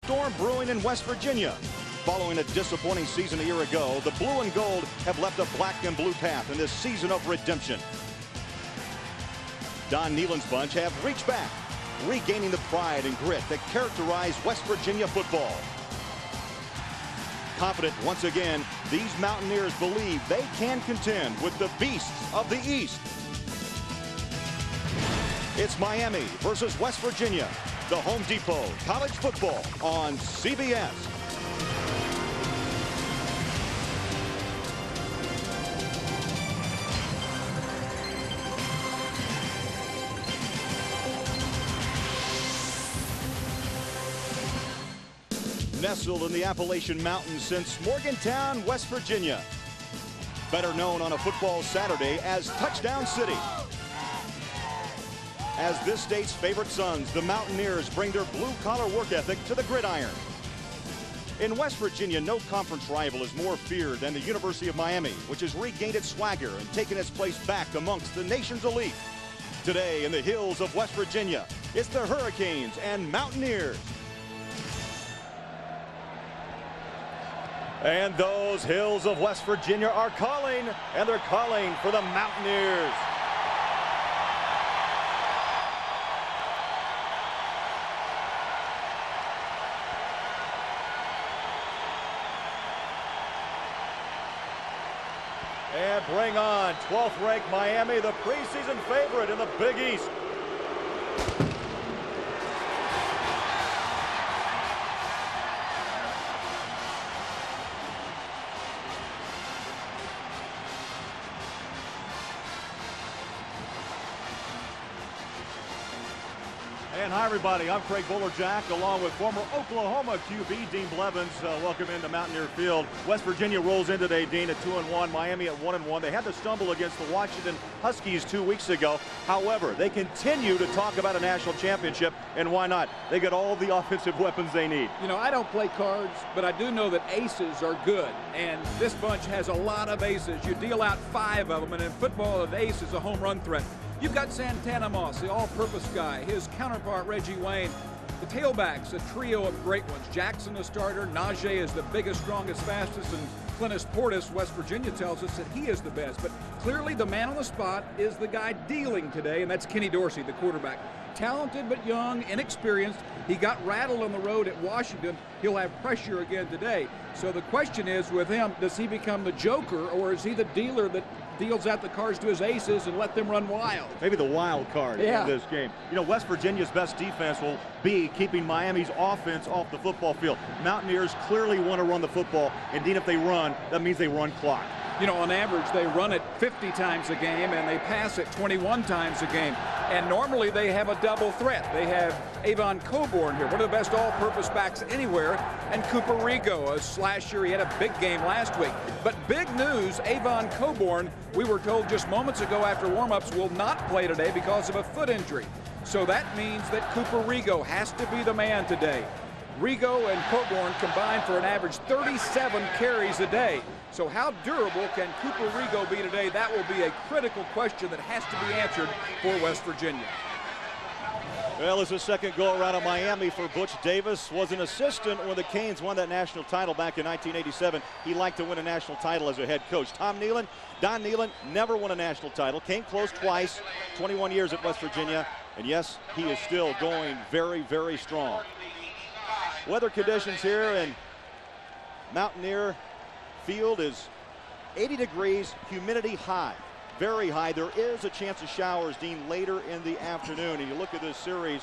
storm brewing in West Virginia. Following a disappointing season a year ago, the blue and gold have left a black and blue path in this season of redemption. Don Nehlen's bunch have reached back, regaining the pride and grit that characterize West Virginia football. Confident once again, these Mountaineers believe they can contend with the beasts of the East. It's Miami versus West Virginia, the Home Depot College Football on CBS. Nestled in the Appalachian Mountains since Morgantown, West Virginia. Better known on a football Saturday as Touchdown City. As this state's favorite sons, the Mountaineers bring their blue-collar work ethic to the gridiron. In West Virginia, no conference rival is more feared than the University of Miami, which has regained its swagger and taken its place back amongst the nation's elite. Today in the hills of West Virginia, it's the Hurricanes and Mountaineers. And those hills of West Virginia are calling, and they're calling for the Mountaineers. And bring on 12th ranked Miami, the preseason favorite in the Big East. And hi, everybody. I'm Craig Bullerjack, along with former Oklahoma QB Dean Blevins. Welcome into Mountaineer Field. West Virginia rolls in today, Dean, at 2-1. Miami at 1-1. They had to stumble against the Washington Huskies 2 weeks ago. However, they continue to talk about a national championship, and why not? They got all the offensive weapons they need. You know, I don't play cards, but I do know that aces are good, and this bunch has a lot of aces. You deal out 5 of them, and in football, an ace is a home run threat. You've got Santana Moss, the all-purpose guy, his counterpart Reggie Wayne. The tailbacks, a trio of great ones. Jackson, the starter. Najee is the biggest, strongest, fastest, and Clintus Portis, West Virginia, tells us that he is the best. But clearly the man on the spot is the guy dealing today, and that's Ken Dorsey, the quarterback. Talented but young, inexperienced. He got rattled on the road at Washington. He'll have pressure again today. So the question is with him, does he become the joker, or is he the dealer that deals out the cards to his aces and let them run wild? Maybe the wild card in this game. You know, West Virginia's best defense will be keeping Miami's offense off the football field. Mountaineers clearly want to run the football. Indeed, if they run, that means they run clock. You know, on average, they run it 50 times a game, and they pass it 21 times a game. And normally they have a double threat. They have Avon Coburn here, one of the best all-purpose backs anywhere, and Cooper Rigo, a slasher. He had a big game last week. But big news, Avon Coburn, we were told just moments ago after warm-ups, will not play today because of a foot injury. So that means that Cooper Rigo has to be the man today. Rigo and Coburn combined for an average 37 carries a day. So how durable can Cooper Rigo be today? That will be a critical question that has to be answered for West Virginia. Well, it's the second go-around of Miami for Butch Davis. Was an assistant when the Canes won that national title back in 1987. He liked to win a national title as a head coach. Don Nehlen never won a national title. Came close twice, 21 years at West Virginia. And yes, he is still going very, very strong. Weather conditions here in Mountaineer Field is 80 degrees, humidity high, very high. There is a chance of showers, Dean, later in the afternoon. And you look at this series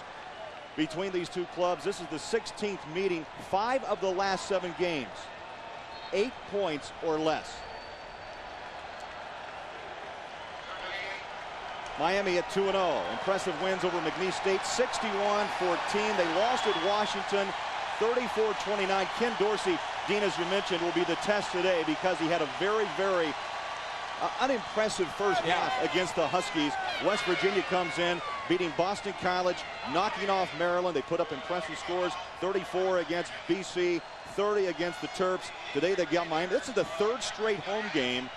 between these two clubs. This is the 16th meeting, 5 of the last 7 games, 8 points or less. Miami at 2-0. Impressive wins over McNeese State, 61-14. They lost at Washington, 34-29. Ken Dorsey, Dean, as you mentioned, will be the test today because he had a very, very unimpressive first half against the Huskies. West Virginia comes in, beating Boston College, knocking off Maryland. They put up impressive scores, 34 against BC, 30 against the Terps. Today they got Miami. This is the 3rd straight home game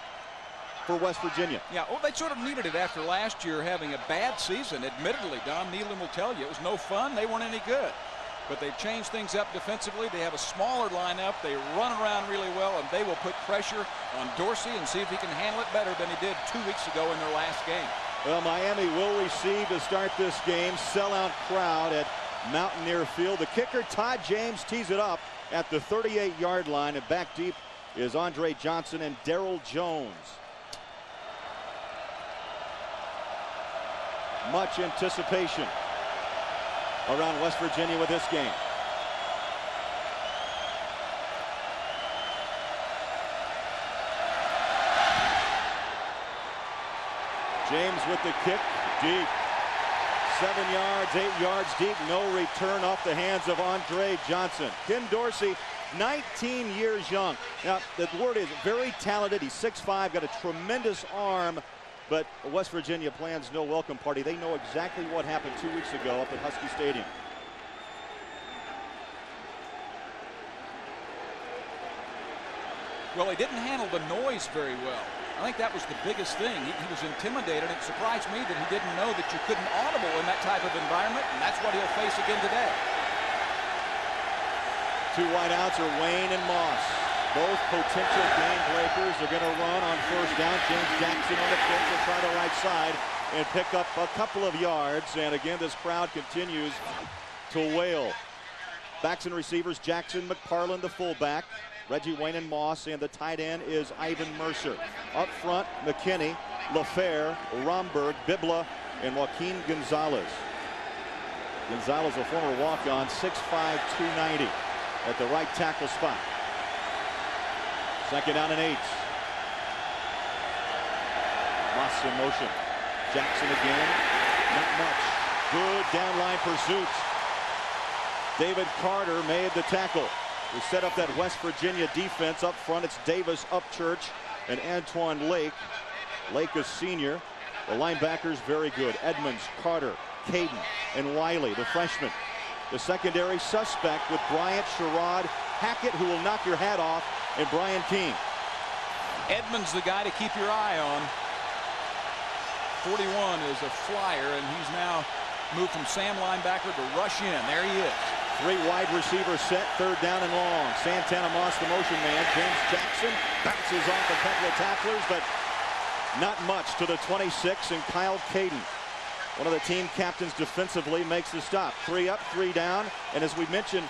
for West Virginia. Yeah, well, they sort of needed it after last year having a bad season. Admittedly, Don Nehlen will tell you it was no fun. They weren't any good. but they've changed things up defensively. They have a smaller lineup. They run around really well, and they will put pressure on Dorsey and see if he can handle it better than he did 2 weeks ago in their last game. Well, Miami will receive to start this game. Sellout crowd at Mountaineer Field. The kicker, Todd James, tees it up at the 38-yard line, and back deep is Andre Johnson and Darrell Jones. Much anticipation around West Virginia with this game. James with the kick, deep. 7 yards, 8 yards deep, no return off the hands of Andre Johnson. Ken Dorsey, 19 years young. Now, the word is very talented. He's 6'5", got a tremendous arm, but West Virginia plans no welcome party. They know exactly what happened 2 weeks ago up at Husky Stadium. Well, he didn't handle the noise very well. I think that was the biggest thing. He was intimidated. It surprised me that he didn't know that you couldn't audible in that type of environment, and that's what he'll face again today. Two wideouts are Wayne and Moss. Both potential game breakers. They're going to run on first down. James Jackson on the pitch will try the right side and pick up a couple of yards. And again, this crowd continues to wail. Backs and receivers, Jackson, McParland, the fullback. Reggie Wayne and Moss, and the tight end is Ivan Mercer. Up front, McKinney, LaFair, Romberg, Bibla, and Joaquin Gonzalez. Gonzalez, a former walk-on, 6'5", 290 at the right tackle spot. Second down and 8. Moss in motion. Jackson again. Not much. Good down-line pursuit. David Carter made the tackle. We set up that West Virginia defense. Up front, it's Davis, Upchurch, and Antoine Lake. Lake is senior. The linebackers very good. Edmonds, Carter, Caden, and Wiley, the freshman. The secondary suspect with Bryant, Sherrod, Hackett, who will knock your hat off, and Brian Keene. Edmonds, the guy to keep your eye on. 41 is a flyer, and he's now moved from Sam linebacker to rush in. There he is. 3 wide receivers set, third down and long. Santana Moss, the motion man. James Jackson bounces off a couple of tacklers, but not much to the 26, and Kyle Caden, one of the team captains defensively, makes the stop. 3 up, 3 down, and as we mentioned,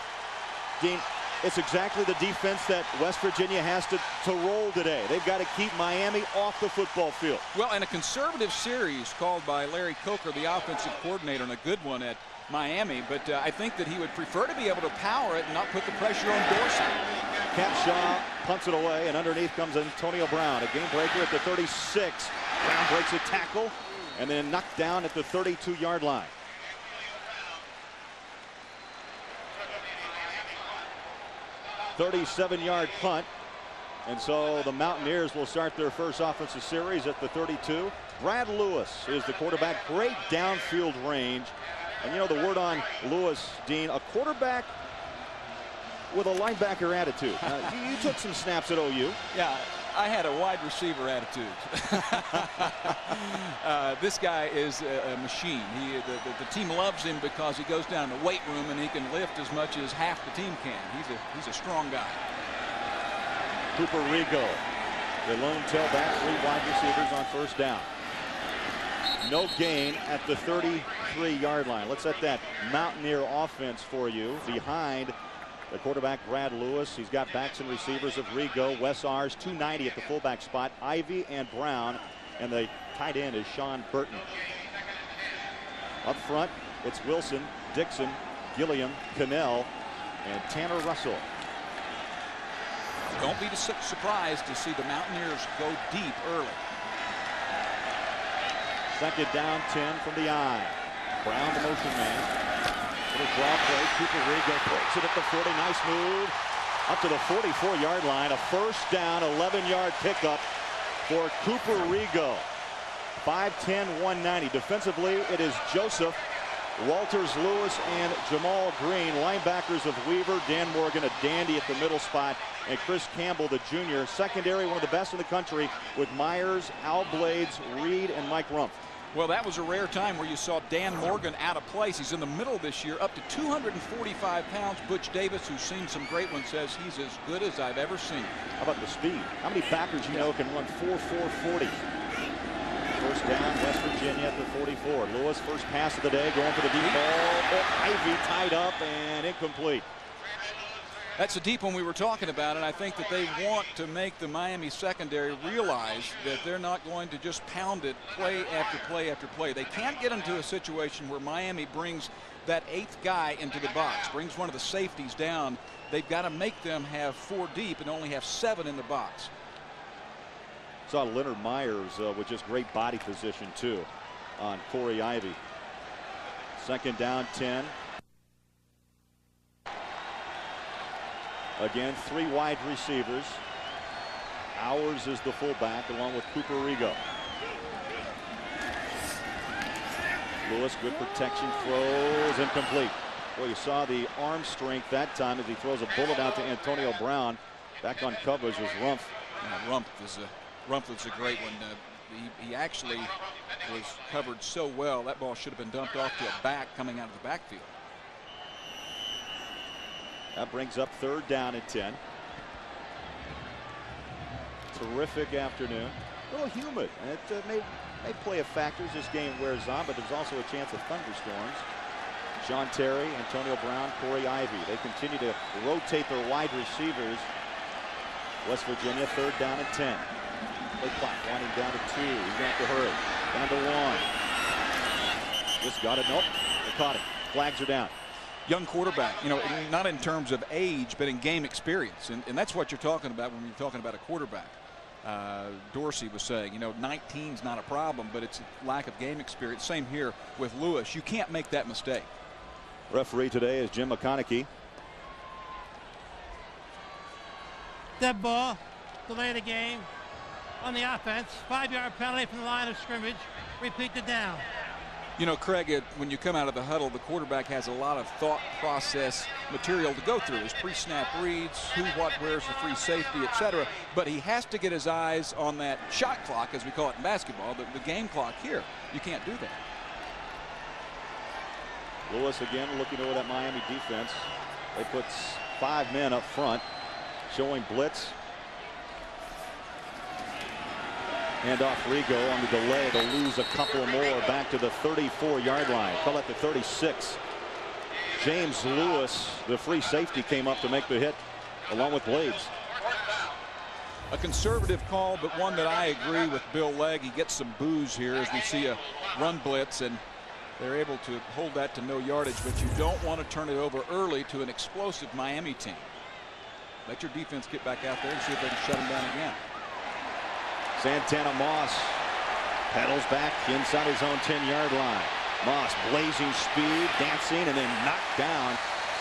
Dean, it's exactly the defense that West Virginia has to roll today. They've got to keep Miami off the football field. Well, and a conservative series called by Larry Coker, the offensive coordinator, and a good one at Miami, but I think that he would prefer to be able to power it and not put the pressure on Dorsey. Capshaw punts it away, and underneath comes Antonio Brown, a game breaker at the 36. Brown breaks a tackle and then knocked down at the 32-yard line. "37-yard punt, and so the Mountaineers will start their first offensive series at the 32. Brad Lewis is the quarterback. Great downfield range. And you know the word on Lewis, Dean, a quarterback with a linebacker attitude. You took some snaps at OU. Yeah, I had a wide receiver attitude. This guy is a machine. The team loves him because he goes down in the weight room and he can lift as much as half the team can. He's a strong guy. Cooper Rigo, the lone tailback, 3 wide receivers on first down. No gain at the 33-yard line. Let's set that Mountaineer offense for you. Behind the quarterback, Brad Lewis. He's got backs and receivers of Rigo, Wes Ars, 290 at the fullback spot, Ivy and Brown, and the tight end is Sean Burton. Up front, it's Wilson, Dixon, Gilliam, Cannell, and Tanner Russell. Don't be surprised to see the Mountaineers go deep early. Second down, 10 from the eye. Brown, the motion man. Little draw play. Cooper Rigo breaks it at the 40. Nice move. Up to the 44-yard line. A first down, 11-yard pickup for Cooper Rigo. 5'10", 190. Defensively, it is Joseph, Walters Lewis, and Jamal Green. Linebackers of Weaver, Dan Morgan, a dandy at the middle spot, and Chris Campbell, the junior. Secondary, one of the best in the country, with Myers, Al Blades, Reed, and Mike Rumpf. Well, that was a rare time where you saw Dan Morgan out of place. He's in the middle this year, up to 245 pounds. Butch Davis, who's seen some great ones, says he's as good as I've ever seen. How about the speed? How many backers you know can run 4.40? First down, West Virginia at the 44. Lewis, first pass of the day, going for the deep ball. Oh, Ivy tied up and incomplete. That's a deep one we were talking about, and I think that they want to make the Miami secondary realize that they're not going to just pound it play after play after play. They can't get into a situation where Miami brings that 8th guy into the box, brings one of the safeties down. They've got to make them have 4 deep and only have 7 in the box. Saw Leonard Myers with just great body position too on Corey Ivy. Second down, 10. Again, 3 wide receivers. Ours is the fullback along with Cooper Rigo. Lewis, good protection, throws incomplete. Well, you saw the arm strength that time as he throws a bullet out to Antonio Brown. Back on coverage was Rumpf. Rumpf was a great one. He actually was covered so well that ball should have been dumped off to a back coming out of the backfield. That brings up 3rd down and 10. Terrific afternoon. A little humid. And it may play a factor as this game wears on, but there's also a chance of thunderstorms. John Terry, Antonio Brown, Corey Ivy. They continue to rotate their wide receivers. West Virginia, 3rd down and 10. Play clock winding down to 2. He's going to have to hurry. Down to 1. Just got it. Nope. They caught it. Flags are down. Young quarterback, you know, not in terms of age, but in game experience. And that's what you're talking about when you're talking about a quarterback. Dorsey was saying, you know, 19's not a problem, but it's a lack of game experience. Same here with Lewis. You can't make that mistake. Referee today is Jim McConaughey. Dead ball, delay the game on the offense. 5-yard penalty from the line of scrimmage. Repeat the down. You know, Craig, when you come out of the huddle, the quarterback has a lot of thought process material to go through. His pre-snap reads, who, what, where's the free safety, etc. But he has to get his eyes on that shot clock, as we call it in basketball, the game clock here. You can't do that. Lewis again looking over that Miami defense. They put 5 men up front, showing blitz. Hand off Rigo on the delay. They'll lose a couple more back to the 34-yard line. Call it the 36. James Lewis, the free safety, came up to make the hit along with Blades. A conservative call, but one that I agree with Bill Legg. He gets some boos here as we see a run blitz, and they're able to hold that to no yardage, but you don't want to turn it over early to an explosive Miami team. Let your defense get back out there and see if they can shut them down again. Santana Moss pedals back inside his own 10-yard line. Moss blazing speed, dancing, and then knocked down.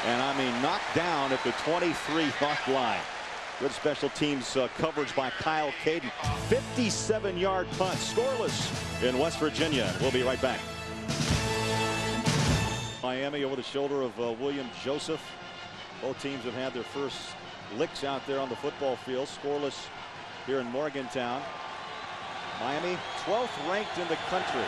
And I mean knocked down at the 23-yard line. Good special teams coverage by Kyle Caden. 57-yard punt, scoreless in West Virginia. We'll be right back. Miami over the shoulder of William Joseph. Both teams have had their first licks out there on the football field. Scoreless here in Morgantown. Miami 12th ranked in the country.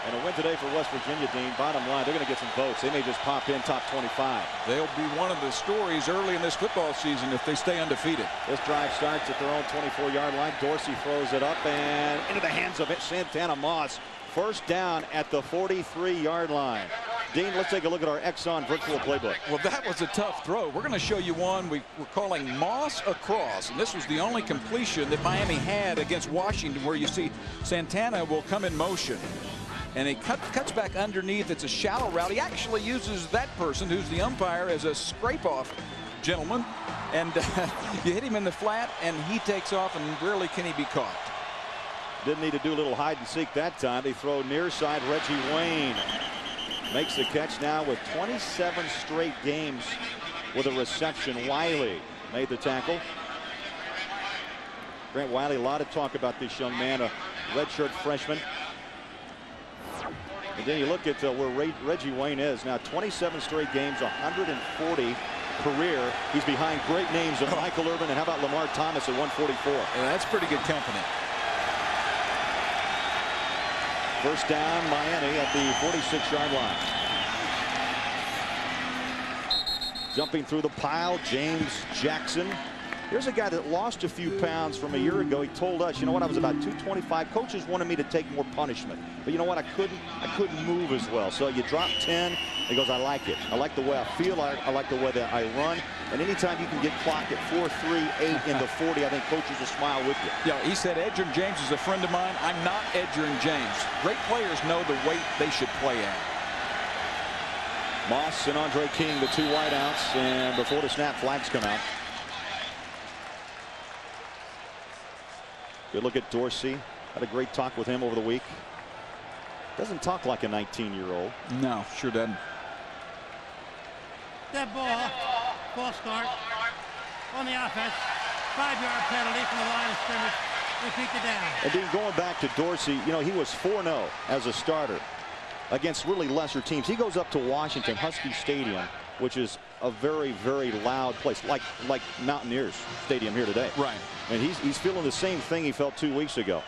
And a win today for West Virginia, Dean. Bottom line, they're going to get some votes. They may just pop in top 25. They'll be one of the stories early in this football season if they stay undefeated. This drive starts at their own 24-yard line. Dorsey throws it up and into the hands of Santana Moss. First down at the 43-yard line. Dean, let's take a look at our Exxon virtual playbook. Well, that was a tough throw. We're going to show you one we're calling Moss across. And this was the only completion that Miami had against Washington, where you see Santana will come in motion. And he cuts back underneath. It's a shallow route. He actually uses that person who's the umpire as a scrape-off gentleman. And you hit him in the flat, and he takes off, and rarely can he be caught. Didn't need to do a little hide and seek that time. They throw near side. Reggie Wayne makes the catch now with 27 straight games with a reception. Wiley made the tackle. Grant Wiley, a lot of talk about this young man, a redshirt freshman. And then you look at where Reggie Wayne is now. 27 straight games, 140 career. He's behind great names of Michael Irvin, and how about Lamar Thomas at 144? Yeah, that's pretty good company. First down, Miami at the 46-yard line. Jumping through the pile, James Jackson. Here's a guy that lost a few pounds from a year ago. He told us, you know what, I was about 225. Coaches wanted me to take more punishment. But you know what, I couldn't move as well. So you drop 10. He goes, I like it. I like the way I feel. I like the way that I run. And anytime you can get clocked at 4.38 in the 40, I think coaches will smile with you. Yeah, he said Edgerrin James is a friend of mine. I'm not Edgerrin James. Great players know the weight they should play at. Moss and Andre King, the two wideouts. And before the snap, flags come out. Good look at Dorsey. Had a great talk with him over the week. Doesn't talk like a 19-year-old. No, sure doesn't. That ball start on the offense. 5-yard penalty from the line of scrimmage. Repeat the down. And Dean, going back to Dorsey, you know, he was 4-0 as a starter against really lesser teams. He goes up to Washington, Husky Stadium, which is a very, very loud place, like Mountaineers Stadium here today. Right. And he's feeling the same thing he felt 2 weeks ago.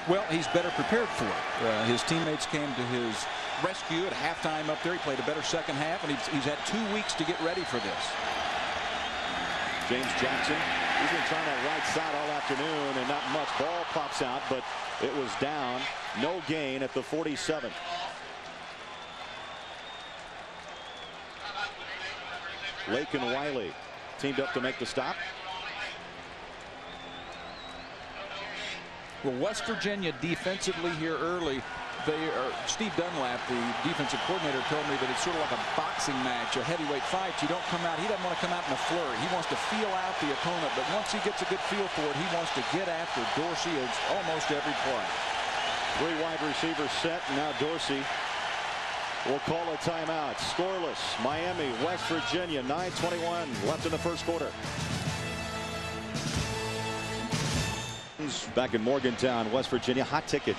Well, he's better prepared for it. His teammates came to his rescue at halftime up there. He played a better second half, and he's had 2 weeks to get ready for this. James Jackson, he's been trying that right side all afternoon, and not much. Ball pops out, but it was down. No gain at the 47. Lake and Wiley teamed up to make the stop. Well, West Virginia defensively here early. Steve Dunlap, the defensive coordinator, told me that it's sort of like a boxing match, a heavyweight fight. You don't come out. He doesn't want to come out in a flurry. He wants to feel out the opponent. But once he gets a good feel for it, he wants to get after Dorsey almost every play. 3 wide receivers set. Now Dorsey will call a timeout. Scoreless. Miami, West Virginia. 9:21 left in the first quarter. Back in Morgantown, West Virginia. Hot ticket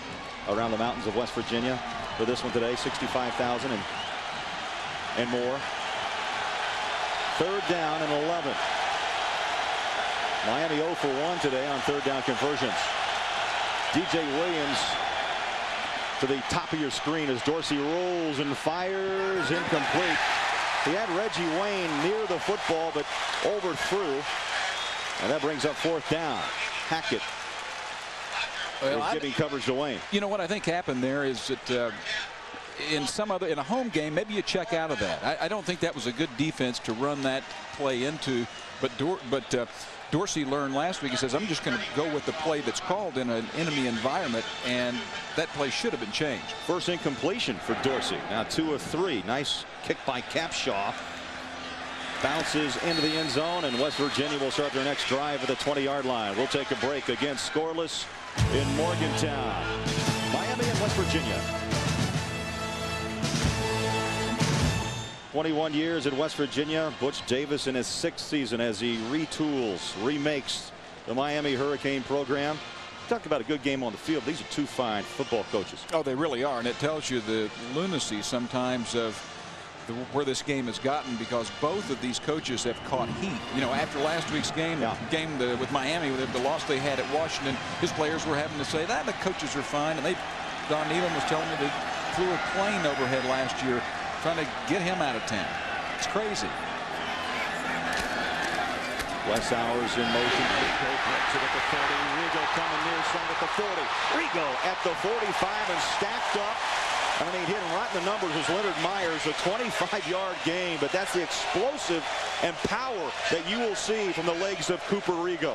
around the mountains of West Virginia for this one today. 65,000 and more. Third down and 11. Miami 0 for 1 today on third down conversions. DJ Williams to the top of your screen as Dorsey rolls and fires. Incomplete. He had Reggie Wayne near the football, but overthrew. And that brings up fourth down. Hackett giving coverage to Wayne. You know what I think happened there is that in a home game, maybe you check out of that. I don't think that was a good defense to run that play into. But Dorsey learned last week. He says, I'm just going to go with the play that's called in an enemy environment, and that play should have been changed. First incompletion for Dorsey. Now 2 of 3. Nice kick by Capshaw. Bounces into the end zone, and West Virginia will start their next drive at the 20-yard line. We'll take a break. Again, scoreless in Morgantown. Miami and West Virginia. 21 years at West Virginia. Butch Davis in his 6th season as he remakes the Miami Hurricane program. Talk about a good game on the field. These are two fine football coaches. Oh, they really are, and it tells you the lunacy sometimes of where this game has gotten, because both of these coaches have caught heat. You know, after last week's game, with Miami, with the loss they had at Washington, his players were having to say that the coaches are fine, and Don Nealon was telling me they flew a plane overhead last year trying to get him out of town. It's crazy. Wes Hours in motion. Rigo flips it at the 30. Rigo coming near side at the 40. Rigo at the 45 and stacked up. I mean, hitting right in the numbers was Leonard Myers, a 25-yard gain, but that's the explosive and power that you will see from the legs of Cooper Rigo.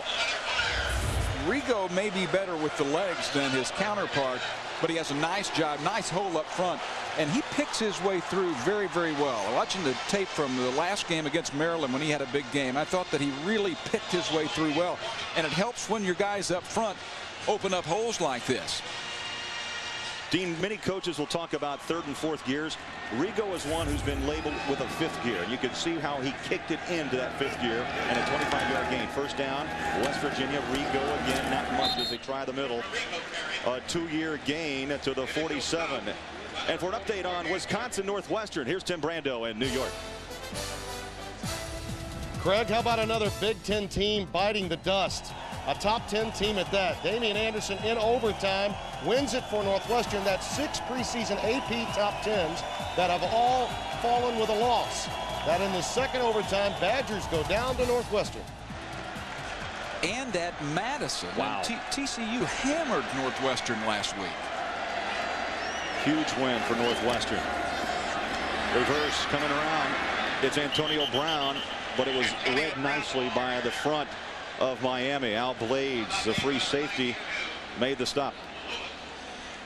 Rigo may be better with the legs than his counterpart, but he has a nice job, nice hole up front, and he picks his way through very, very well. Watching the tape from the last game against Maryland when he had a big game, I thought that he really picked his way through well, and it helps when your guys up front open up holes like this. Dean, many coaches will talk about 3rd and 4th gears. Rigo is one who's been labeled with a 5th gear. You can see how he kicked it into that 5th gear and a 25-yard gain. First down, West Virginia. Rigo again, not much as they try the middle. A 2-year gain to the 47. And for an update on Wisconsin Northwestern, here's Tim Brando in New York. Craig, how about another Big Ten team biting the dust? A top 10 team at that. Damian Anderson in overtime wins it for Northwestern. That's 6 preseason AP top 10s that have all fallen with a loss. That in the second overtime, Badgers go down to Northwestern. And at Madison. Wow. TCU hammered Northwestern last week. Huge win for Northwestern. Reverse coming around. It's Antonio Brown, but it was read nicely by the front of Miami. Al Blades, the free safety, made the stop.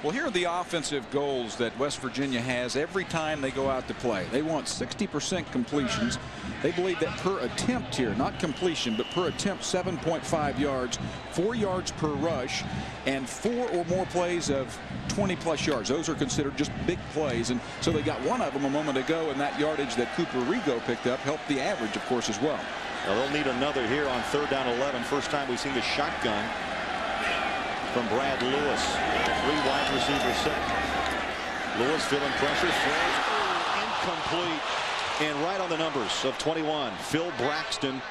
Well, here are the offensive goals that West Virginia has every time they go out to play. They want 60% completions. They believe that per attempt here, not completion, but per attempt, 7.5 yards, 4 yards per rush, and 4 or more plays of 20-plus yards. Those are considered just big plays. And so they got one of them a moment ago, and that yardage that Cooper Rigo picked up helped the average, of course, as well. Now they'll need another here on 3rd down 11. First time we've seen the shotgun from Brad Lewis. 3 wide receiver set. Lewis feeling pressure, throws incomplete, and right on the numbers of 21, Phil Braxton.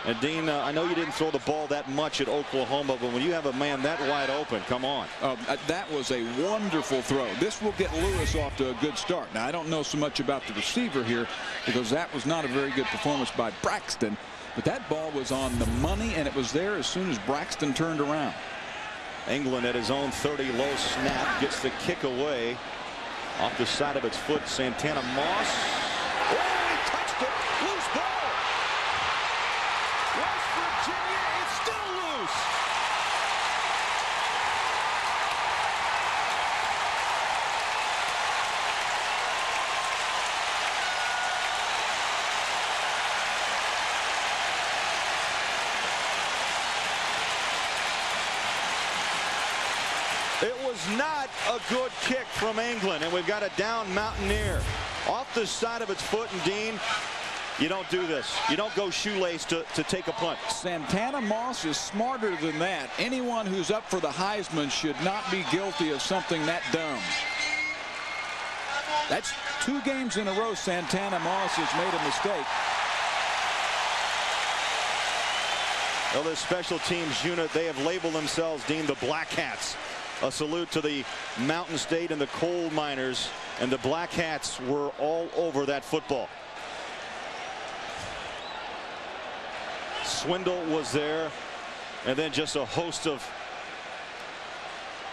And Dean, I know you didn't throw the ball that much at Oklahoma, but when you have a man that wide open, come on. That was a wonderful throw. This will get Lewis off to a good start. Now, I don't know so much about the receiver here because that was not a very good performance by Braxton. But that ball was on the money, and it was there as soon as Braxton turned around. England at his own 30, low snap, gets the kick away off the side of its foot. Santana Moss. Oh, he touched it. Loose ball. West Virginia is still loose. It was not a good kick from England, and we've got a down Mountaineer off the side of its foot. And Dean, you don't do this. You don't go shoelace to take a punt. Santana Moss is smarter than that. Anyone who's up for the Heisman should not be guilty of something that dumb. That's 2 games in a row Santana Moss has made a mistake. Well, this special teams unit, they have labeled themselves, Dean, the Black Hats. A salute to the Mountain State and the coal miners, and the Black Hats were all over that football. Swindle was there, and then just a host of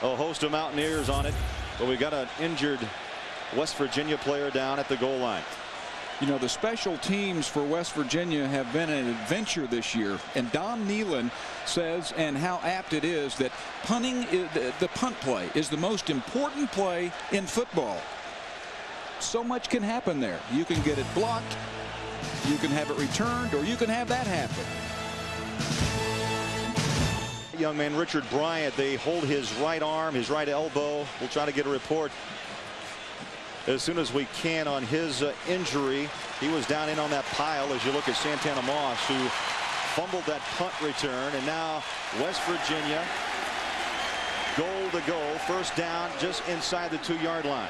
Mountaineers on it. But we got an injured West Virginia player down at the goal line. You know, the special teams for West Virginia have been an adventure this year, and Don Nehlen says, and how apt it is, that punting, the punt play is the most important play in football. So much can happen there. You can get it blocked, you can have it returned, or you can have that happen. Young man Richard Bryant, they hold his right arm, his right elbow. We'll try to get a report as soon as we can on his injury. He was down in on that pile as you look at Santana Moss, who fumbled that punt return. And now West Virginia goal to go, first down just inside the 2-yard line.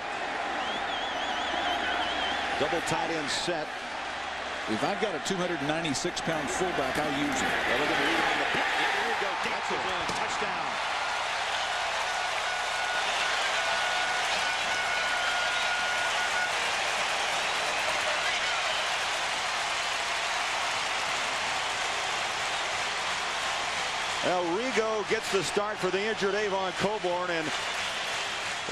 Double tight end set. If I've got a 296-pound fullback, I'll use it. Well, they're going to lead him in the block. Here we go. Dances in. Touchdown. Well, Rigo gets the start for the injured Avon Coburn and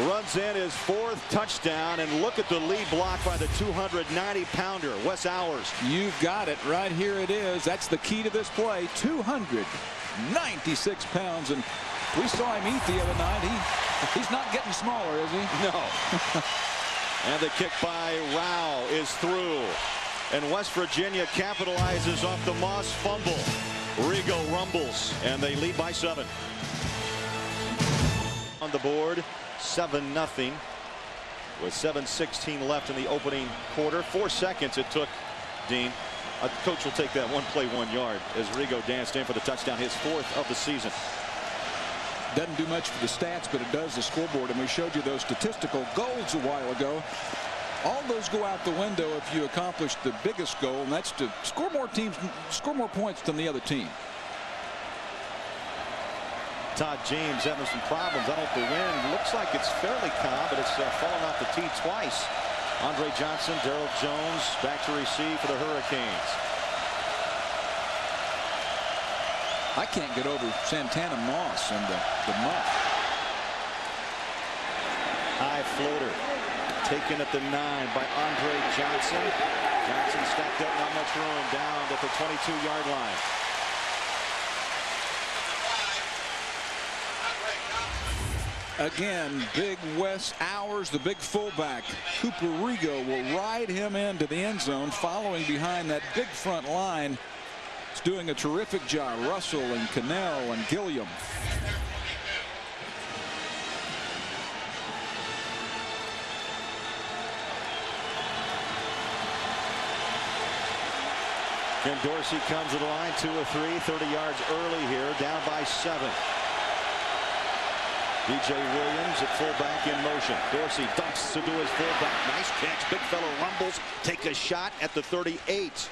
runs in his 4th touchdown. And look at the lead block by the 290-pounder, Wes Hours. You've got it. Right here it is. That's the key to this play. 296 pounds. And we saw him eat the other night. He's not getting smaller, is he? No. And the kick by Rao is through. And West Virginia capitalizes off the Moss fumble. Rigo rumbles, and they lead by 7. On the board, 7-0. With 7:16 left in the opening quarter. 4 seconds it took, Dean. Coach will take that 1 play, 1 yard as Rigo danced in for the touchdown, his 4th of the season. Doesn't do much for the stats, but it does the scoreboard. And we showed you those statistical goals a while ago. All those go out the window if you accomplish the biggest goal, and that's to score more points than the other team. Todd James having some problems. I don't know if the wind looks like it's fairly calm, but it's fallen off the tee twice. Andre Johnson, Darrell Jones back to receive for the Hurricanes. I can't get over Santana Moss and the muff. High floater taken at the 9 by Andre Johnson. Johnson stacked up, not much room, down at the 22-yard line. Again, big Wes Hours, the big fullback. Cooper Rigo will ride him into the end zone, following behind that big front line. He's doing a terrific job. Russell and Cannell and Gilliam. Ken Dorsey comes to the line, 2 of 3, 30 yards early here, down by 7. DJ Williams at fullback in motion. Dorsey dumps to do his fullback. Nice catch. Big fellow rumbles. Take a shot at the 38.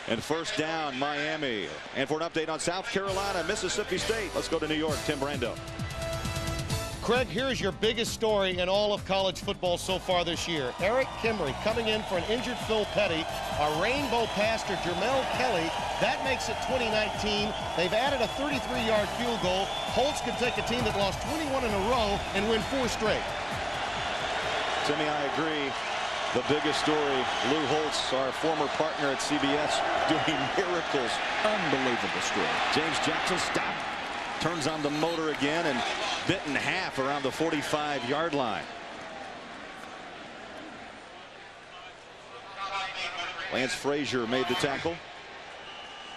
And first down, Miami. And for an update on South Carolina, Mississippi State, let's go to New York. Tim Brando. Craig, here's your biggest story in all of college football so far this year. Eric Kimry coming in for an injured Phil Petty. A rainbow pass to Jermel Kelly. That makes it 2019. They've added a 33-yard field goal. Holtz could take a team that lost 21 in a row and win 4 straight. Timmy, I agree. The biggest story, Lou Holtz, our former partner at CBS, doing miracles. Unbelievable story. James Jackson stopped, turns on the motor again, and bit in half around the 45-yard line. Lance Frazier made the tackle.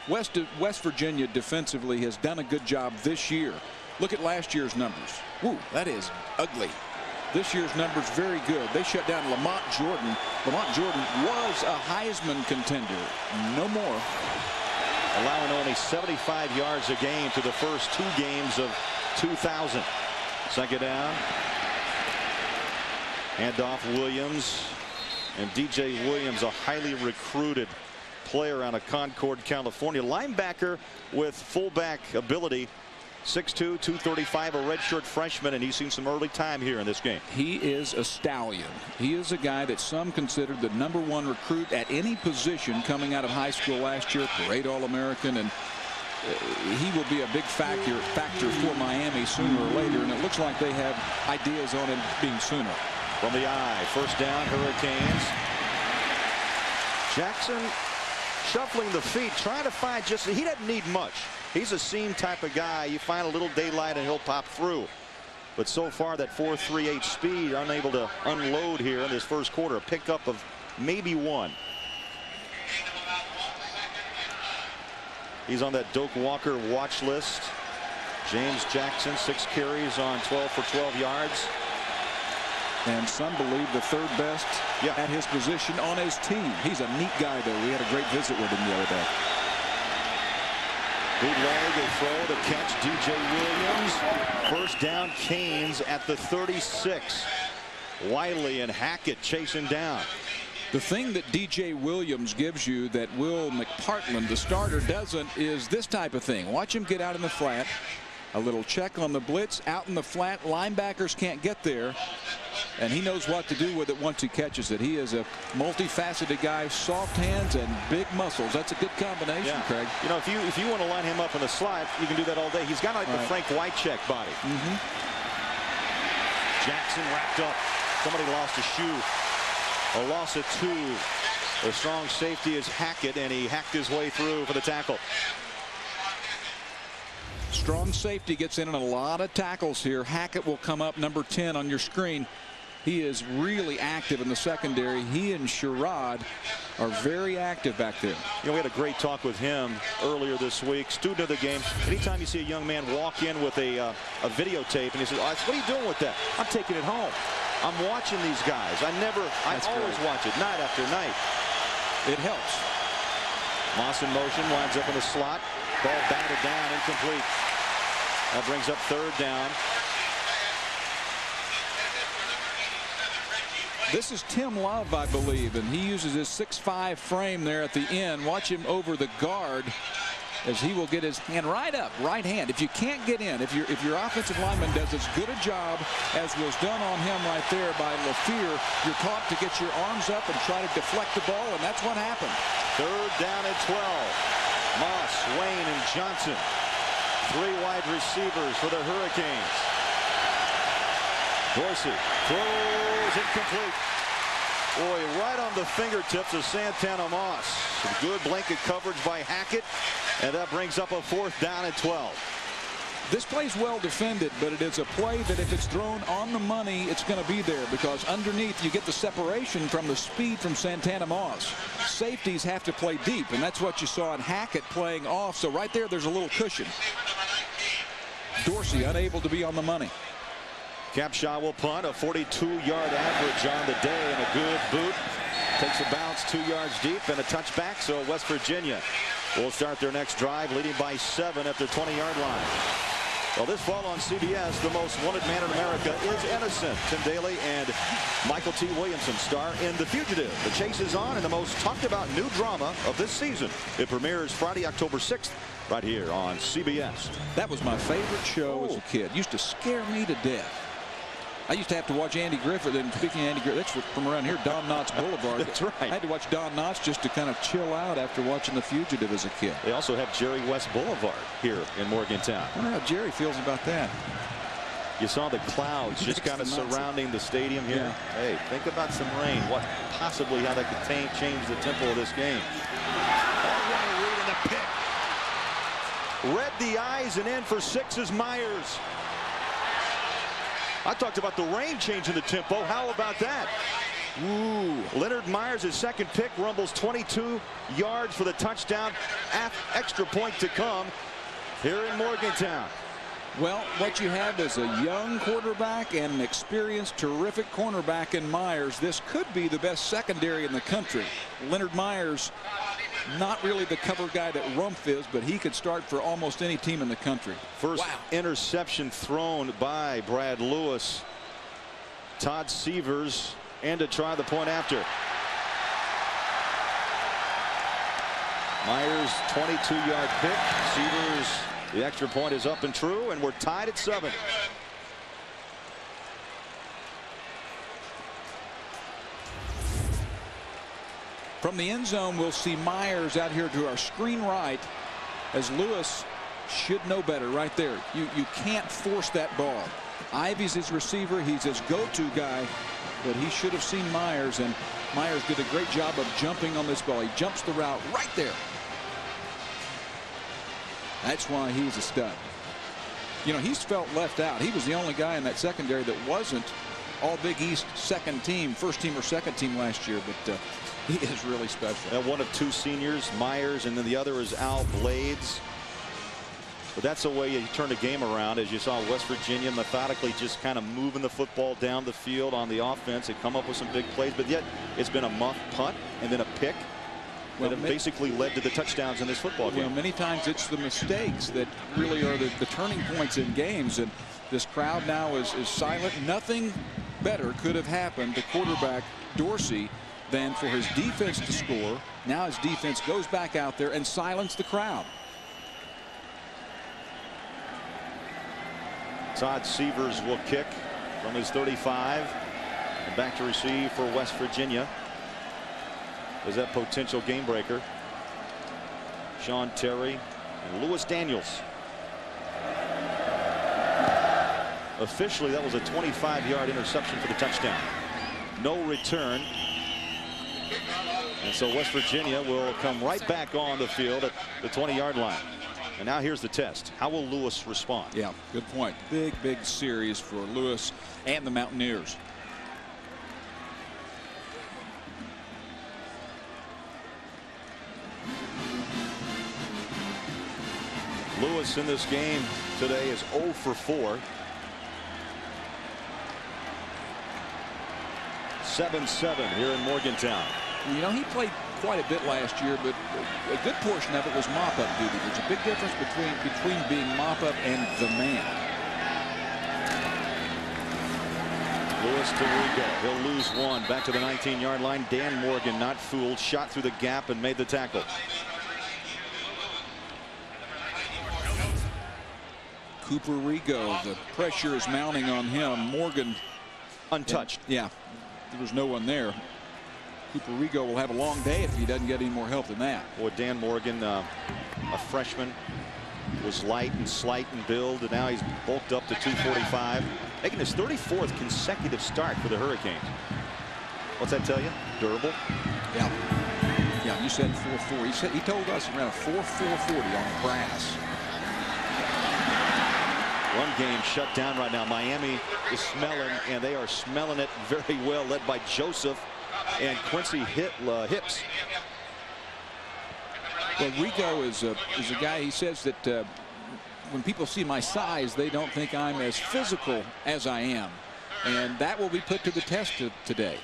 West Virginia defensively has done a good job this year. Look at last year's numbers. Woo, that is ugly. This year's numbers very good. They shut down Lamont Jordan. Lamont Jordan was a Heisman contender. No more. Allowing only 75 yards a game to the first 2 games of 2000. Second down. Handoff Williams. And DJ Williams, a highly recruited player out of Concord, California. Linebacker with fullback ability. 6'2", 235, a redshirt freshman, and he's seen some early time here in this game. He is a stallion. He is a guy that some considered the #1 recruit at any position coming out of high school last year. Great All-American, and he will be a big factor for Miami sooner or later, and it looks like they have ideas on him being sooner. From the eye, first down, Hurricanes. Jackson shuffling the feet, trying to find he doesn't need much. He's a seam type of guy. You find a little daylight and he'll pop through. But so far, that 4.38 speed, unable to unload here in this first quarter. A pickup of maybe 1. He's on that Doak Walker watch list. James Jackson, 6 carries on 12 for 12 yards. And some believe the 3rd best at his position on his team. He's a neat guy, though. We had a great visit with him the other day. Bootleg, a throw, the catch, DJ Williams. First down, Canes at the 36. Wiley and Hackett chasing down. The thing that DJ Williams gives you that Will McPartland, the starter, doesn't is this type of thing. Watch him get out in the flat. A little check on the blitz, out in the flat. Linebackers can't get there. And he knows what to do with it once he catches it. He is a multifaceted guy, soft hands and big muscles. That's a good combination, Craig. You know, if you want to line him up in the slot, you can do that all day. He's got like the Frank Wycheck body. Jackson wrapped up. Somebody lost a shoe. A loss of 2. The strong safety is Hackett, and he hacked his way through for the tackle. Strong safety gets in a lot of tackles here. Hackett will come up, number 10 on your screen. He is really active in the secondary. He and Sherrod are very active back there. You know, we had a great talk with him earlier this week. Student of the game. Anytime you see a young man walk in with a videotape and he says, "What are you doing with that?" "I'm taking it home. I'm watching these guys. I always watch it night after night." It helps. Moss in motion, winds up in the slot. Ball batted down, incomplete. That brings up 3rd down. This is Tim Love, I believe, and he uses his 6'5" frame there at the end. Watch him over the guard as he will get his hand right up, right hand. If you can't get in, if your offensive lineman does as good a job as was done on him right there by LaFear, you're taught to get your arms up and try to deflect the ball, and that's what happened. 3rd down and 12. Moss, Wayne, and Johnson. 3 wide receivers for the Hurricanes. Dorsey throws incomplete. Boy, right on the fingertips of Santana Moss. Some good blanket coverage by Hackett, and that brings up a 4th down and 12. This play's well defended, but it is a play that if it's thrown on the money, it's going to be there, because underneath you get the separation from the speed from Santana Moss. Safeties have to play deep, and that's what you saw in Hackett playing off. So right there's a little cushion. Dorsey unable to be on the money. Capshaw will punt, a 42-yard average on the day, and a good boot. Takes a bounce 2 yards deep and a touchback. So West Virginia will start their next drive, leading by 7 at their 20-yard line. Well, this fall on CBS, the most wanted man in America is innocent. Tim Daly and Michael T. Williamson star in The Fugitive. The chase is on, and the most talked about new drama of this season. It premieres Friday, October 6th, right here on CBS. That was my favorite show as a kid. Used to scare me to death. I used to have to watch Andy Griffith, and speaking of Andy Griffith, that's from around here, Don Knotts Boulevard. That's right. I had to watch Don Knotts just to kind of chill out after watching The Fugitive as a kid. They also have Jerry West Boulevard here in Morgantown. I wonder how Jerry feels about that. You saw the clouds just kind of surrounding the stadium here. Yeah. Hey, think about some rain. What possibly how that could change the tempo of this game. Read the eyes, and in for 6 is Myers. I talked about the rain changing the tempo. How about that? Ooh. Leonard Myers, his second pick, rumbles 22 yards for the touchdown. Extra point to come here in Morgantown. Well, what you have is a young quarterback and an experienced, terrific cornerback in Myers. This could be the best secondary in the country. Leonard Myers, not really the cover guy that Rumpf is, but he could start for almost any team in the country. First interception thrown by Brad Lewis. Todd Severs, and to try the point after. Myers, 22-yard pick. Severs, the extra point is up and true, and we're tied at 7. From the end zone, we'll see Myers out here to our screen right, as Lewis should know better right there. You can't force that ball. Ivy's his receiver. He's his go-to guy, but he should have seen Myers, and Myers did a great job of jumping on this ball. He jumps the route right there. That's why he's a stud. You know, he's felt left out. He was the only guy in that secondary that wasn't all Big East second team, first team or second team last year, but he is really special. And one of 2 seniors, Myers, and then the other is Al Blades. But that's the way you turn the game around, as you saw West Virginia methodically just kind of moving the football down the field on the offense and come up with some big plays. But yet it's been a muff punt and then a pick. Well, that have basically led to the touchdowns in this football game. Well, many times it's the mistakes that really are the turning points in games. And this crowd now is silent. Nothing better could have happened to quarterback Dorsey than for his defense to score. Now his defense goes back out there and silence the crowd. Todd Severs will kick from his 35. And back to receive for West Virginia. Is that potential game breaker? Sean Terry and Lewis Daniels. Officially, that was a 25-yard interception for the touchdown. No return. And so West Virginia will come right back on the field at the 20-yard line. And now here's the test. How will Lewis respond? Yeah, good point. Big series for Lewis and the Mountaineers. Lewis in this game today is 0 for 4. 7-7 here in Morgantown. You know, he played quite a bit last year, but a good portion of it was mop-up duty. There's a big difference between being mop-up and the man. Lewis to Rigo. He'll lose 1. Back to the 19-yard line. Dan Morgan, not fooled, shot through the gap and made the tackle. Cooper Rigo, the pressure is mounting on him. Morgan untouched. Yeah, there was no one there. Cooper Rigo will have a long day if he doesn't get any more help than that. Boy, Dan Morgan, a freshman, was light and slight in build, and now he's bulked up to 245, making his 34th consecutive start for the Hurricanes. What's that tell you? Durable. Yeah. Yeah, you said 4.4. He told us he ran a 4.440 on the grass. Run game shut down right now. Miami is smelling, and they are smelling it very well, led by Joseph and Quincy Hips. Well, Rigo is a guy, he says that when people see my size, they don't think I'm as physical as I am. And that will be put to the test today.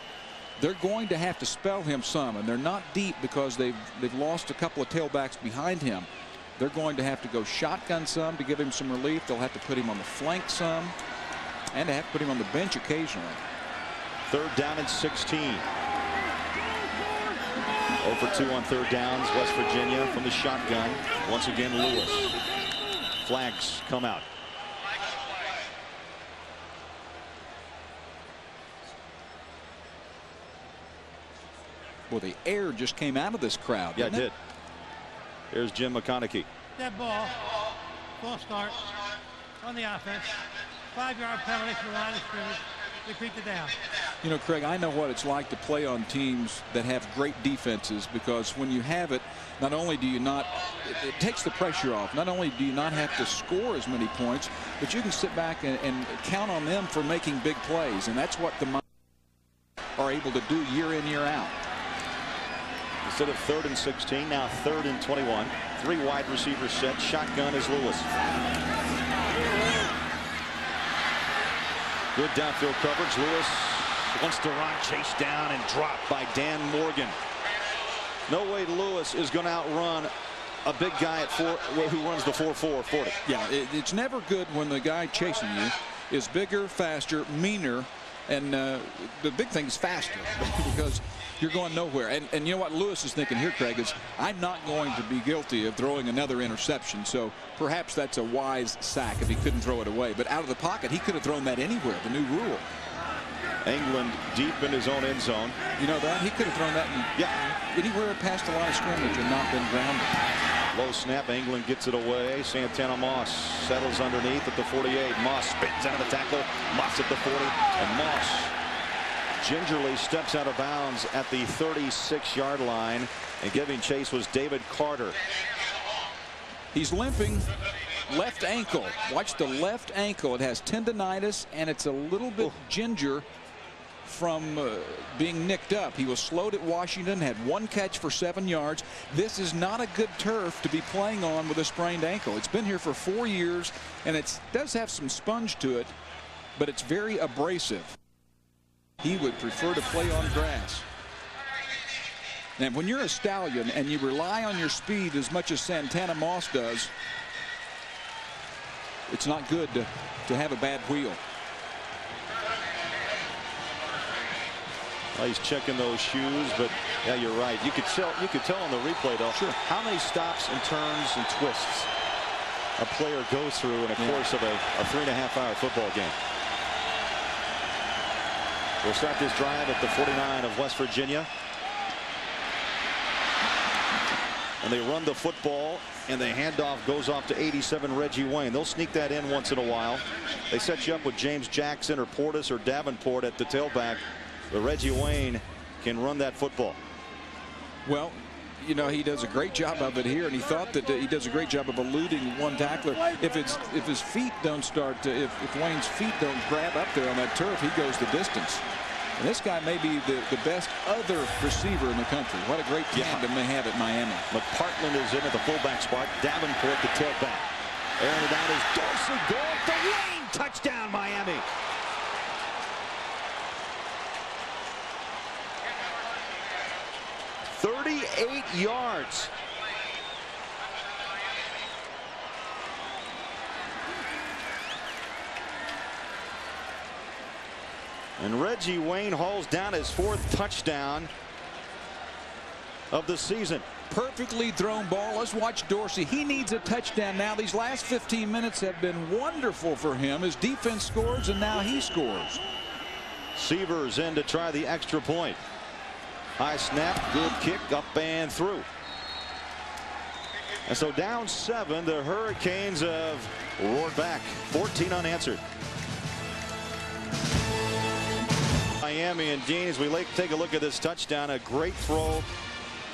They're going to have to spell him some, and they're not deep because they've lost a couple of tailbacks behind him. They're going to have to go shotgun some to give him some relief. They'll have to put him on the flank some, and they have to put him on the bench occasionally. 3rd down and 16. 0 for 2 on 3rd downs. West Virginia from the shotgun. Once again, Lewis. Flags come out. Well, the air just came out of this crowd. Yeah, it did. Here's Jim McConaughey. Dead ball. Full start on the offense. 5-yard penalty from the line of scrimmage. Repeat the down. You know, Craig, I know what it's like to play on teams that have great defenses, because when you have it, not only do you not, it takes the pressure off. Not only do you not have to score as many points, but you can sit back and count on them for making big plays. And that's what the Mountaineers are able to do year in, year out. Instead of 3rd and 16, now 3rd and 21. 3 wide receivers set. Shotgun is Lewis. Good downfield coverage. Lewis wants to run, chased down and dropped by Dan Morgan. No way Lewis is going to outrun a big guy at who runs the 4.4 40. Yeah, it's never good when the guy chasing you is bigger, faster, meaner, and the big thing is faster because you're going nowhere. And you know what Lewis is thinking here, Craig, is I'm not going to be guilty of throwing another interception. So perhaps that's a wise sack if he couldn't throw it away. But out of the pocket, he could have thrown that anywhere, the new rule. England deep in his own end zone. You know that? He could have thrown that anywhere past the line of scrimmage and not been grounded. Low snap. England gets it away. Santana Moss settles underneath at the 48. Moss spins out of the tackle. Moss at the 40. And Moss gingerly steps out of bounds at the 36-yard line. And giving chase was David Carter. He's limping. Left ankle. Watch the left ankle. It has tendonitis, and it's a little bit ginger from being nicked up. He was slowed at Washington, had 1 catch for 7 yards. This is not a good turf to be playing on with a sprained ankle. It's been here for 4 years, and it does have some sponge to it, but it's very abrasive. He would prefer to play on grass. Now, when you're a stallion and you rely on your speed as much as Santana Moss does, it's not good to have a bad wheel. Well, he's checking those shoes, but yeah, you're right. You could tell on the replay though. Sure. How many stops and turns and twists a player goes through in a course of a 3.5-hour football game. We'll start this drive at the 49 of West Virginia. And they run the football, and the handoff goes off to 87 Reggie Wayne. They'll sneak that in once in a while. They set you up with James Jackson or Portis or Davenport at the tailback. But Reggie Wayne can run that football. Well, you know, he does a great job of it here, and he thought that he does a great job of eluding one tackler. If his feet don't start, if Wayne's feet don't grab up there on that turf, he goes the distance. And this guy may be the best other receiver in the country. What a great tandem they have at Miami. McPartland is in at the fullback spot. Davenport the tailback. Airing it out is Dorsey. Goal to Wayne. Touchdown, Miami. .38 yards. And Reggie Wayne hauls down his 4th touchdown. of the season. Perfectly thrown ball. Let's watch Dorsey. He needs a touchdown now. These last 15 minutes have been wonderful for him. His defense scores, and now he scores. Severs in to try the extra point. High snap, good kick, up and through. And so down 7, the Hurricanes have roared back. 14 unanswered. Miami and Dean, as we take a look at this touchdown, a great throw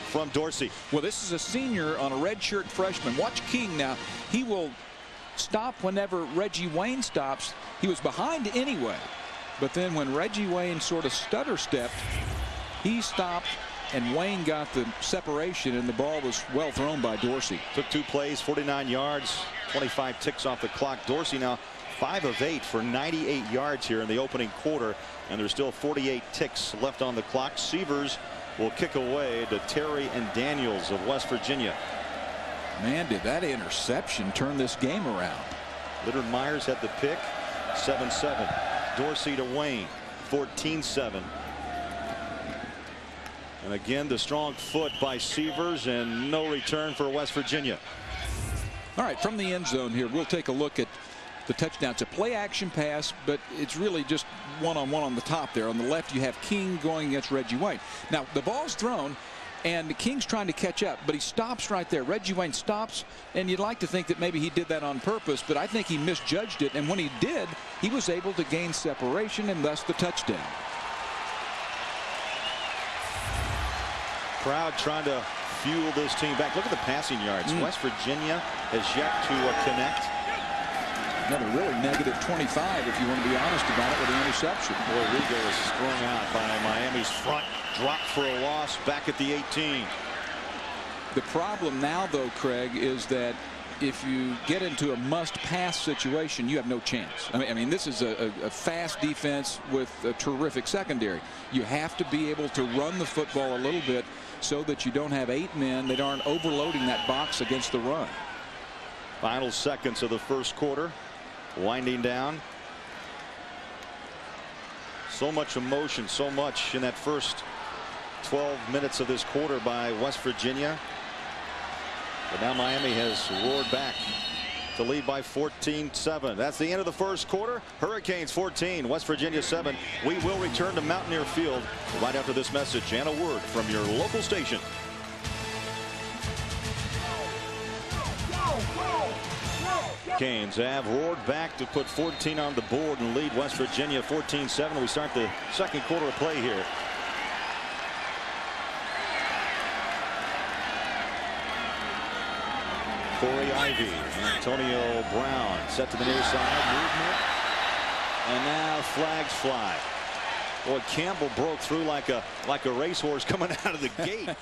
from Dorsey. Well, this is a senior on a redshirt freshman. Watch King now. He will stop whenever Reggie Wayne stops. He was behind anyway. But then when Reggie Wayne sort of stutter stepped, he stopped and Wayne got the separation, and the ball was well thrown by Dorsey. Took 2 plays, 49 yards, 25 ticks off the clock. Dorsey now 5 of 8 for 98 yards here in the opening quarter, and there's still 48 ticks left on the clock. Severs will kick away to Terry and Daniels of West Virginia. Man, did that interception turn this game around. Leonard Myers had the pick. 7-7. Dorsey to Wayne. 14-7. And again, the strong foot by Severs, and no return for West Virginia. All right, from the end zone here, we'll take a look at the touchdown. It's a play action pass, but it's really just one-on-one on the top there. On the left, you have King going against Reggie Wayne. Now, the ball's thrown, and King's trying to catch up, but he stops right there. Reggie Wayne stops, and you'd like to think that maybe he did that on purpose, but I think he misjudged it, and when he did, he was able to gain separation, and thus the touchdown. Crowd trying to fuel this team back. Look at the passing yards. West Virginia has yet to connect. Another really negative 25, if you want to be honest about it, with the interception. Boy, Rigo is thrown out by Miami's front. Drop for a loss back at the 18. The problem now, though, Craig, is that if you get into a must-pass situation, you have no chance. I mean, this is a fast defense with a terrific secondary. You have to be able to run the football a little bit so that you don't have 8 men that aren't overloading that box against the run. Final seconds of the first quarter. Winding down. So much emotion, so much in that first 12 minutes of this quarter by West Virginia. But now Miami has roared back to lead by 14-7. That's the end of the first quarter. Hurricanes 14, West Virginia 7. We will return to Mountaineer Field right after this message and a word from your local station. Canes have roared back to put 14 on the board and lead West Virginia 14-7. We start the second quarter of play here. Corey Ivy, Antonio Brown set to the near side, movement, and now flags fly. Boy, Campbell broke through like a racehorse coming out of the gate.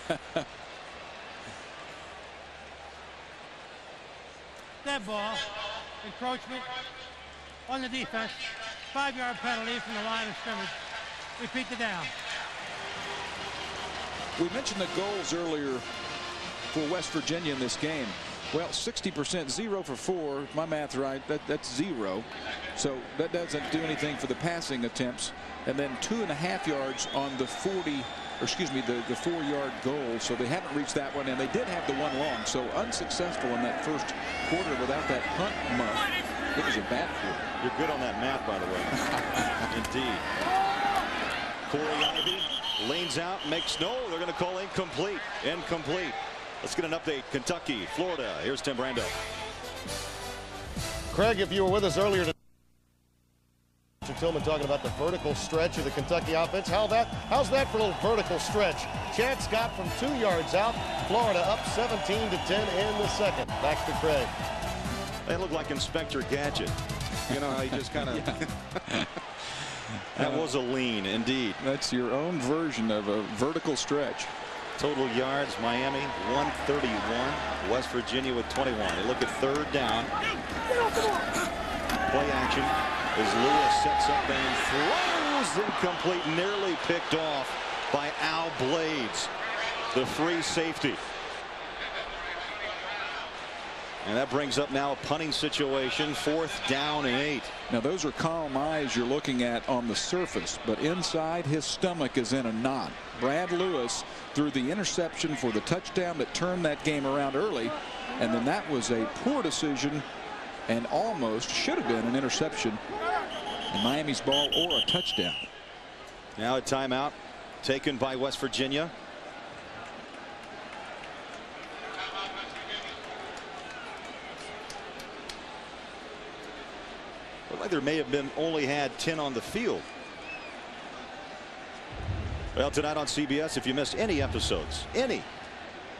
Dead ball, encroachment on the defense, 5-yard penalty from the line of scrimmage. Repeat the down. We mentioned the goals earlier for West Virginia in this game. Well, 60%, 0 for 4. If my math's right, that's 0. So that doesn't do anything for the passing attempts. And then 2.5 yards on the 4-yard goal. So they haven't reached that one, and they did have the one long. So unsuccessful in that first quarter without that punt muff. It was a bad quarter. You're good on that math, by the way. Indeed. Corey Ivy leans out, makes no. They're going to call incomplete. Incomplete. Let's get an update. Kentucky, Florida. Here's Tim Brando. Craig, if you were with us earlier today, Tillman talking about the vertical stretch of the Kentucky offense. How's that for a little vertical stretch? Chad Scott from 2 yards out. Florida up 17-10 in the second. Back to Craig. They look like Inspector Gadget. You know how he just kind of. That was a lean, indeed. That's your own version of a vertical stretch. Total yards, Miami 131. West Virginia with 21. They look at third down. Play action as Lewis sets up and throws incomplete, nearly picked off by Al Blades, the free safety. And that brings up now a punting situation, 4th down and 8. Now those are calm eyes you're looking at on the surface, but inside his stomach is in a knot. Brad Lewis threw the interception for the touchdown that turned that game around early, and then that was a poor decision and almost should have been an interception in Miami's ball or a touchdown. Now a timeout taken by West Virginia. Looked like there may have been only had 10 on the field. Well, tonight on CBS, if you missed any episodes, any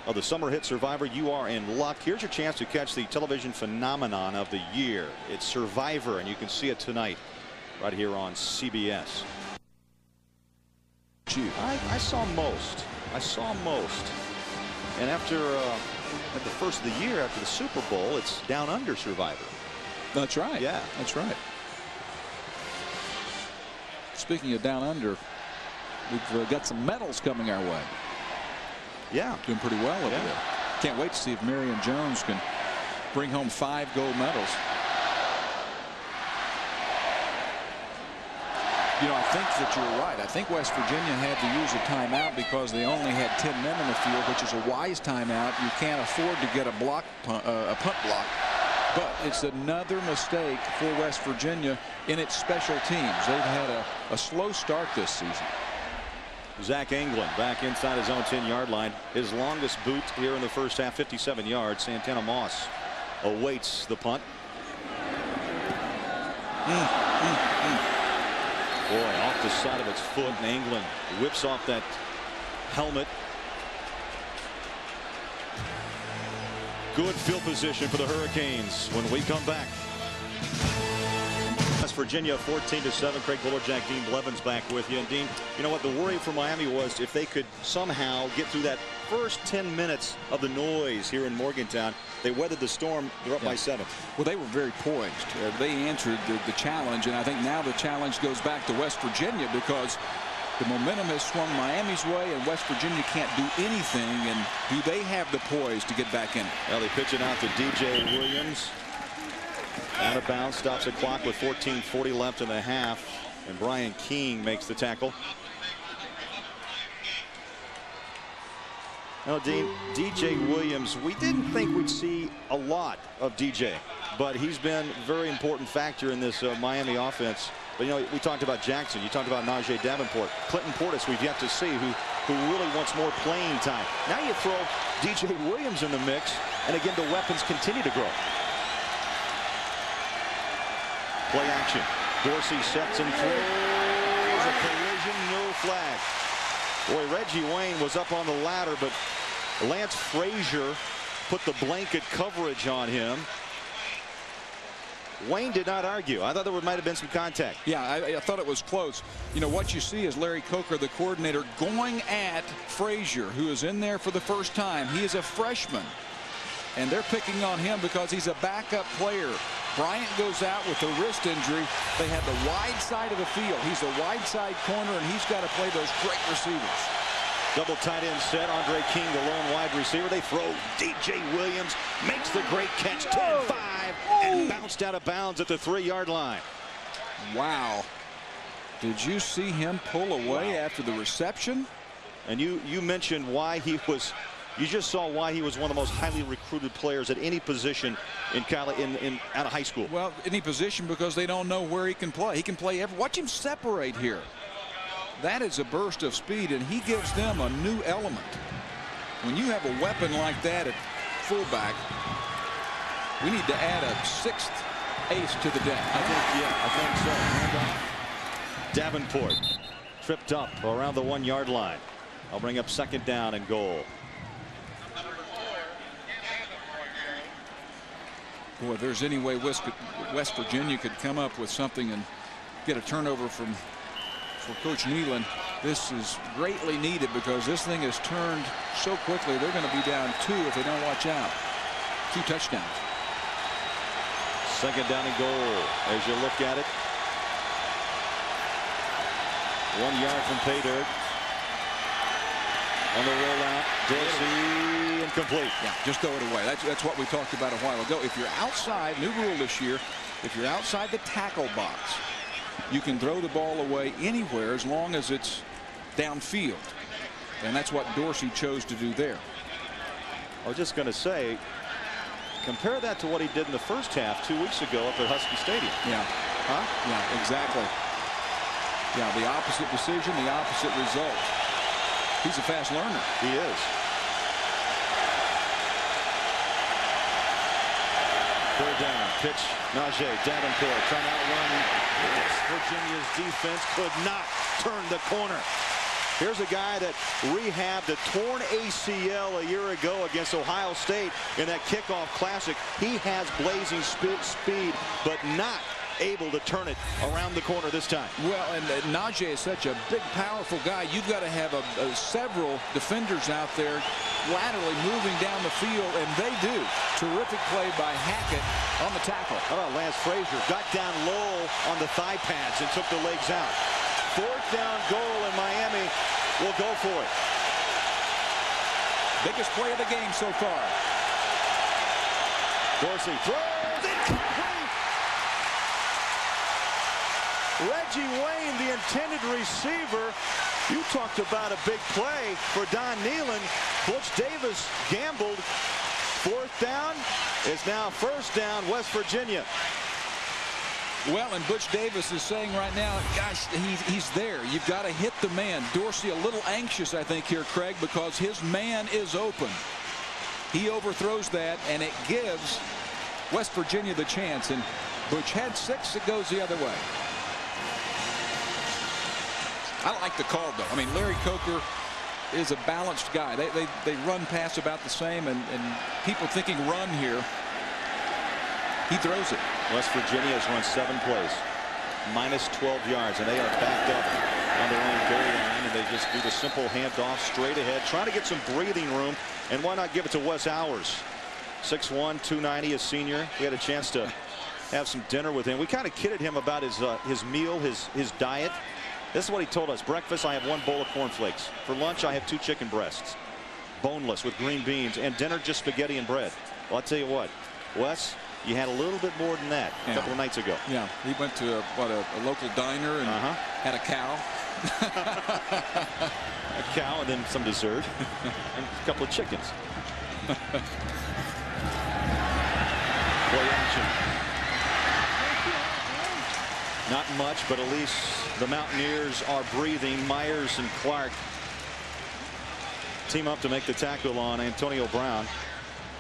of the Summer Hit Survivor, you are in luck. Here's your chance to catch the television phenomenon of the year. It's Survivor, and you can see it tonight right here on CBS. I saw most. And after at the first of the year, after the Super Bowl, it's Down Under Survivor. That's right. Yeah, that's right. Speaking of Down Under, we've got some medals coming our way. Yeah, doing pretty well over there. Can't wait to see if Marion Jones can bring home 5 gold medals. You know, I think that you're right. I think West Virginia had to use a timeout because they only had 10 men in the field, which is a wise timeout. You can't afford to get a punt block. But it's another mistake for West Virginia in its special teams. They've had a slow start this season. Zach England back inside his own 10-yard line. His longest boot here in the first half, 57 yards. Santana Moss awaits the punt. Boy, off the side of its foot, and England whips off that helmet. Good field position for the Hurricanes when we come back. West Virginia 14-7. Craig Bullerjack, Dean Blevins back with you. And Dean, you know what the worry for Miami was if they could somehow get through that first 10 minutes of the noise here in Morgantown. They weathered the storm. They're up by 7. Well, they were very poised. They answered the challenge, and I think now the challenge goes back to West Virginia because the momentum has swung Miami's way, and West Virginia can't do anything. And do they have the poise to get back in it? Well, they pitch it out to DJ Williams. Out of bounds, stops the clock with 14:40 left in the half, and Brian King makes the tackle. Now, Dean, DJ Williams, we didn't think we'd see a lot of DJ, but he's been a very important factor in this Miami offense. But, you know, we talked about Jackson. You talked about Najee Davenport. Clinton Portis, we've yet to see who really wants more playing time. Now you throw DJ Williams in the mix, and again, the weapons continue to grow. Play action. Dorsey sets and throws. A collision, no flag. Boy, Reggie Wayne was up on the ladder, but Lance Frazier put the blanket coverage on him. Wayne did not argue. I thought there might have been some contact. Yeah, I thought it was close. You know, what you see is Larry Coker, the coordinator, going at Frazier, who is in there for the first time. He is a freshman, and they're picking on him because he's a backup player. Bryant goes out with a wrist injury. They have the wide side of the field. He's a wide side corner, and he's got to play those great receivers. Double tight end set. Andre King, the lone wide receiver. They throw. DJ Williams makes the great catch. 10-5 and bounced out of bounds at the 3-yard line. Wow. Did you see him pull away after the reception? And you mentioned why he was. You just saw why he was one of the most highly recruited players at any position in college, out of high school. Well, any position because they don't know where he can play. He can play every. Watch him separate here. That is a burst of speed, and he gives them a new element. When you have a weapon like that at fullback, we need to add a 6th ace to the deck. I think so. Davenport tripped up around the 1-yard line. I'll bring up 2nd down and goal. Boy, if there's any way West Virginia could come up with something and get a turnover for Coach Nealon, this is greatly needed because this thing has turned so quickly. They're going to be down 2 if they don't watch out. 2 touchdowns. 2nd down and goal as you look at it. 1 yard from pay dirt. On the rollout, Dorsey in complete. Yeah, just throw it away. That's what we talked about a while ago. If you're outside, new rule this year, if you're outside the tackle box, you can throw the ball away anywhere as long as it's downfield. And that's what Dorsey chose to do there. I was just going to say, compare that to what he did in the first half 2 weeks ago up at Husky Stadium. Yeah. Huh? Yeah, exactly. Yeah, the opposite decision, the opposite result. He's a fast learner. He is. Third down, pitch, Najee, Davenport trying to outrun West Virginia's defense, could not turn the corner. Here's a guy that rehabbed a torn ACL a year ago against Ohio State in that kickoff classic. He has blazing speed, but not able to turn it around the corner this time. Well, and Najee is such a big, powerful guy. You've got to have several defenders out there laterally moving down the field, and they do. Terrific play by Hackett on the tackle. How about Lance Frazier? Got down low on the thigh pads and took the legs out. Fourth down goal, and Miami will go for it. Biggest play of the game so far. Dorsey throws it. Reggie Wayne, the intended receiver. You talked about a big play for Don Nehlen. Butch Davis gambled. Fourth down is now first down, West Virginia. Well, and Butch Davis is saying right now, gosh, he's there. You've got to hit the man. Dorsey a little anxious, I think, here, Craig, because his man is open. He overthrows that, and it gives West Virginia the chance. And Butch had 6. It goes the other way. I like the call, though. I mean, Larry Coker is a balanced guy. They run pass about the same, and people thinking run here. He throws it. West Virginia has run 7 plays, minus 12 yards, and they are backed up on their own goal line, and they just do the simple handoff straight ahead, trying to get some breathing room. And why not give it to Wes Hours? 6'1", 290, a senior. We had a chance to have some dinner with him. We kind of kidded him about his meal, his diet. This is what he told us. Breakfast, I have 1 bowl of cornflakes. For lunch, I have 2 chicken breasts, boneless with green beans, and dinner just spaghetti and bread. Well, I'll tell you what, Wes, you had a little bit more than that a couple of nights ago. Yeah, he went to a local diner and had a cow. A cow and then some dessert and a couple of chickens. Play action. Not much, but at least the Mountaineers are breathing. Myers and Clark team up to make the tackle on Antonio Brown.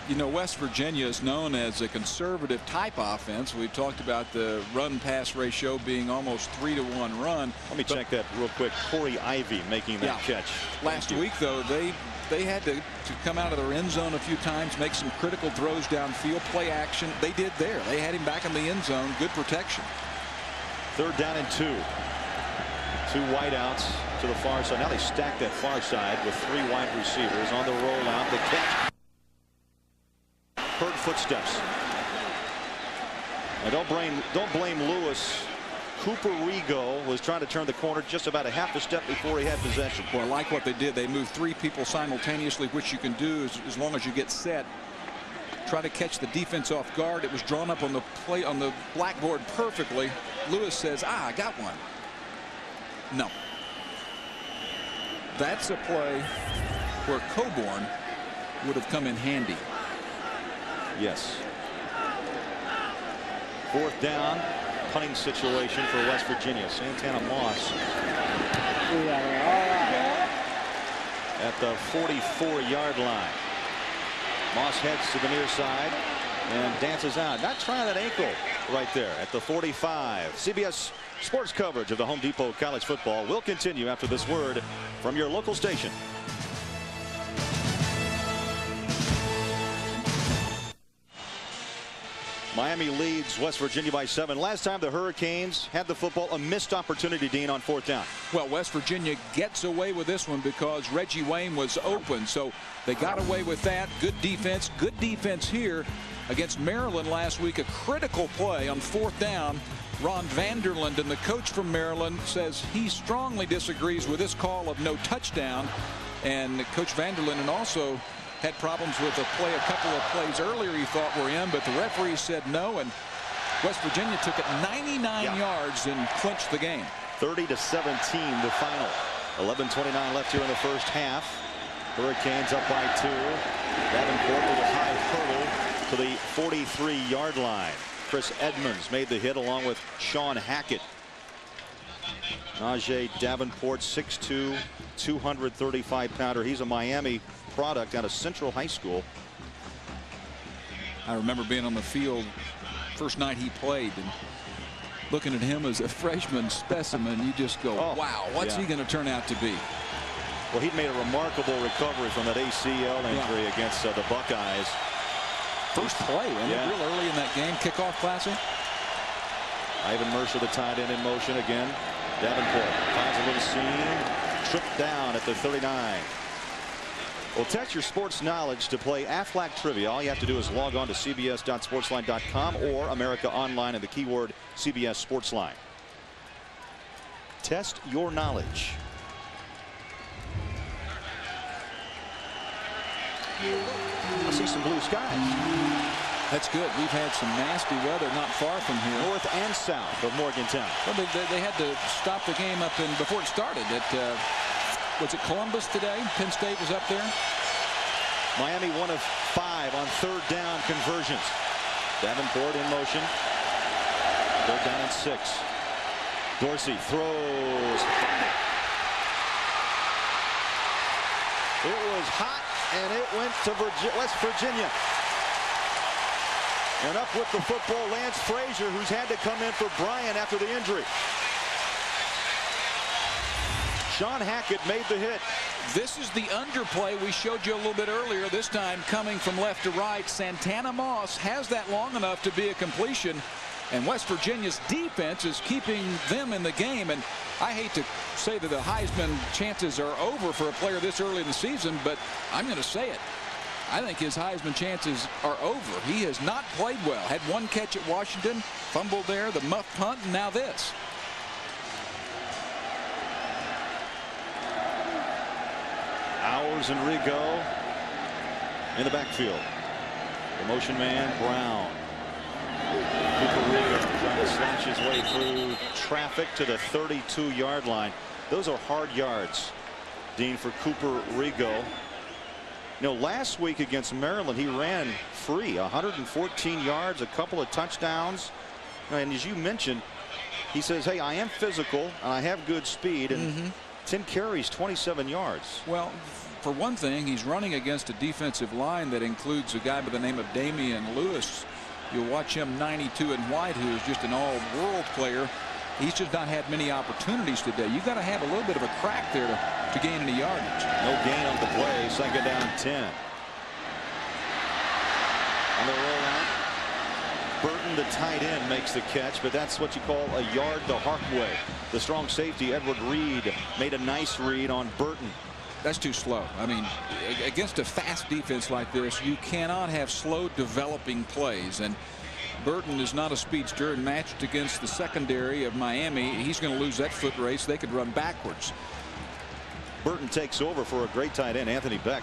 You know, West Virginia is known as a conservative type offense. We've talked about the run-pass ratio being almost 3-to-1 run. Let me check that real quick. Corey Ivy making that catch. Last week, though, they had to come out of their end zone a few times, make some critical throws downfield, play action. They did there. They had him back in the end zone. Good protection. Third down and 2. 2 wideouts to the far side. Now they stack that far side with 3 wide receivers on the rollout. The catch. Heard footsteps. Now don't blame Lewis. Cooper Rigo was trying to turn the corner just about a half a step before he had possession. Well, I like what they did. They moved 3 people simultaneously, which you can do as long as you get set. Try to catch the defense off guard. It was drawn up on the blackboard perfectly. Lewis says, I got one. No. That's a play where Coburn would have come in handy. Yes. Fourth down, punting situation for West Virginia. Santana Moss at the 44-yard line. Moss heads to the near side and dances out. Not trying that ankle right there at the 45. CBS Sports coverage of the Home Depot College football will continue after this word from your local station. Miami leads West Virginia by 7. Last time the Hurricanes had the football, a missed opportunity, Dean, on 4th down. Well, West Virginia gets away with this one because Reggie Wayne was open. So they got away with that. Good defense here against Maryland last week. A critical play on 4th down. Ron Vanderland, and the coach from Maryland, says he strongly disagrees with this call of no touchdown. And Coach Vanderland and also had problems with a couple of plays earlier he thought were in, but the referee said no, and West Virginia took it 99 yards and clinched the game. 30-17 the final. 11:29 left here in the first half. Hurricanes up by 2. Davenport with a high hurdle to the 43-yard line. Chris Edmonds made the hit along with Sean Hackett. Najee Davenport, 6'2", 235-pounder. He's a Miami product out of Central High School. I remember being on the field first night he played and looking at him as a freshman specimen. You just go, wow, what's he going to turn out to be? Well, he made a remarkable recovery from that ACL injury against the Buckeyes. First play, real early in that game. Kickoff classic. Ivan Mercer, the tight end, in motion again. Davenport finds a little seam. Tripped down at the 39. Well, test your sports knowledge to play Aflac Trivia. All you have to do is log on to cbs.sportsline.com or America Online and the keyword CBS Sportsline. Test your knowledge. I see some blue skies. That's good. We've had some nasty weather not far from here. North and south of Morgantown. Well, they had to stop the game up in before it started at was it Columbus today? Penn State was up there. Miami 1 of 5 on third down conversions. Davenport in motion. Third down and 6. Dorsey throws. It was hot and it went to West Virginia. And up with the football, Lance Frazier, who's had to come in for Bryant after the injury. Sean Hackett made the hit. This is the underplay we showed you a little bit earlier, this time coming from left to right. Santana Moss has that long enough to be a completion, and West Virginia's defense is keeping them in the game. And I hate to say that the Heisman chances are over for a player this early in the season, but I'm going to say it. I think his Heisman chances are over. He has not played well. Had one catch at Washington, fumbled there, the muff punt, and now this. Hours and Rigo in the backfield. The motion man, Brown. Cooper Rigo trying to slash his way through traffic to the 32-yard line. Those are hard yards, Dean, for Cooper Rigo. You know, last week against Maryland, he ran free, 114 yards, a couple of touchdowns. And as you mentioned, he says, hey, I am physical and I have good speed. And 10 carries, 27 yards. Well, for one thing, he's running against a defensive line that includes a guy by the name of Damian Lewis. You'll watch him, 92 in white, who is just an all-world player. He's just not had many opportunities today. You've got to have a little bit of a crack there to gain any yardage. No gain on the play. Second down, 10. On the rollout, Burton, the tight end, makes the catch, but that's what you call a yard the hard way. The strong safety, Edward Reed, made a nice read on Burton. That's too slow. I mean, against a fast defense like this, you cannot have slow developing plays. And Burton is not a speedster, and matched against the secondary of Miami, he's going to lose that foot race. They could run backwards. Burton takes over for a great tight end, Anthony Beck.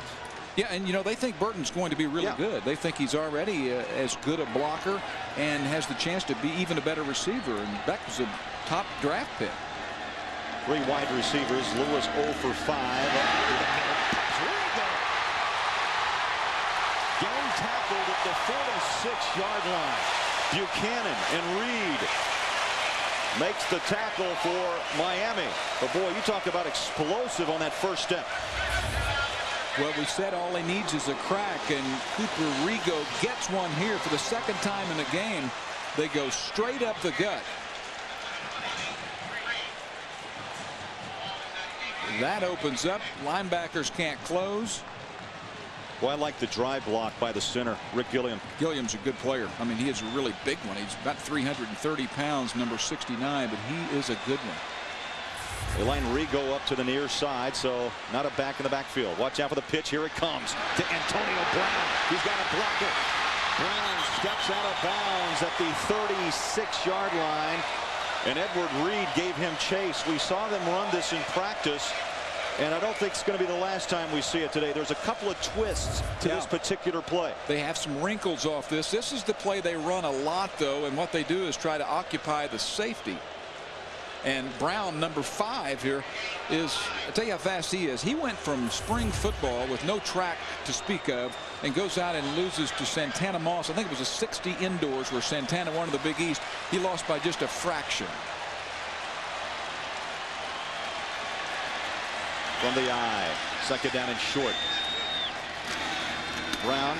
Yeah, and you know, they think Burton's going to be really good. They think he's already as good a blocker and has the chance to be even a better receiver. And Beck was a top draft pick. 3 wide receivers. Lewis 0 for 5. Getting tackled at the 46-yard line. Buchanan and Reed makes the tackle for Miami. But boy, you talk about explosive on that first step. Well, we said all he needs is a crack, and Cooper Rigo gets one here for the second time in the game. They go straight up the gut. That opens up. Linebackers can't close. Well, I like the drive block by the center, Rick Gilliam. Gilliam's a good player. I mean, he is a really big one. He's about 330 pounds, number 69, but he is a good one. They line Rigo up to the near side, so not a back in the backfield. Watch out for the pitch. Here it comes to Antonio Brown. He's got a blocker. Brown steps out of bounds at the 36-yard line, and Edward Reed gave him chase. We saw them run this in practice. And I don't think it's going to be the last time we see it today. There's a couple of twists to this particular play. They have some wrinkles off this. This is the play they run a lot, though, and what they do is try to occupy the safety. And Brown, number 5 here, is, I'll tell you how fast he is. He went from spring football with no track to speak of and goes out and loses to Santana Moss. I think it was a 60 indoors where Santana won the Big East. He lost by just a fraction. From the eye, second down and short. Brown,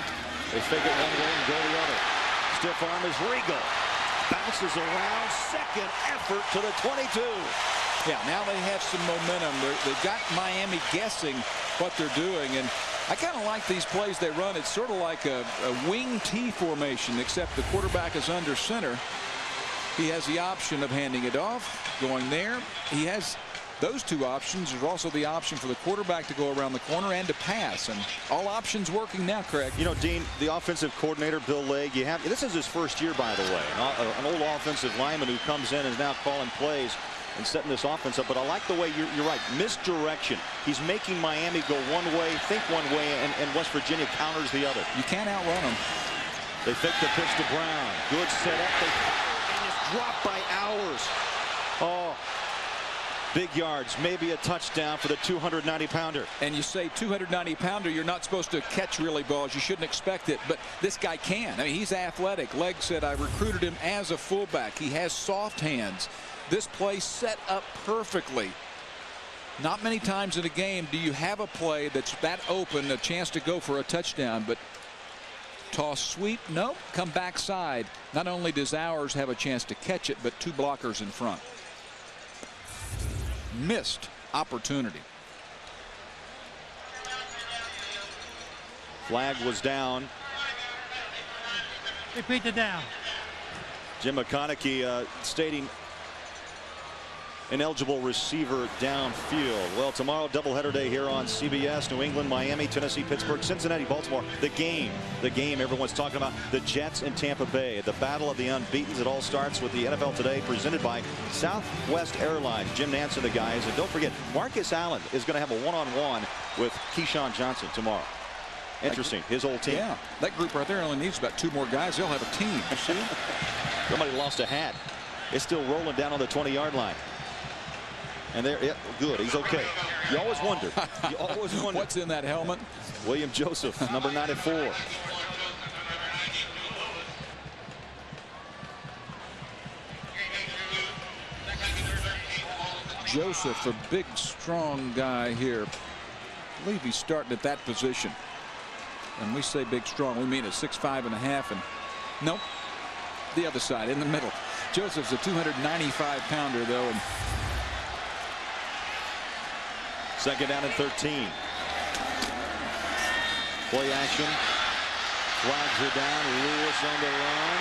they fake it one way and go the other. Stiff arm is Regal. Bounces around, second effort to the 22. Yeah, now they have some momentum. They've got Miami guessing what they're doing, and I kind of like these plays they run. It's sort of like a wing T formation, except the quarterback is under center. He has the option of handing it off, going there. He has those two options. There's also the option for the quarterback to go around the corner and to pass, and all options working now, Craig. You know, Dean, the offensive coordinator, Bill Legg, this is his first year, by the way. An old offensive lineman who comes in and is now calling plays and setting this offense up. But I like the way you're right. Misdirection. He's making Miami go one way, think one way, and West Virginia counters the other. You can't outrun them. They fake the pitch to Brown. Good set up. They and it's dropped by Hours. Oh. Big yards, maybe a touchdown for the 290-pounder. And you say 290-pounder, you're not supposed to catch really balls. You shouldn't expect it, but this guy can. I mean, he's athletic. Legg said, I recruited him as a fullback. He has soft hands. This play set up perfectly. Not many times in a game do you have a play that's that open, a chance to go for a touchdown, but toss sweep, nope, come backside. Not only does Hours have a chance to catch it, but 2 blockers in front. Missed opportunity. Flag was down. Repeat the down. Jim McConaughey stating ineligible receiver downfield. Well, tomorrow doubleheader day here on CBS. New England, Miami, Tennessee, Pittsburgh, Cincinnati, Baltimore. The game everyone's talking about. The Jets and Tampa Bay. The battle of the unbeatens. It all starts with the NFL Today presented by Southwest Airlines. Jim Nance and the guys. And don't forget, Marcus Allen is going to have a one-on-one with Keyshawn Johnson tomorrow. Interesting. His old team. Yeah, that group right there only needs about 2 more guys. They'll have a team. See? Somebody lost a hat. It's still rolling down on the 20-yard line. And there, yeah, good. He's okay. You always wonder. You always wonder. What's in that helmet? William Joseph, number 94. Joseph, a big, strong guy here. I believe he's starting at that position. And we say big, strong, we mean at 6'5 and a half. And nope, the other side in the middle. Joseph's a 295-pounder, though. And second down and 13. Play action. Flags are down. Lewis on the run.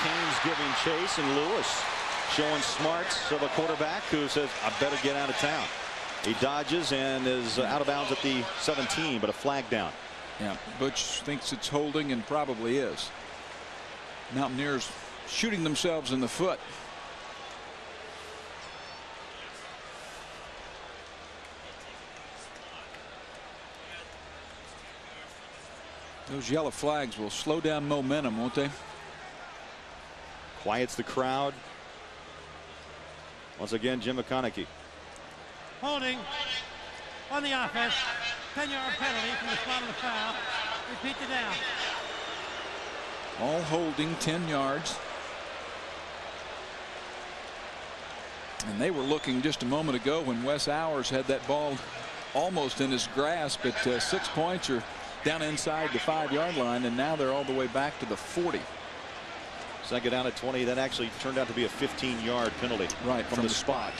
Canes giving chase, and Lewis showing smarts of a quarterback who says, I better get out of town. He dodges and is out of bounds at the 17, but a flag down. Yeah, Butch thinks it's holding and probably is. Mountaineers shooting themselves in the foot. Those yellow flags will slow down momentum, won't they? Quiets the crowd. Once again, Jim McConaughey. Holding on the offense. 10-yard penalty from the spot of the foul. Repeat the down. All holding 10 yards. And they were looking just a moment ago when Wes Hours had that ball almost in his grasp at 6 points or down inside the 5-yard line, and now they're all the way back to the 40. Second down at 20. That actually turned out to be a 15-yard penalty. Right from the spot.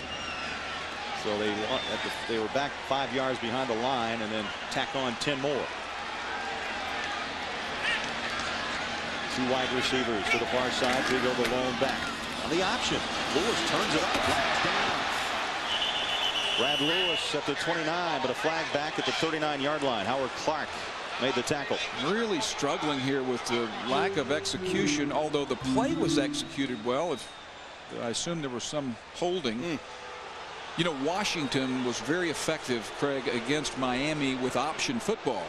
So they were back 5 yards behind the line and then tack on 10 more. 2 wide receivers to the far side. Big over lone back. On the option. Lewis turns it up. Flag down. Brad Lewis at the 29, but a flag back at the 39-yard line. Howard Clark made the tackle. Really struggling here with the lack of execution, although the play was executed well. I assume there was some holding. You know, Washington was very effective, Craig, against Miami with option football.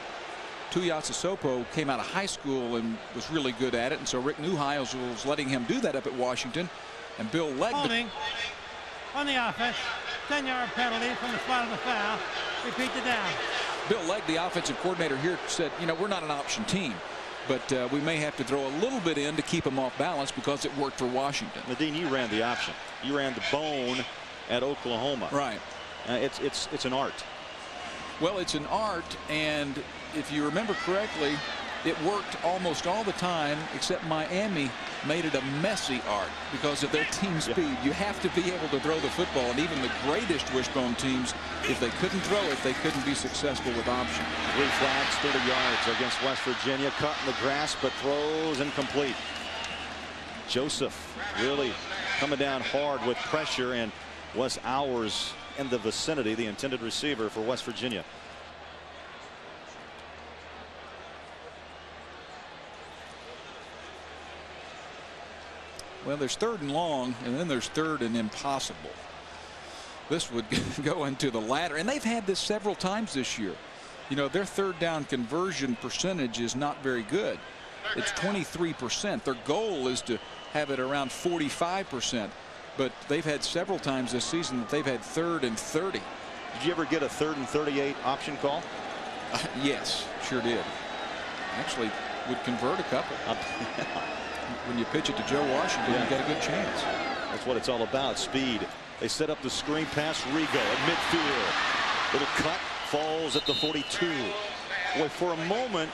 Tuiasosopo came out of high school and was really good at it, and so Rick Neuheil was letting him do that up at Washington. And Bill Legg holding on the offense, 10-yard penalty from the spot of the foul. Repeat the down. Bill Legg, the offensive coordinator here, said, you know, we're not an option team, but we may have to throw a little bit in to keep them off balance because it worked for Washington. Nadine, you ran the option. You ran the bone at Oklahoma. Right. It's an art. Well, it's an art, and if you remember correctly, it worked almost all the time, except Miami made it a messy art because of their team speed. You have to be able to throw the football, and even the greatest wishbone teams, if they couldn't throw it, they couldn't be successful with option. 3 flags, 30 yards against West Virginia. Caught in the grass, but throws incomplete. Joseph really coming down hard with pressure, and Wes Hours in the vicinity, the intended receiver for West Virginia. Well, there's 3rd and long, and then there's 3rd and impossible. This would go into the latter, and they've had this several times this year. You know, their 3rd down conversion percentage is not very good. It's 23%. Their goal is to have it around 45%, but they've had several times this season that they've had 3rd and 30. Did you ever get a 3rd and 38 option call? Yes, sure did. Actually, would convert a couple. When you pitch it to Joe Washington, you got a good chance. That's what it's all about, speed. They set up the screen pass. Rigo at midfield. Little cut, falls at the 42. Boy, for a moment,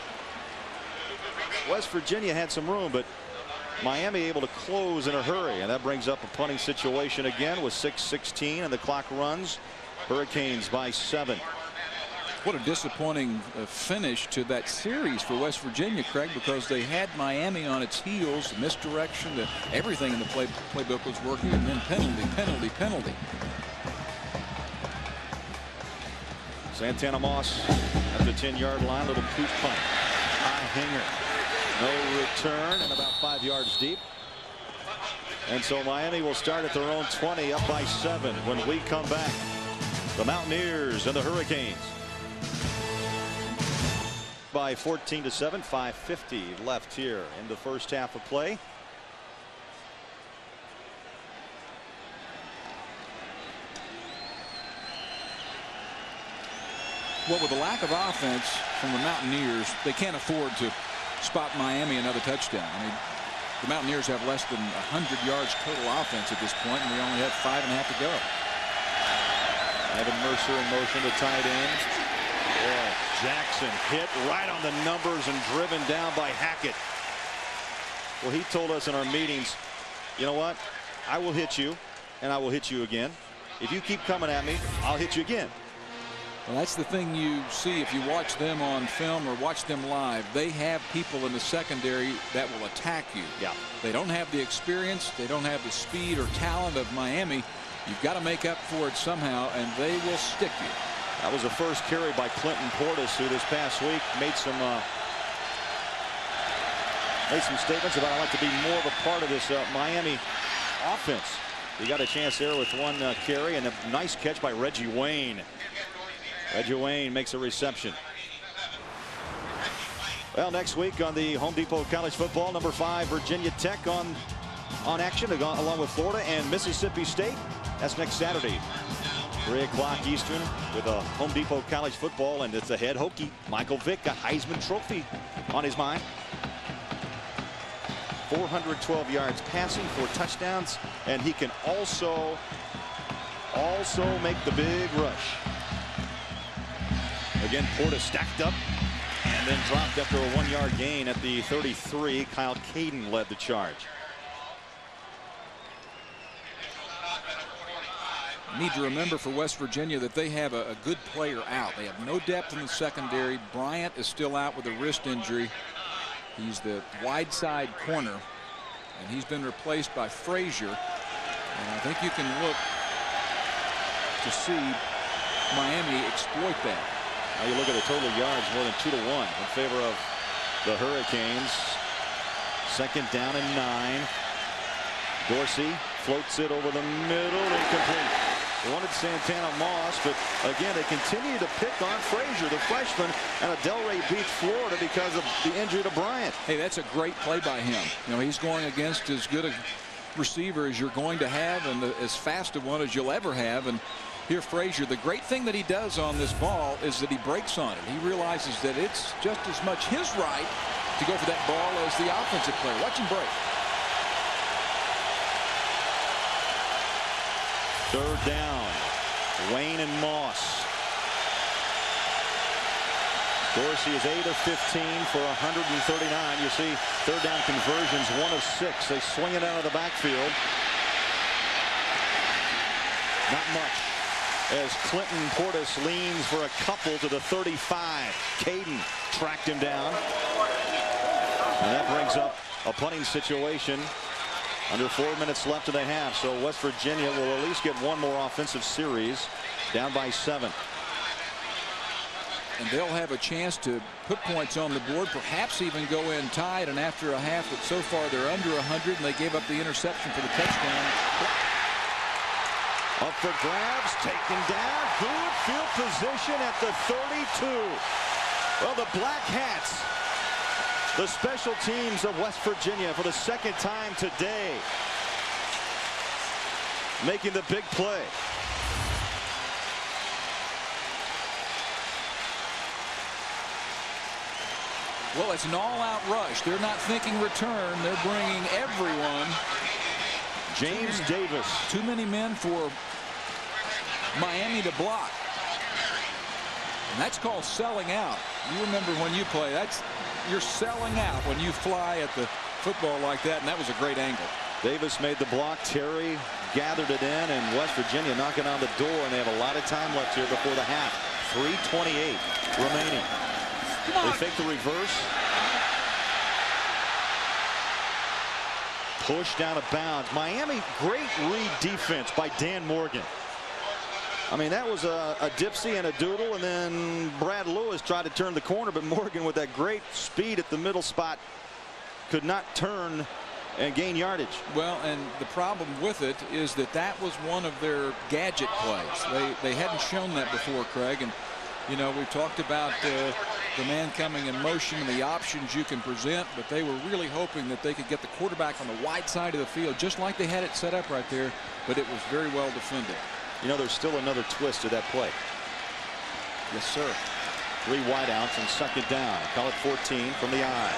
West Virginia had some room, but Miami able to close in a hurry, and that brings up a punting situation again with 6:16, and the clock runs. Hurricanes by 7. What a disappointing finish to that series for West Virginia, Craig, because they had Miami on its heels, misdirection, everything in the playbook was working, and then penalty. Santana Moss at the 10-yard line, little poof punt. High hanger. No return, and about 5 yards deep. And so Miami will start at their own 20, up by 7 when we come back. The Mountaineers and the Hurricanes. By 14-7, 5:50 left here in the first half of play. Well, with the lack of offense from the Mountaineers, they can't afford to spot Miami another touchdown. I mean, the Mountaineers have less than 100 yards total offense at this point, and we only have 5.5 to go. Evan Mercer in motion to tight end. Oh, Jackson hit right on the numbers and driven down by Hackett. Well, he told us in our meetings, you know what? I will hit you, and I will hit you again. If you keep coming at me, I'll hit you again. Well, that's the thing you see if you watch them on film or watch them live. They have people in the secondary that will attack you. Yeah. They don't have the experience. They don't have the speed or talent of Miami. You've got to make up for it somehow, and they will stick you. That was the first carry by Clinton Portis, who this past week made some statements about I'd like to be more of a part of this Miami offense. He got a chance there with one carry, and a nice catch by Reggie Wayne. Reggie Wayne makes a reception. Well, next week on the Home Depot College Football, number 5 Virginia Tech on action along with Florida and Mississippi State. That's next Saturday, 3 o'clock Eastern, with a Home Depot College Football, and it's a head Hokie, Michael Vick, a Heisman Trophy on his mind. 412 yards passing, 4 touchdowns, and he can also make the big rush. Again, Portis stacked up and then dropped after a 1-yard gain at the 33. Kyle Caden led the charge. Need to remember for West Virginia that they have a good player out. They have no depth in the secondary. Bryant is still out with a wrist injury. He's the wide side corner, and he's been replaced by Frazier. And I think you can look to see Miami exploit that. Now you look at the total yards, more than 2-1 in favor of the Hurricanes. 2nd down and 9. Dorsey floats it over the middle, incomplete. Wanted Santana Moss, but again, they continue to pick on Frazier, the freshman, out of Delray Beach, Florida, because of the injury to Bryant. Hey, that's a great play by him. You know, he's going against as good a receiver as you're going to have and as fast a one as you'll ever have. And here Frazier, the great thing that he does on this ball is that he breaks on it. He realizes that it's just as much his right to go for that ball as the offensive player. Watch him break. Third down. Wayne and Moss. Dorsey is 8 of 15 for 139. You see third down conversions, 1 of 6. They swing it out of the backfield. Not much as Clinton Portis leans for a couple to the 35. Caden tracked him down. And that brings up a punting situation. Under 4 minutes left in the half, so West Virginia will at least get one more offensive series, down by 7. And they'll have a chance to put points on the board, perhaps even go in tied. And after a half that so far they're under 100, and they gave up the interception for the touchdown. Up for grabs, taken down, good field position at the 32. Well, the Black Hats, the special teams of West Virginia, for the second time today, making the big play. Well, it's an all-out rush. They're not thinking return. They're bringing everyone. James Davis. Too many men for Miami to block. And that's called selling out. You remember when you play, you're selling out when you fly at the football like that, and that was a great angle. Davis made the block. Terry gathered it in, and West Virginia knocking on the door, and they have a lot of time left here before the half. 3:28 remaining. They fake the reverse. Push down of bounds. Miami, great read defense by Dan Morgan. I mean, that was a dipsy and a doodle, and then Brad Lewis tried to turn the corner, but Morgan, with that great speed at the middle spot, could not turn and gain yardage. Well, and the problem with it is that that was one of their gadget plays. They hadn't shown that before, Craig. And you know, we've talked about the man coming in motion and the options you can present, but they were really hoping that they could get the quarterback on the wide side of the field, just like they had it set up right there, but it was very well defended. You know, there's still another twist to that play. Yes, sir. 3 wideouts and second down. Call it 14 from the eye.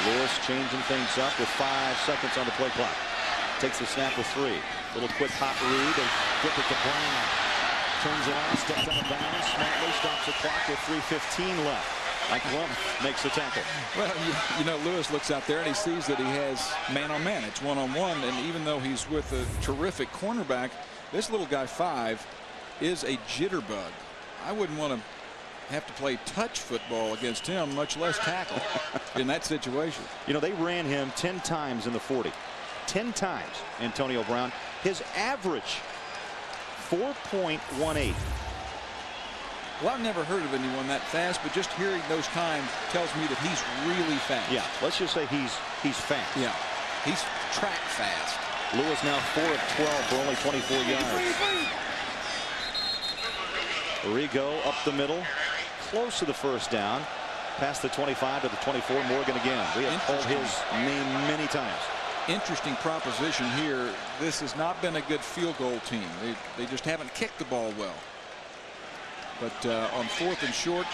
Lewis changing things up with 5 seconds on the play clock. Takes the snap with 3. Little quick hop read. They flip it to Brown. Turns it on, steps out of bounds, smartly stops the clock with 3:15 left. Mike Blum makes the tackle. Well, you know, Lewis looks out there and he sees that he has man-on-man. It's one-on-one, and even though he's with a terrific cornerback, this little guy 5 is a jitterbug. I wouldn't want to have to play touch football against him, much less tackle in that situation. You know, they ran him 10 times in the 40. 10 times, Antonio Brown. His average, 4.18. Well, I've never heard of anyone that fast, but just hearing those times tells me that he's really fast. Yeah, let's just say he's fast. Yeah, he's track fast. Lewis now 4 of 12 for only 24 yards. Arrigo up the middle, close to the first down. Past the 25 to the 24. Morgan again. We have called his name many times. Interesting proposition here. This has not been a good field goal team. They just haven't kicked the ball well. But on 4th and short,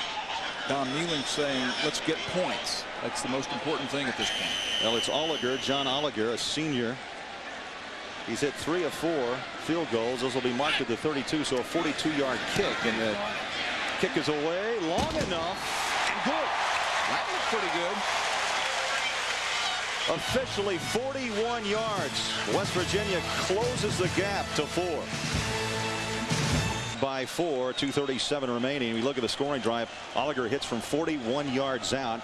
Don Nealon saying, let's get points. That's the most important thing at this point. Well, it's Oliger, John Oliger, a senior. He's hit 3 of 4 field goals. Those will be marked at the 32, so a 42-yard kick. And the kick is away long enough and good. That looked pretty good. Officially 41 yards. West Virginia closes the gap to 4. By 4, 2:37 remaining. We look at the scoring drive. Oliger hits from 41 yards out.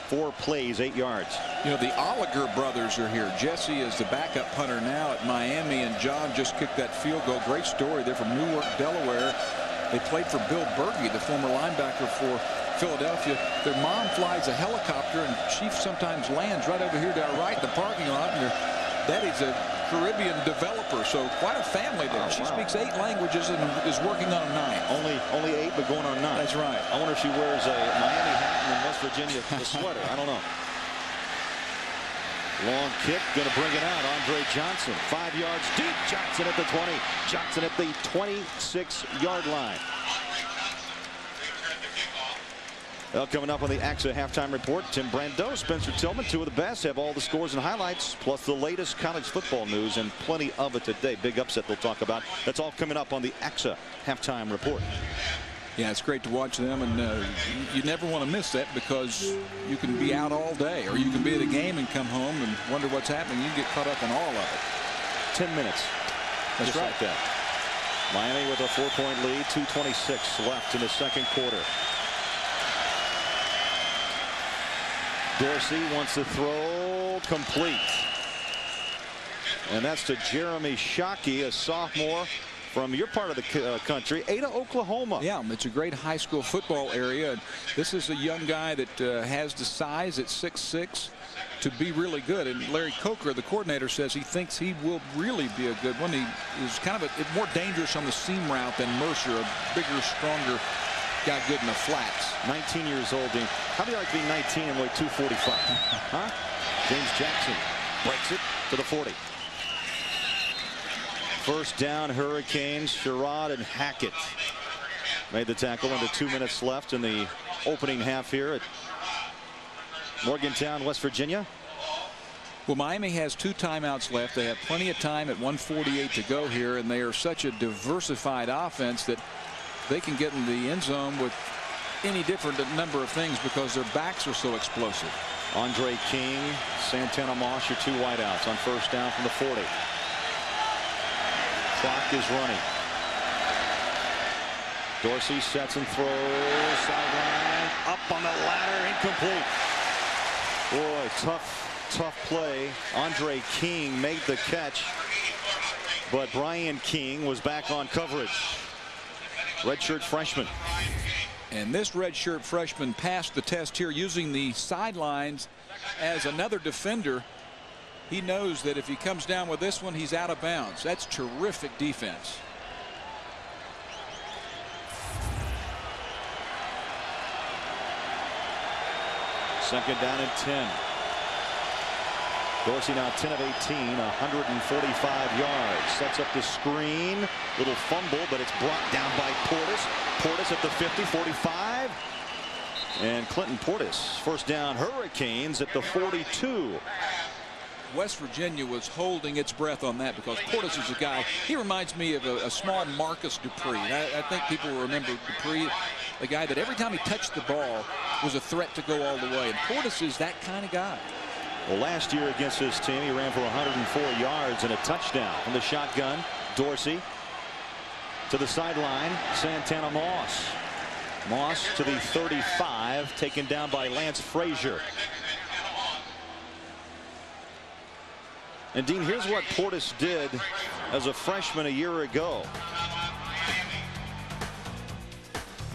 4 plays, 8 yards. You know, the Oliger brothers are here. Jesse is the backup punter now at Miami, and John just kicked that field goal. Great story. They're from Newark, Delaware. They played for Bill Berge, the former linebacker for Philadelphia. Their mom flies a helicopter, and she sometimes lands right over here to our right in the parking lot. And their daddy's a Caribbean developer, so quite a family there. She speaks 8 languages and is working on a 9th. Only 8, but going on 9. That's right. I wonder if she wears a Miami hat and in West Virginia a sweater. I don't know. Long kick, going to bring it out. Andre Johnson, 5 yards deep. Johnson at the 20. Johnson at the 26-yard line. Well, coming up on the AXA halftime report, Tim Brando, Spencer Tillman, 2 of the best, have all the scores and highlights, plus the latest college football news, and plenty of it today. Big upset they'll talk about. That's all coming up on the AXA halftime report. Yeah, it's great to watch them, and you never want to miss that because you can be out all day, or you can be at a game and come home and wonder what's happening. You can get caught up in all of it. 10 minutes. That's right. Like that. Miami with a 4-point lead, 2:26 left in the second quarter. Dorsey wants to throw, complete. And that's to Jeremy Shockey, a sophomore from your part of the country, Ada, Oklahoma. Yeah, it's a great high school football area. This is a young guy that has the size at 6'6" to be really good. And Larry Coker, the coordinator, says he thinks he will really be a good one. He is kind of more dangerous on the seam route than Mercer, a bigger, stronger guy, good in the flats. 19 years old, Dean. How do you like being 19 and weigh 245? Huh? James Jackson breaks it to the 40. First down, Hurricanes. Sherrod and Hackett made the tackle under 2 minutes left in the opening half here at Morgantown, West Virginia. Well, Miami has 2 timeouts left. They have plenty of time at 1:48 to go here, and they are such a diversified offense that they can get in the end zone with any different number of things because their backs are so explosive. Andre King, Santana Moss, your 2 wideouts on first down from the 40. Clock is running. Dorsey sets and throws. Sideline. Up on the ladder. Incomplete. Boy, tough play. Andre King made the catch, but Brian King was back on coverage. Redshirt freshman. And this redshirt freshman passed the test here using the sidelines as another defender. He knows that if he comes down with this one, he's out of bounds. That's terrific defense. Second down and 10. Dorsey now 10 of 18, 145 yards. Sets up the screen. Little fumble, but it's brought down by Portis. Portis at the 50, 45. And Clinton Portis, first down, Hurricanes at the 42. West Virginia was holding its breath on that because Portis is a guy, he reminds me of a small Marcus Dupree. I think people will remember Dupree, a guy that every time he touched the ball was a threat to go all the way. And Portis is that kind of guy. Well, last year against this team, he ran for 104 yards and a touchdown. From the shotgun, Dorsey to the sideline, Santana Moss. Moss to the 35, taken down by Lance Frazier. And Dean, here's what Portis did as a freshman a year ago.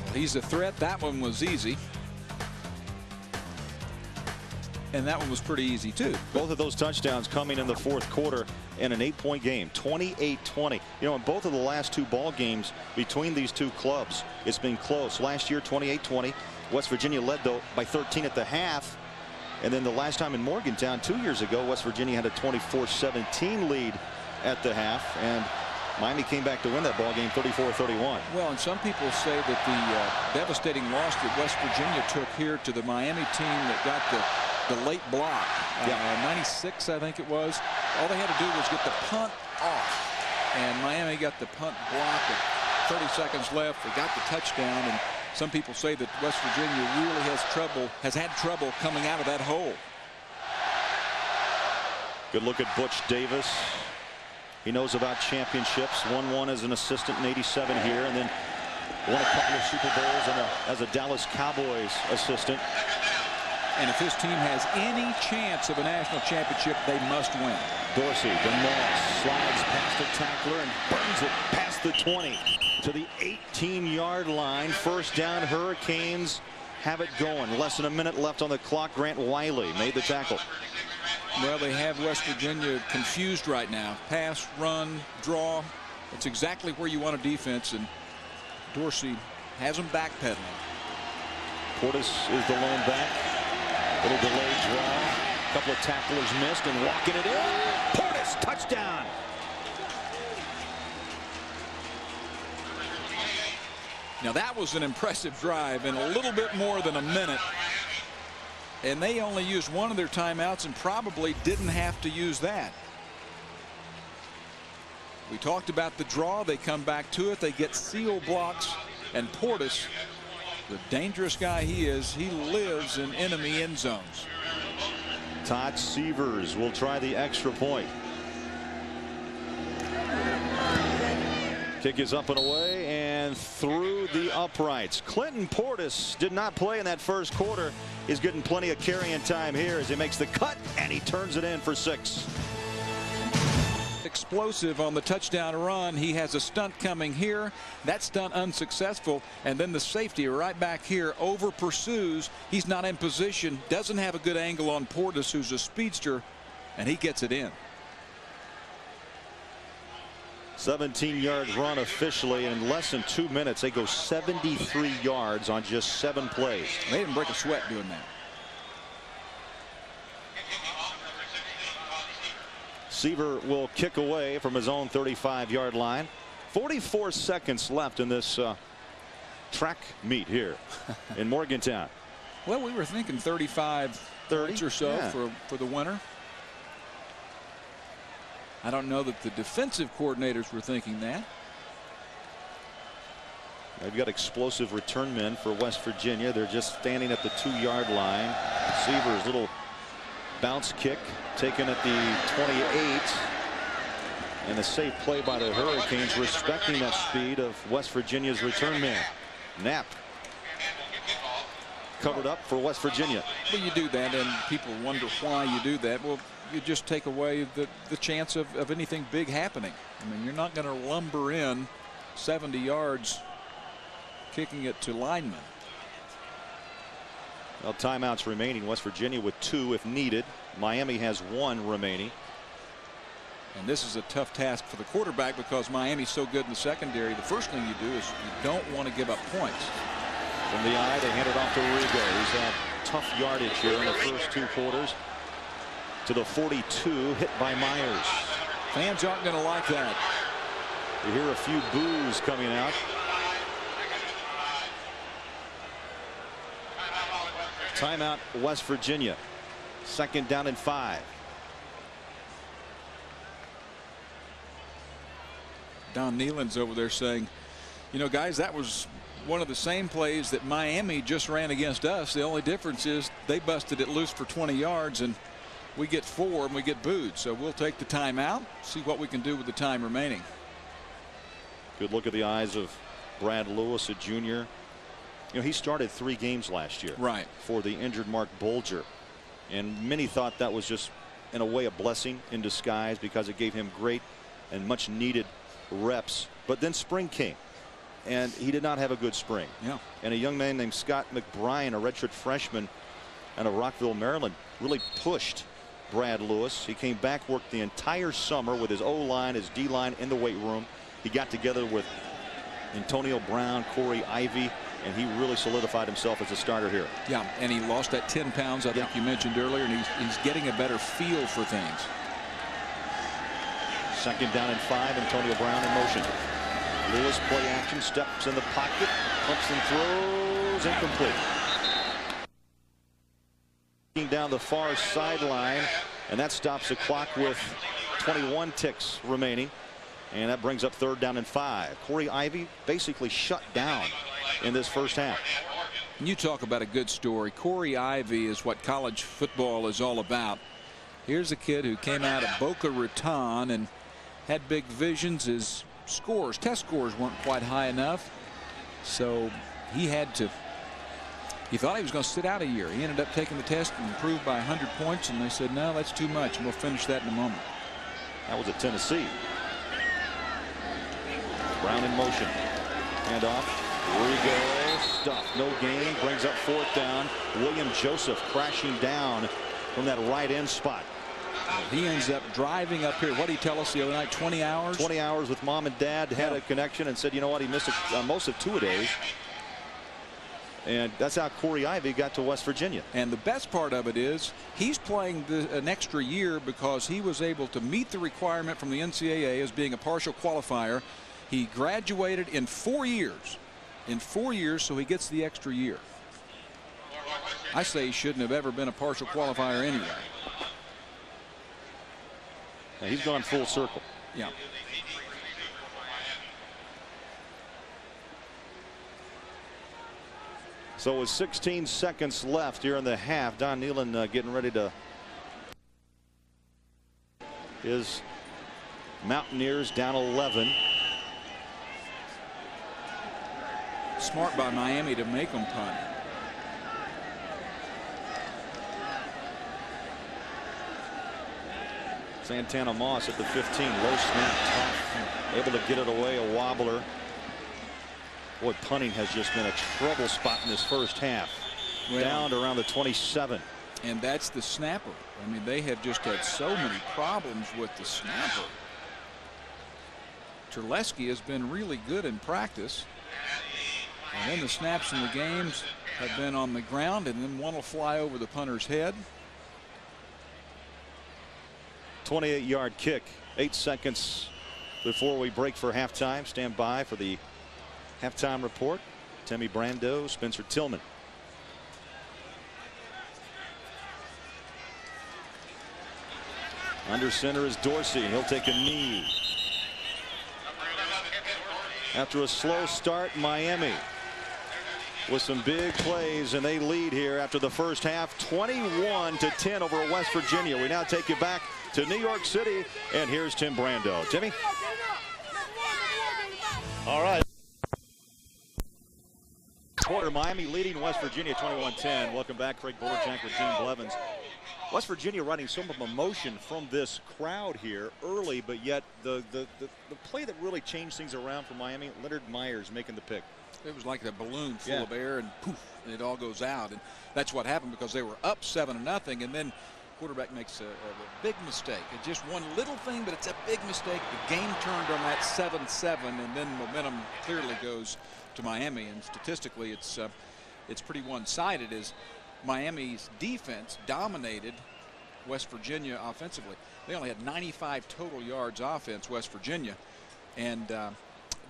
Well, he's a threat. That one was easy. And that one was pretty easy, too. Both of those touchdowns coming in the fourth quarter in an 8-point game, 28-20. You know, in both of the last 2 ball games between these 2 clubs, it's been close. Last year, 28-20. West Virginia led, though, by 13 at the half. And then the last time in Morgantown 2 years ago, West Virginia had a 24-17 lead at the half. And Miami came back to win that ball game 34-31. Well, and some people say that the devastating loss that West Virginia took here to the Miami team that got the late block, 96, I think it was. All they had to do was get the punt off. And Miami got the punt blocked at 30 seconds left. They got the touchdown. And some people say that West Virginia really has had trouble coming out of that hole. Good look at Butch Davis. He knows about championships. Won one as an assistant in '87 here, and then won a couple of Super Bowls as a Dallas Cowboys assistant. And if his team has any chance of a national championship, they must win. Dorsey, the Moss, slides past the tackler and burns it past the 20 to the 18-yard line. First down, Hurricanes have it going. Less than a minute left on the clock. Grant Wiley made the tackle. Well, they have West Virginia confused right now. Pass, run, draw. It's exactly where you want a defense, and Dorsey has them backpedaling. Portis is the lone back. Little delayed draw. A couple of tacklers missed and walking it in. Portis, touchdown. Now that was an impressive drive in a little bit more than a minute. And they only used one of their timeouts and probably didn't have to use that. We talked about the draw. They come back to it. They get seal blocks. And Portis, the dangerous guy he is, he lives in enemy end zones. Todd Severs will try the extra point. Kick is up and away and through the uprights. Clinton Portis did not play in that first quarter. He's getting plenty of carrying time here as he makes the cut and he turns it in for 6. Explosive on the touchdown run. He has a stunt coming here. That stunt unsuccessful, and then the safety right back here over pursues. He's not in position, doesn't have a good angle on Portis, who's a speedster, and he gets it in. 17-yard run officially. In less than 2 minutes they go 73 yards on just 7 plays. They didn't break a sweat doing that. Seaver will kick away from his own 35-yard line. 44 seconds left in this track meet here in Morgantown. Well, we were thinking 35 points or so for the winner. I don't know that the defensive coordinators were thinking that. They've got explosive return men for West Virginia. They're just standing at the 2-yard line. Seaver's little bounce kick taken at the 28. And a safe play by the Hurricanes, respecting that speed of West Virginia's return man. Knapp covered up for West Virginia. Well, you do that and people wonder why you do that. Well, you just take away the chance of anything big happening. I mean, you're not going to lumber in 70 yards kicking it to linemen. Well, timeouts remaining. West Virginia with 2 if needed. Miami has 1 remaining. And this is a tough task for the quarterback because Miami's so good in the secondary. The first thing you do is you don't want to give up points. From the eye, they hand it off to Rigo. He's had tough yardage here in the first 2 quarters. To the 42, hit by Myers. Fans aren't going to like that. You hear a few boos coming out. Timeout, West Virginia. 2nd down and 5. Don Nealon's over there saying, you know, guys, that was one of the same plays that Miami just ran against us. The only difference is they busted it loose for 20 yards and we get 4 and we get booed. So we'll take the timeout, see what we can do with the time remaining. Good look at the eyes of Brad Lewis, a junior. You know, he started 3 games last year for the injured Mark Bulger, and many thought that was just in a way a blessing in disguise because it gave him great and much needed reps. But then spring came and he did not have a good spring. And a young man named Scott McBrien, a redshirt freshman out of Rockville, Maryland, really pushed Brad Lewis. He came back, worked the entire summer with his O-line, his D-line in the weight room. He got together with Antonio Brown, Corey Ivy, and he really solidified himself as a starter here. Yeah, and he lost that 10 pounds I think you mentioned earlier, and he's getting a better feel for things. 2nd down and 5. Antonio Brown in motion. Lewis play action, steps in the pocket, pumps and throws, incomplete. Down the far sideline, and that stops the clock with 21 ticks remaining, and that brings up 3rd down and 5. Corey Ivy basically shut down in this first half. You talk about a good story. Corey Ivy is what college football is all about. Here's a kid who came out of Boca Raton and had big visions. His scores, test scores, weren't quite high enough, so he thought he was going to sit out a year. He ended up taking the test and improved by 100 points, and they said, no, that's too much, and we'll finish that in a moment. That was at Tennessee. Brown in motion. Hand off. Rigo stuffed. No gain. Brings up 4th down. William Joseph crashing down from that right end spot. He ends up driving up here. What did he tell us the other night? 20 hours? 20 hours with mom and dad, had a connection, and said, you know what, he missed most of 2 days. And that's how Corey Ivy got to West Virginia. And the best part of it is he's playing an extra year because he was able to meet the requirement from the NCAA as being a partial qualifier. He graduated in 4 years. In 4 years, so he gets the extra year. I say he shouldn't have ever been a partial qualifier anyway. Now he's gone full circle. Yeah. So with 16 seconds left here in the half, Don Nehlen getting ready to his Mountaineers down 11. Smart by Miami to make them punt. Santana Moss at the 15, low snap, tough, able to get it away, a wobbler. Boy, punting has just been a trouble spot in this first half. Well, down to around the 27. And that's the snapper. I mean, they have just had so many problems with the snapper. Terleski has been really good in practice. And then the snaps in the games have been on the ground, and then one will fly over the punter's head. 28-yard kick. 8 seconds before we break for halftime. Stand by for the halftime report. Timmy Brando, Spencer Tillman. Under center is Dorsey. He'll take a knee. After a slow start, Miami with some big plays, and they lead here after the first half, 21-10 over West Virginia. We now take you back to New York City, and here's Tim Brando. Timmy? All right. Quarter, Miami leading West Virginia 21-10. Welcome back. Craig Bullerjack with Gene Blevins. West Virginia riding some of emotion from this crowd here early, but yet the play that really changed things around for Miami, Leonard Myers making the pick. It was like a balloon full of air, and poof, and it all goes out. And that's what happened because they were up 7-0, and then quarterback makes a big mistake. It's just one little thing, but it's a big mistake. The game turned on that 7-7, and then momentum clearly goes to Miami. And statistically, it's pretty one-sided as Miami's defense dominated West Virginia offensively. They only had 95 total yards offense, West Virginia, and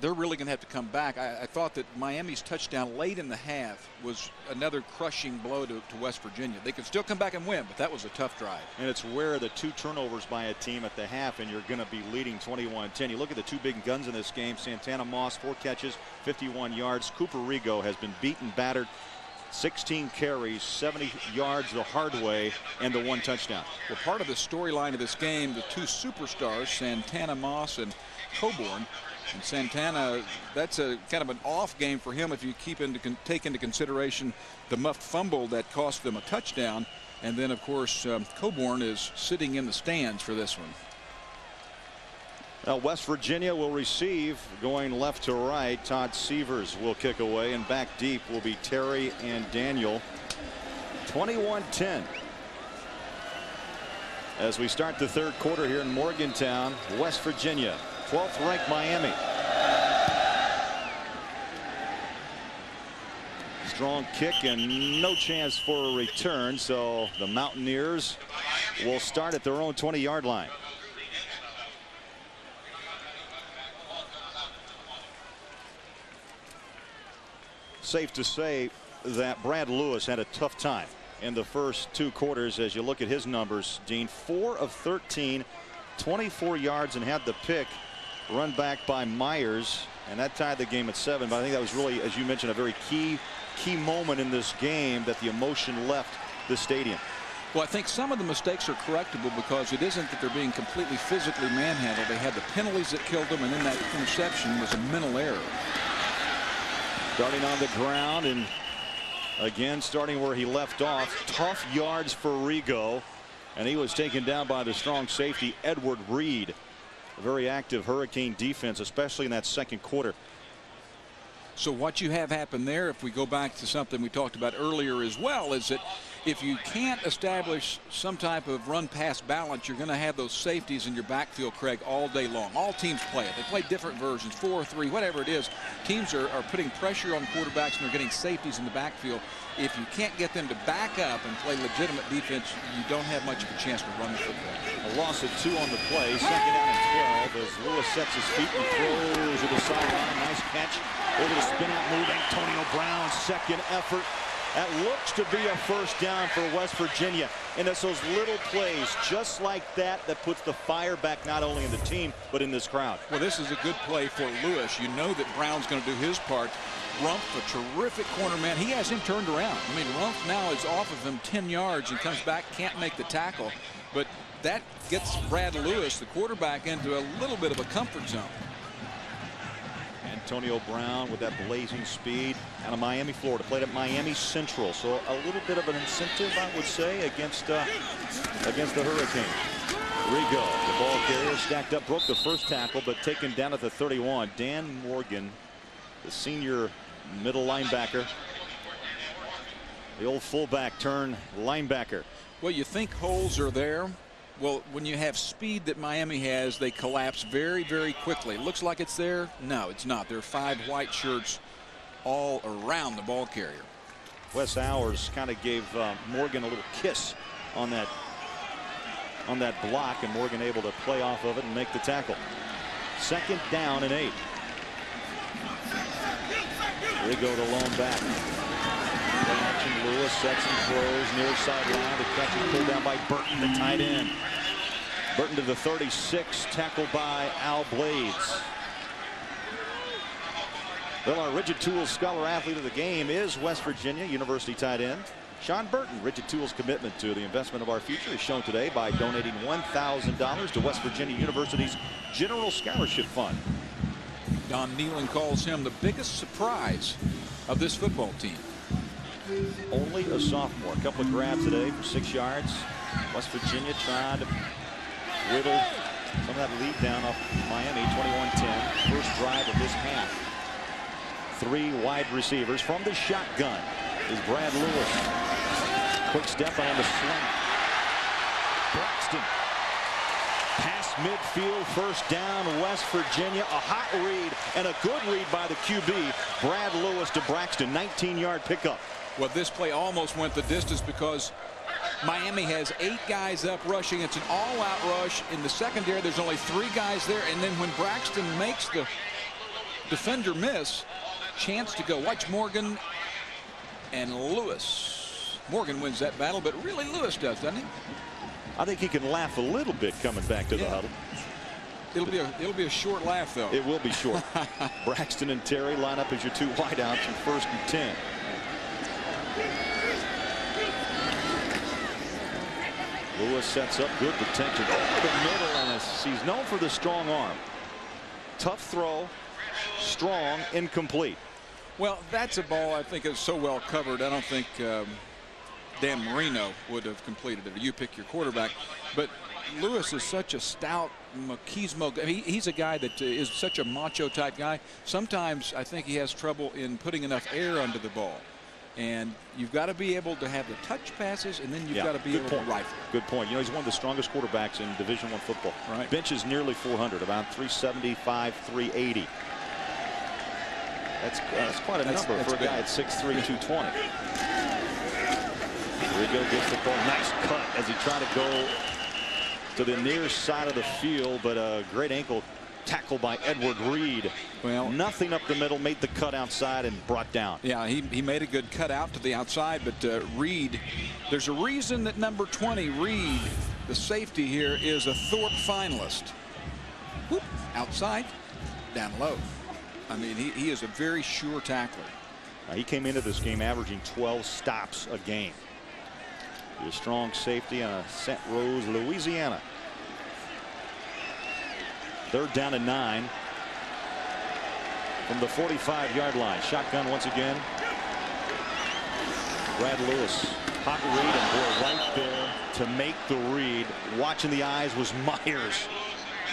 they're really going to have to come back. I thought that Miami's touchdown late in the half was another crushing blow to West Virginia. They can still come back and win, but that was a tough drive. And it's rare the 2 turnovers by a team at the half, and you're going to be leading 21-10. You look at the 2 big guns in this game. Santana Moss, 4 catches, 51 yards. Cooper Rigo has been beaten, battered. 16 carries, 70 yards the hard way, and the 1 touchdown. Well, part of the storyline of this game, the 2 superstars, Santana Moss and Coburn. And Santana, that's a kind of an off game for him if you take into consideration the muffed fumble that cost them a touchdown. And then, of course, Coburn is sitting in the stands for this one. Now West Virginia will receive, going left to right. Todd Severs will kick away, and back deep will be Terry and Daniel. 21-10 as we start the third quarter here in Morgantown, West Virginia. 12th ranked Miami. Strong kick and no chance for a return, so the Mountaineers will start at their own 20-yard line. Safe to say that Brad Lewis had a tough time in the first 2 quarters. As you look at his numbers, Dean, 4 of 13, 24 yards, and had the pick run back by Myers, and that tied the game at 7. But I think that was really, as you mentioned, a very key moment in this game, that the emotion left the stadium. Well, I think some of the mistakes are correctable because it isn't that they're being completely physically manhandled. They had the penalties that killed them, and then that interception was a mental error. Starting on the ground, and again starting where he left off. Tough yards for Rigo, and he was taken down by the strong safety Edward Reed. A very active Hurricane defense, especially in that second quarter. So what you have happen there, if we go back to something we talked about earlier as well, is that if you can't establish some type of run-pass balance, you're going to have those safeties in your backfield, Craig, all day long. All teams play it. They play different versions, 4-3, whatever it is. Teams are putting pressure on quarterbacks, and they're getting safeties in the backfield. If you can't get them to back up and play legitimate defense, you don't have much of a chance to run the football. A loss of 2 on the play. Second down and 12 as Lewis sets his feet and throws to the sideline. Nice catch over the spin-out move. Antonio Brown, second effort. That looks to be a first down for West Virginia. And it's those little plays just like that that puts the fire back not only in the team, but in this crowd. Well, this is a good play for Lewis. You know that Brown's going to do his part. Rumpf, a terrific corner man. He has him turned around. I mean, Rumpf now is off of him 10 yards and comes back, can't make the tackle. But that gets Brad Lewis, the quarterback, into a little bit of a comfort zone. Antonio Brown with that blazing speed out of Miami, Florida. Played at Miami Central, so a little bit of an incentive, I would say, against the Hurricanes. Rigo, the ball carrier, stacked up, broke the first tackle, but taken down at the 31. Dan Morgan, the senior middle linebacker, the old fullback turned linebacker. Well, you think holes are there. Well, when you have speed that Miami has, they collapse very, very quickly. Looks like it's there. No, it's not. There are 5 white shirts all around the ball carrier. Wes Hours kind of gave Morgan a little kiss on that block, and Morgan able to play off of it and make the tackle. Second down and 8. Rigo the lone back. Lewis sets and throws near sideline. The catch is pulled down by Burton, the tight end. Burton to the 36, tackled by Al Blades. Well, our Rigid Tools Scholar Athlete of the game is West Virginia University tight end Sean Burton. Rigid Tools' commitment to the investment of our future is shown today by donating $1,000 to West Virginia University's General Scholarship Fund. Don Nealon calls him the biggest surprise of this football team. Only a sophomore. A couple of grabs today for 6 yards. West Virginia trying to whittle some of that lead down off Miami. 21-10. First drive of this half. 3 wide receivers from the shotgun is Brad Lewis. Quick step on the slant. Braxton. Pass midfield, first down, West Virginia. A hot read and a good read by the QB. Brad Lewis to Braxton. 19-yard pickup. Well, this play almost went the distance because Miami has 8 guys up rushing. It's an all-out rush. In the secondary, there's only 3 guys there. And then when Braxton makes the defender miss, chance to go. Watch Morgan and Lewis. Morgan wins that battle, but really Lewis does, doesn't he? I think he can laugh a little bit coming back to the huddle. It'll be a short laugh, though. It will be short. Braxton and Terry line up as your 2 wideouts in 1st and 10. Lewis sets up, good protection over the middle, and he's known for the strong arm. Tough throw, strong, incomplete. Well, that's a ball I think is so well covered. I don't think Dan Marino would have completed it. You pick your quarterback, but Lewis is such a stout machismo. He's a guy that is such a macho type guy. Sometimes I think he has trouble in putting enough air under the ball. And you've got to be able to have the touch passes, and then you've got to be able to rifle. Good point. You know, he's one of the strongest quarterbacks in Division I football. Right. Bench is nearly 400, about 375, 380. That's quite a number for a guy at 6'3", 220. Rigo gets the ball. Nice cut as he tried to go to the near side of the field, but a great ankle tackle by Edward Reed. Well, nothing up the middle, made the cut outside and brought down. Yeah, he made a good cut out to the outside, but Reed, there's a reason that number 20, Reed, the safety here, is a Thorpe finalist. Whoop, outside, down low. I mean, he is a very sure tackler. He came into this game averaging 12 stops a game. He's a strong safety on a St. Rose, Louisiana. 3rd down and 9 from the 45-yard line. Shotgun once again. Brad Lewis, hot read, and boy, right there to make the read. Watching the eyes was Myers.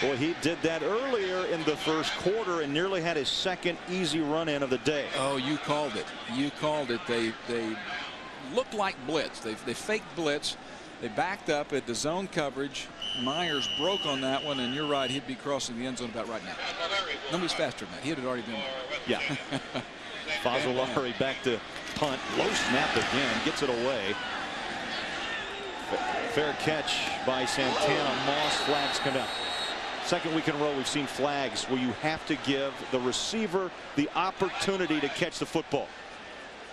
Boy, he did that earlier in the 1st quarter and nearly had his 2nd easy run in of the day. Oh, you called it. You called it. They looked like blitz. They faked blitz. They backed up at the zone coverage. Myers broke on that one, and you're right, he'd be crossing the end zone about right now. Nobody's faster than that. He had already been there. Yeah. Fazzolari back to punt. Low snap again. Gets it away. Fair catch by Santana Moss. Flags come down. Second week in a row we've seen flags where you have to give the receiver the opportunity to catch the football.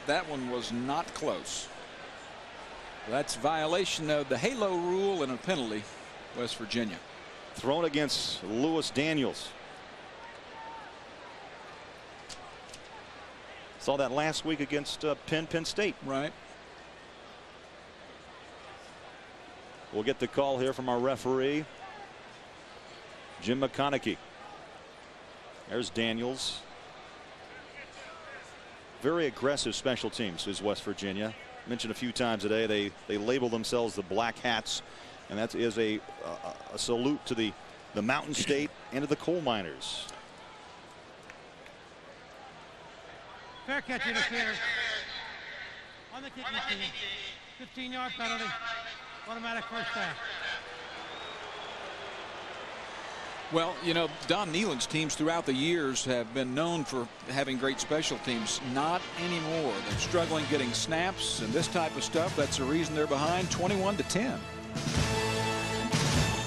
That one was not close. That's violation of the halo rule and a penalty. West Virginia. Thrown against Lewis Daniels. Saw that last week against Penn State. Right. We'll get the call here from our referee, Jim McConaughey. There's Daniels. Very aggressive special teams is West Virginia. Mentioned a few times today, they label themselves the Black Hats, and that is a salute to the Mountain State and to the coal miners. Fair catch interference on the kicking team. 15-yard penalty. Automatic first down. Well, you know, Don Nehlen's teams throughout the years have been known for having great special teams. Not anymore. They're struggling getting snaps and this type of stuff. That's the reason they're behind 21-10.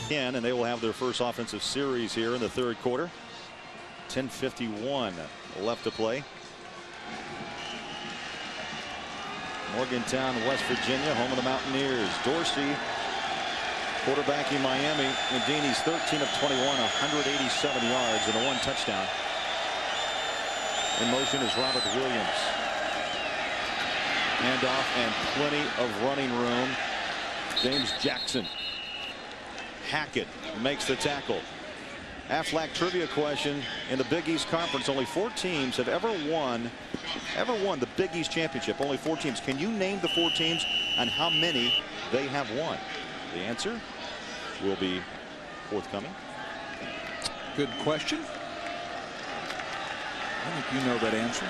And they will have their first offensive series here in the third quarter. 10:51 left to play. Morgantown, West Virginia, home of the Mountaineers. Dorsey quarterbacking Miami. And Deanie's 13 of 21, 187 yards and a 1 touchdown. In motion is Robert Williams. Handoff and plenty of running room. James Jackson. Hackett makes the tackle. Aflac trivia question: in the Big East Conference, only 4 teams have ever won the Big East championship. Only 4 teams. Can you name the 4 teams and how many they have won? The answer will be forthcoming. Good question. I think you know that answer.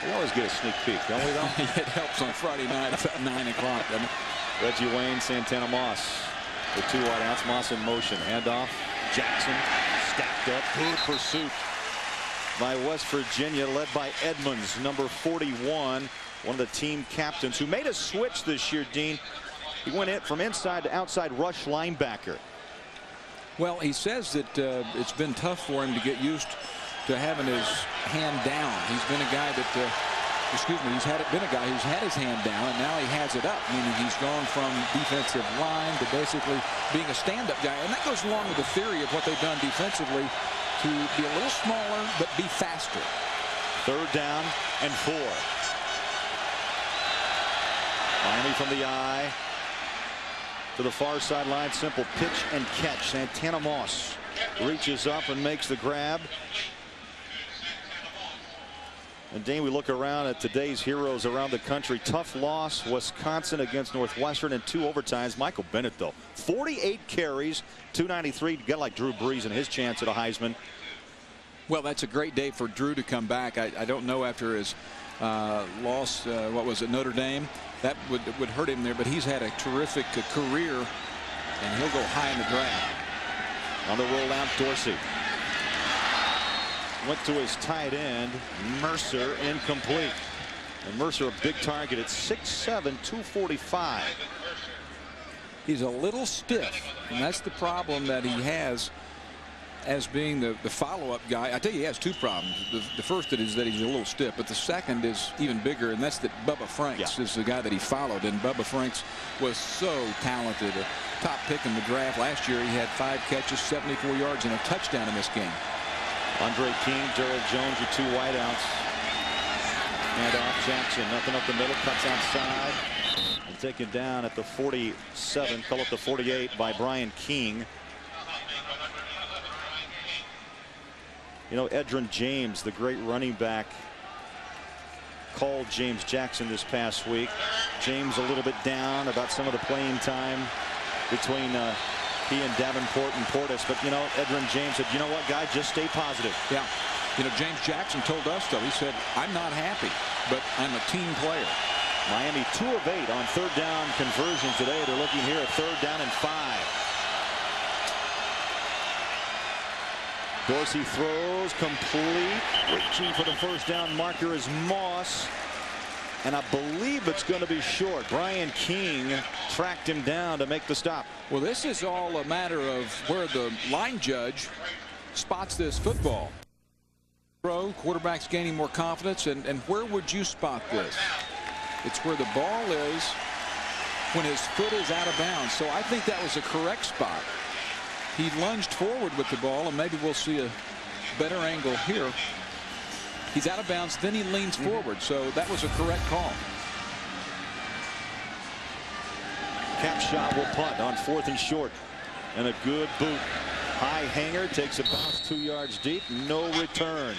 We always get a sneak peek, don't we, though? It helps on Friday night at 9 o'clock, doesn't it? Reggie Wayne, Santana Moss. The 2 wideouts. Moss in motion. Handoff. Jackson stacked up. Good pursuit by West Virginia, led by Edmonds, number 41, one of the team captains who made a switch this year, Dean. He went in from inside to outside rush linebacker. Well, he says that it's been tough for him to get used to having his hand down. He's been a guy that, been a guy who's had his hand down, and now he has it up, meaning he's gone from defensive line to basically being a stand-up guy. And that goes along with the theory of what they've done defensively, to be a little smaller but be faster. 3rd down and 4. Miami from the eye to the far sideline. Simple pitch and catch. Santana Moss reaches up and makes the grab. And Dane, we look around at today's heroes around the country. Tough loss, Wisconsin against Northwestern in 2 overtimes. Michael Bennett, though, 48 carries, 293. Got like Drew Brees and his chance at a Heisman. Well, that's a great day for Drew to come back. I don't know after his loss, what was it, Notre Dame, that would hurt him there, but he's had a terrific career, and he'll go high in the draft. On the rollout, Dorsey went to his tight end, Mercer, incomplete. And Mercer, a big target at 6'7", 245. He's a little stiff, and that's the problem that he has as being the follow-up guy. I tell you, he has 2 problems. The first is that he's a little stiff, but the second is even bigger, and that's that Bubba Franks is the guy that he followed. And Bubba Franks was so talented, a top pick in the draft. Last year he had 5 catches, 74 yards, and a touchdown in this game. Andre King, Gerald Jones, your 2 wideouts. And off Jackson, nothing up the middle, cuts outside. And taken down at the 47, call it the 48 by Brian King. You know, Edgerrin James, the great running back, called James Jackson this past week. James a little bit down about some of the playing time between he and Davenport and Portis. But, you know, Edgerrin James said, you know what, guy, just stay positive. Yeah. You know, James Jackson told us, though, he said, I'm not happy, but I'm a team player. Miami 2 of 8 on third down conversion today. They're looking here at third down and 5. Dorsey throws complete. Reaching for the first down marker is Moss. And I believe it's going to be short. Brian King tracked him down to make the stop. Well, this is all a matter of where the line judge spots this football. Quarterback's gaining more confidence. And where would you spot this? It's where the ball is when his foot is out of bounds. So I think that was a correct spot. He lunged forward with the ball, and maybe we'll see a better angle here. He's out of bounds, then he leans forward. So that was a correct call. Cap shot will punt on 4th and short. And a good boot. High hanger, takes a bounce 2 yards deep. No return.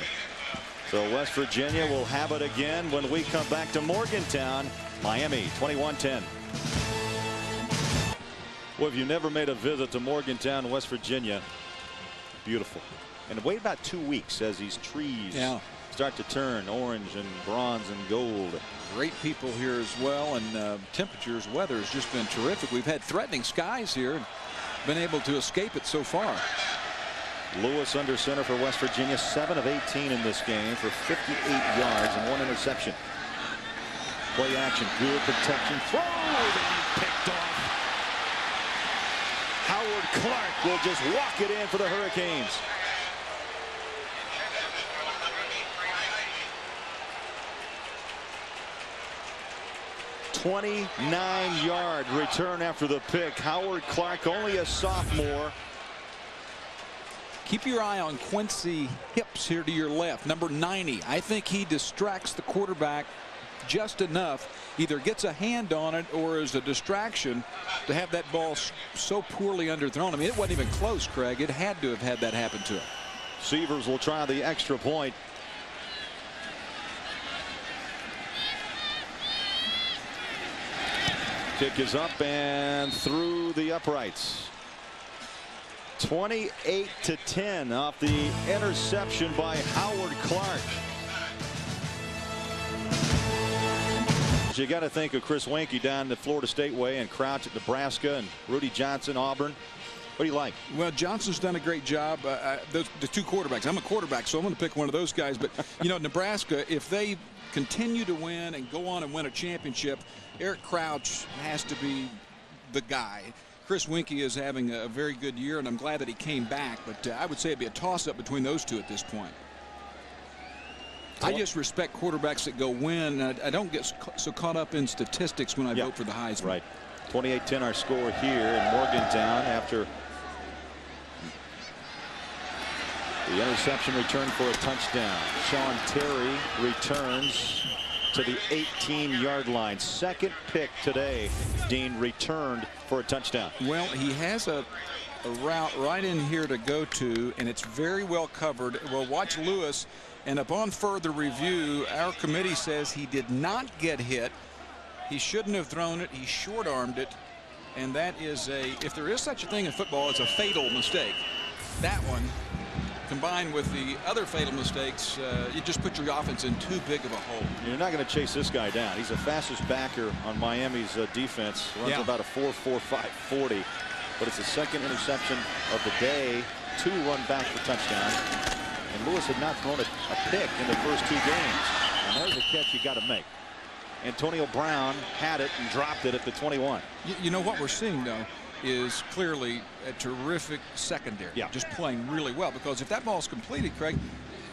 So West Virginia will have it again when we come back to Morgantown. Miami 21-10. Well, if you never made a visit to Morgantown, West Virginia, beautiful. And wait about 2 weeks as these trees start to turn orange and bronze and gold. Great people here as well, and temperatures, weather has just been terrific. We've had threatening skies here and been able to escape it so far. Lewis under center for West Virginia, 7 of 18 in this game for 58 yards and 1 interception. Play action, good protection, throw, picked off. Howard Clark will just walk it in for the Hurricanes. $29-yard return after the pick. Howard Clark, only a sophomore. Keep your eye on Quincy Hips here to your left, number 90. I think he distracts the quarterback just enough, either gets a hand on it or is a distraction to have that ball so poorly underthrown. I mean, it wasn't even close, Craig. It had to have had that happen to him. Severs will try the extra point. Kick is up and through the uprights. 28-10 off the interception by Howard Clark. You got to think of Chris Winkie down the Florida State way, and Crouch at Nebraska, and Rudy Johnson, Auburn. What do you like? Well, Johnson's done a great job. The 2 quarterbacks. I'm a quarterback, so I'm going to pick one of those guys. But, you know, Nebraska, if they continue to win and go on and win a championship, Eric Crouch has to be the guy. Chris Winkie is having a very good year, and I'm glad that he came back. But I would say it'd be a toss-up between those two at this point. I just respect quarterbacks that go win. I don't get so caught up in statistics when I vote for the Heisman. Right. 28-10 our score here in Morgantown after the interception return for a touchdown. Sean Terry returns to the 18-yard line. Second pick today. Dean returned for a touchdown. Well, he has a route right in here to go to, and it's very well covered. Well, watch Lewis, and upon further review, our committee says he did not get hit. He shouldn't have thrown it. He short-armed it, and that is if there is such a thing in football, it's a fatal mistake. That one, combined with the other fatal mistakes, you just put your offense in too big of a hole. You're not going to chase this guy down. He's the fastest backer on Miami's defense. Runs about a 4.45 40. But it's the second interception of the day. 2 run back for touchdown. And Lewis had not thrown a pick in the first 2 games. And there's a catch you got to make. Antonio Brown had it and dropped it at the 21. You know what we're seeing, though, is clearly a terrific secondary. Just playing really well, because if that ball's completed, Craig,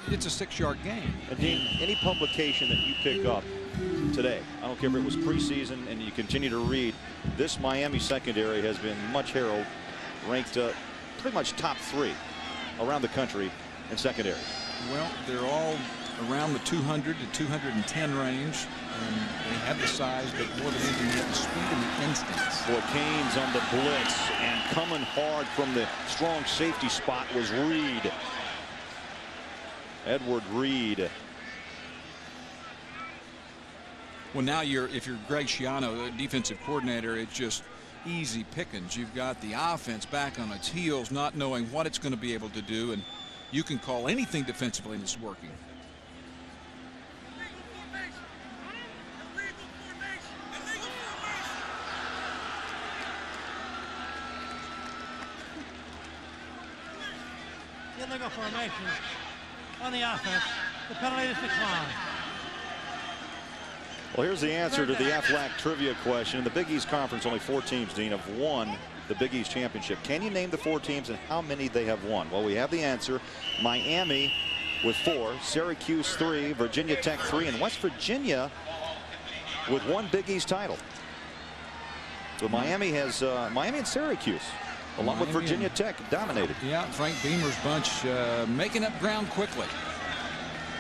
it's a 6-yard gain. And Dean, any publication that you pick up today, I don't care if it was preseason and you continue to read, this Miami secondary has been much heralded, ranked pretty much top 3 around the country in secondary. Well, they're all around the 200 to 210 range, and they have the size, but more than anything, they have the speed and the instincts. Boy, Canes on the blitz, and coming hard from the strong safety spot was Reed. Edward Reed. Well, now if you're Greg Schiano, the defensive coordinator, it's just easy pickings. You've got the offense back on its heels, not knowing what it's going to be able to do, and you can call anything defensively and it's working. illegal formation on the offense. The penalty is declined. Well, here's the answer to the AFLAC trivia question. In the Big East Conference, only 4 teams, Dean, have won the Big East Championship. Can you name the 4 teams and how many they have won? Well, we have the answer. Miami with 4, Syracuse 3, Virginia Tech 3, and West Virginia with 1 Big East title. So Miami has Miami and Syracuse, along with Virginia Tech, dominated. Yeah, Frank Beamer's bunch making up ground quickly.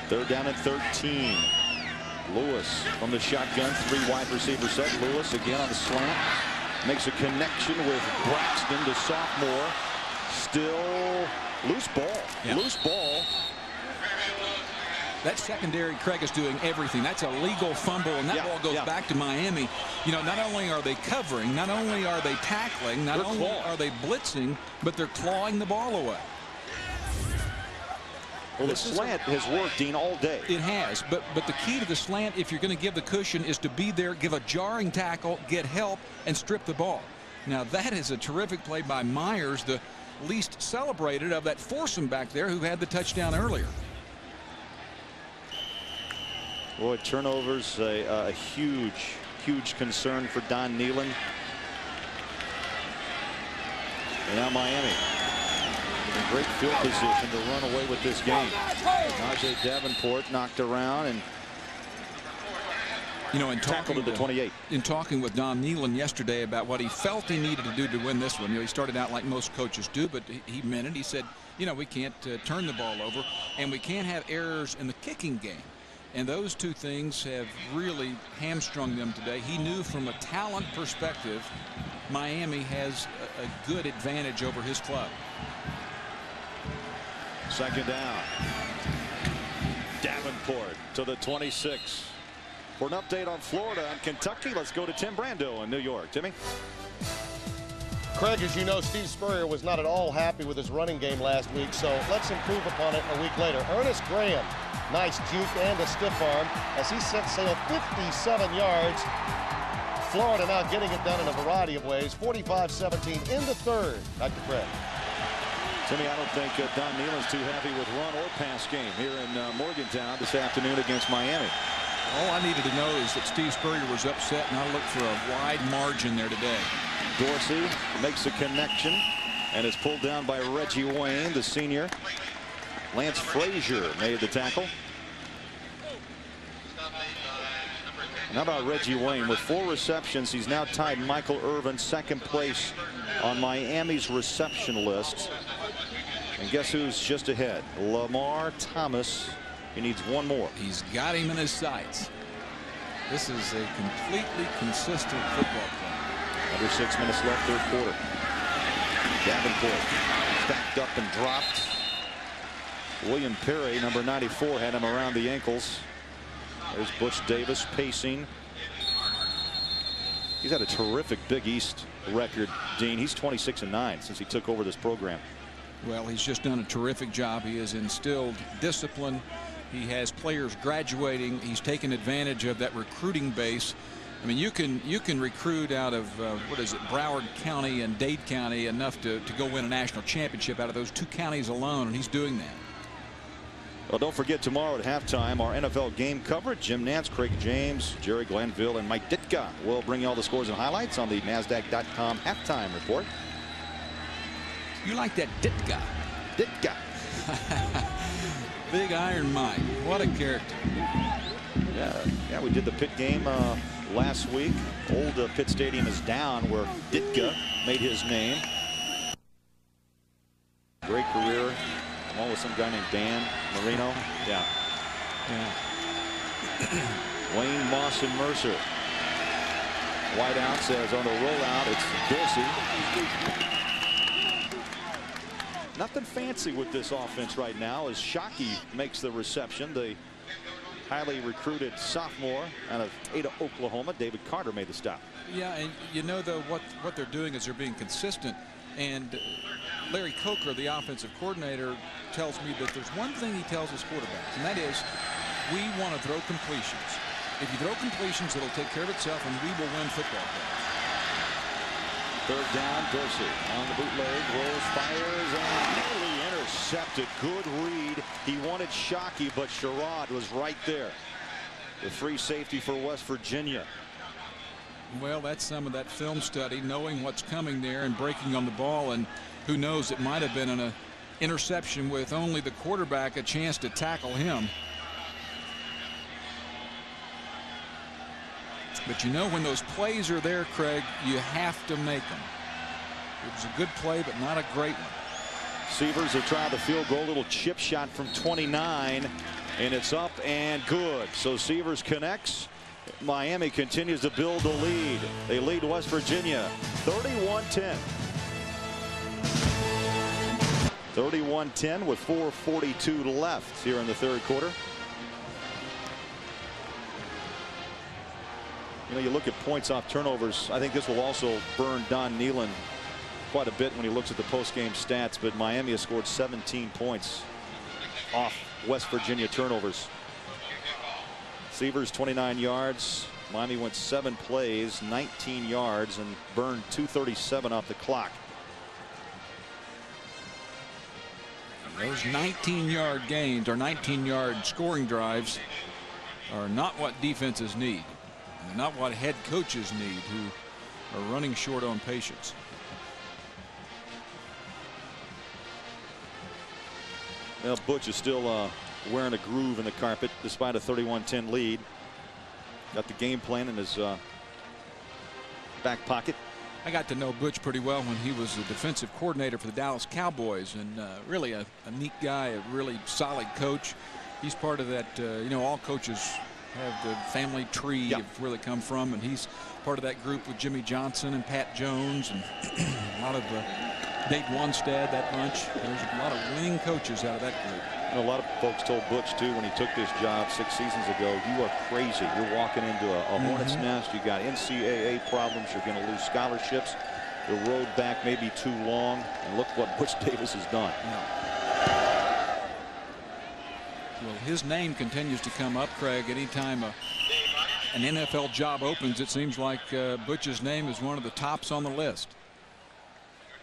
3rd down and 13. Lewis from the shotgun, 3 wide receiver set. Lewis again on the slant. Makes a connection with Braxton, the sophomore. Still loose ball. Yeah. Loose ball. That secondary, Craig, is doing everything. That's a legal fumble, and that ball goes back to Miami. You know, not only are they covering, not only are they tackling, not only are they blitzing, but they're clawing the ball away. Well, the slant has worked, Dean, all day. It has, but the key to the slant, if you're going to give the cushion, is to be there, give a jarring tackle, get help, and strip the ball. Now, that is a terrific play by Myers, the least celebrated of that foursome back there who had the touchdown earlier. Boy, turnovers a huge concern for Don Nehlen. And now Miami in great field position to run away with this game. Najee Davenport knocked around and tackled at the 28. In talking with Don Nehlen yesterday about what he felt he needed to do to win this one, he started out like most coaches do, but he meant it. He said, we can't turn the ball over, and we can't have errors in the kicking game. And those 2 things have really hamstrung them today. He knew from a talent perspective, Miami has a good advantage over his club. 2nd down. Davenport to the 26. For an update on Florida and Kentucky, let's go to Tim Brando in New York. Timmy? Craig, as you know, Steve Spurrier was not at all happy with his running game last week, so let's improve upon it a week later. Ernest Graham, nice juke and a stiff arm as he set sail 57 yards. Florida now getting it done in a variety of ways. 45-17 in the 3rd. Back to Craig. Timmy, I don't think Don Nehlen's too happy with run or pass game here in Morgantown this afternoon against Miami. All I needed to know is that Steve Spurrier was upset, and I looked for a wide margin there today. Dorsey makes a connection and is pulled down by Reggie Wayne, the senior. Lance Frazier made the tackle. And how about Reggie Wayne? With 4 receptions, he's now tied Michael Irvin 2nd place on Miami's reception list. And guess who's just ahead? Lamar Thomas. He needs 1 more. He's got him in his sights. This is a completely consistent football play. Under 6 minutes left, 3rd quarter. Davenport stacked up and dropped. William Perry, number 94, had him around the ankles. There's Butch Davis pacing. He's had a terrific Big East record, Dean. He's 26-9 since he took over this program. Well, he's just done a terrific job. He has instilled discipline. He has players graduating. He's taken advantage of that recruiting base. I mean, you can recruit out of Broward County and Dade County enough to go win a national championship out of those 2 counties alone, and he's doing that. Well, don't forget tomorrow at halftime our NFL game coverage. Jim Nantz, Craig James, Jerry Glanville, and Mike Ditka will bring you all the scores and highlights on the NASDAQ.com halftime report. You like that Ditka? Ditka. Big Iron Mike. What a character. Yeah, we did the Pitt game last week. Old Pitt Stadium is down where Ditka made his name. Great career. Along with some guy named Dan Marino. Yeah. Wayne, Moss, and Mercer. Wideout says on the rollout, it's Dorsey. Nothing fancy with this offense right now as Shockey makes the reception. The highly recruited sophomore out of Ada, Oklahoma, David Carter, made the stop. Yeah, and though, what they're doing is they're being consistent. And Larry Coker, the offensive coordinator, tells me that there's one thing he tells his quarterbacks, and that is, we want to throw completions. If you throw completions, it'll take care of itself, and we will win football games. Third down, Dorsey on the bootleg, rolls, fires, and nearly intercepted. Good read. He wanted Shockey, but Sherrod was right there. The free safety for West Virginia. Well, that's some of that film study, knowing what's coming there and breaking on the ball, and who knows, it might have been an interception with only the quarterback a chance to tackle him. But you know, when those plays are there, Craig, you have to make them. It was a good play, but not a great one. Seavers will try the field goal, little chip shot from 29, and it's up and good. So Seavers connects. Miami continues to build the lead. They lead West Virginia 31-10. 31-10 with 4:42 left here in the third quarter. You know, you look at points off turnovers. I think this will also burn Don Nehlen quite a bit when he looks at the post-game stats. But Miami has scored 17 points off West Virginia turnovers. Seavers 29 yards. Miami went 7 plays, 19 yards, and burned 2:37 off the clock. Those 19-yard gains or 19-yard scoring drives are not what defenses need. They're not what head coaches need, who are running short on patience. Well, Butch is still wearing a groove in the carpet despite a 31-10 lead. Got the game plan in his back pocket. I got to know Butch pretty well when he was the defensive coordinator for the Dallas Cowboys, and really a neat guy, a really solid coach. He's part of that, you know, all coaches have the family tree of where they come from, and he's part of that group with Jimmy Johnson and Pat Jones and a lot of Nate Wanstead, that bunch. There's a lot of winning coaches out of that group. And a lot of folks told Butch too when he took this job 6 seasons ago, you are crazy. You're walking into a hornet's nest. You got NCAA problems. You're going to lose scholarships. The road back may be too long. And look what Butch Davis has done. Well, his name continues to come up, Craig. Anytime an NFL job opens, it seems like Butch's name is one of the tops on the list.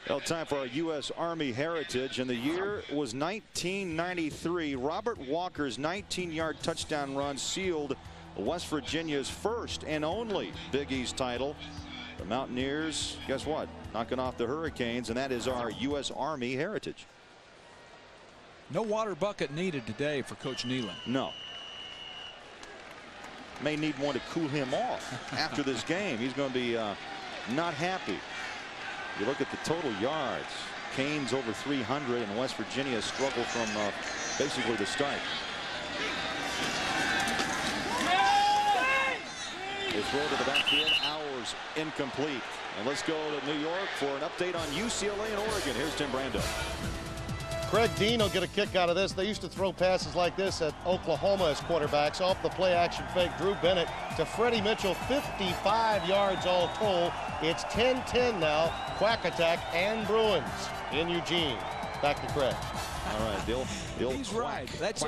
Well, time for our U.S. Army heritage, and the year was 1993. Robert Walker's 19-yard touchdown run sealed West Virginia's first and only Big East title. The Mountaineers, guess what? Knocking off the Hurricanes, and that is our U.S. Army heritage. No water bucket needed today for Coach Nehlen. No. May need one to cool him off after this game. He's going to be not happy. You look at the total yards. Canes over 300, and West Virginia struggled from basically the start. They throw to the backfield. Hours incomplete. And let's go to New York for an update on UCLA and Oregon. Here's Tim Brando. Craig Dean will get a kick out of this. They used to throw passes like this at Oklahoma as quarterbacks. Off the play action fake, Drew Bennett to Freddie Mitchell, 55 yards all told. It's 10-10 now. Quack Attack and Bruins in Eugene. Back to Craig. All right, Bill. He's right. That's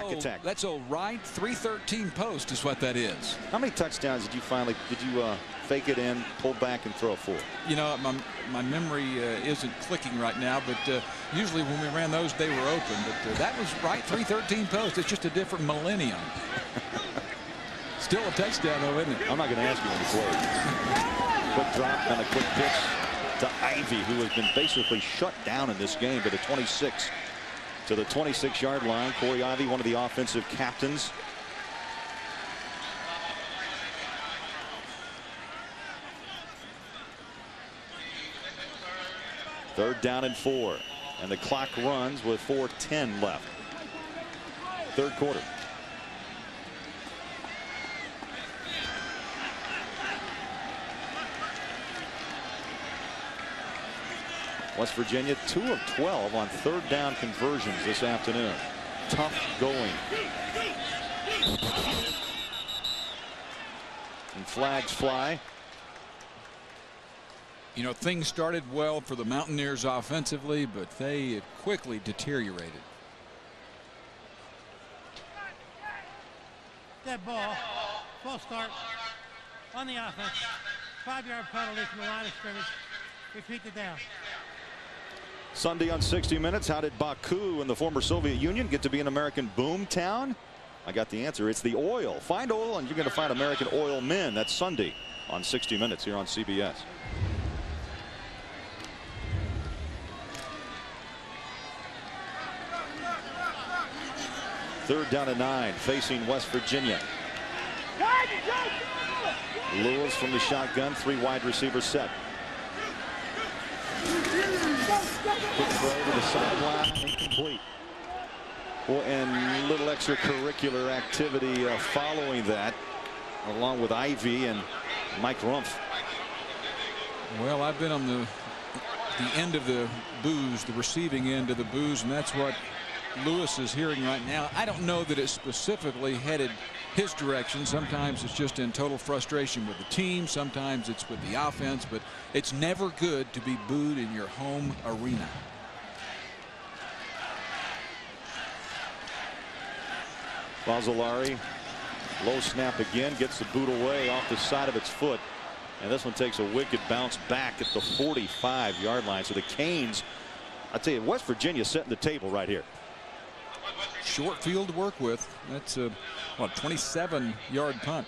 old right 313 post is what that is. How many touchdowns did you fake it in, pull back, and throw for? You know, my memory isn't clicking right now, but usually when we ran those, they were open. But that was right 313 post. It's just a different millennium. Still a touchdown, though, isn't it? I'm not going to ask you when you played. Quick drop and a quick pitch to Ivy, who has been basically shut down in this game to the 26. To the 26-yard line. Corey Ivy, one of the offensive captains. Third down and 4. And the clock runs with 4:10 left. Third quarter. West Virginia 2 of 12 on third down conversions this afternoon. Tough going. And flags fly. You know, things started well for the Mountaineers offensively, but they quickly deteriorated. That ball, false start on the offense. 5-yard penalty from the line of scrimmage. Repeat the down. Sunday on 60 Minutes, how did Baku in the former Soviet Union get to be an American boom town? I got the answer. It's the oil. Find oil and you're going to find American oil men. That's Sunday on 60 Minutes here on CBS. Third down and 9, facing West Virginia. Lewis from the shotgun, 3 wide receivers set. Quick throw to the sideline, incomplete. Well, and little extracurricular activity following that, along with Ivy and Mike Rumpf. Well, I've been on the end of the boos, the receiving end of the boos, and that's what Lewis is hearing right now. I don't know that it's specifically headed his direction. Sometimes it's just in total frustration with the team. Sometimes it's with the offense, but it's never good to be booed in your home arena. Bazzolari, low snap again, gets the boot away off the side of its foot. And this one takes a wicked bounce back at the 45-yard line. So the Canes, I tell you, West Virginia setting the table right here. Short field to work with. That's a 27-yard punt.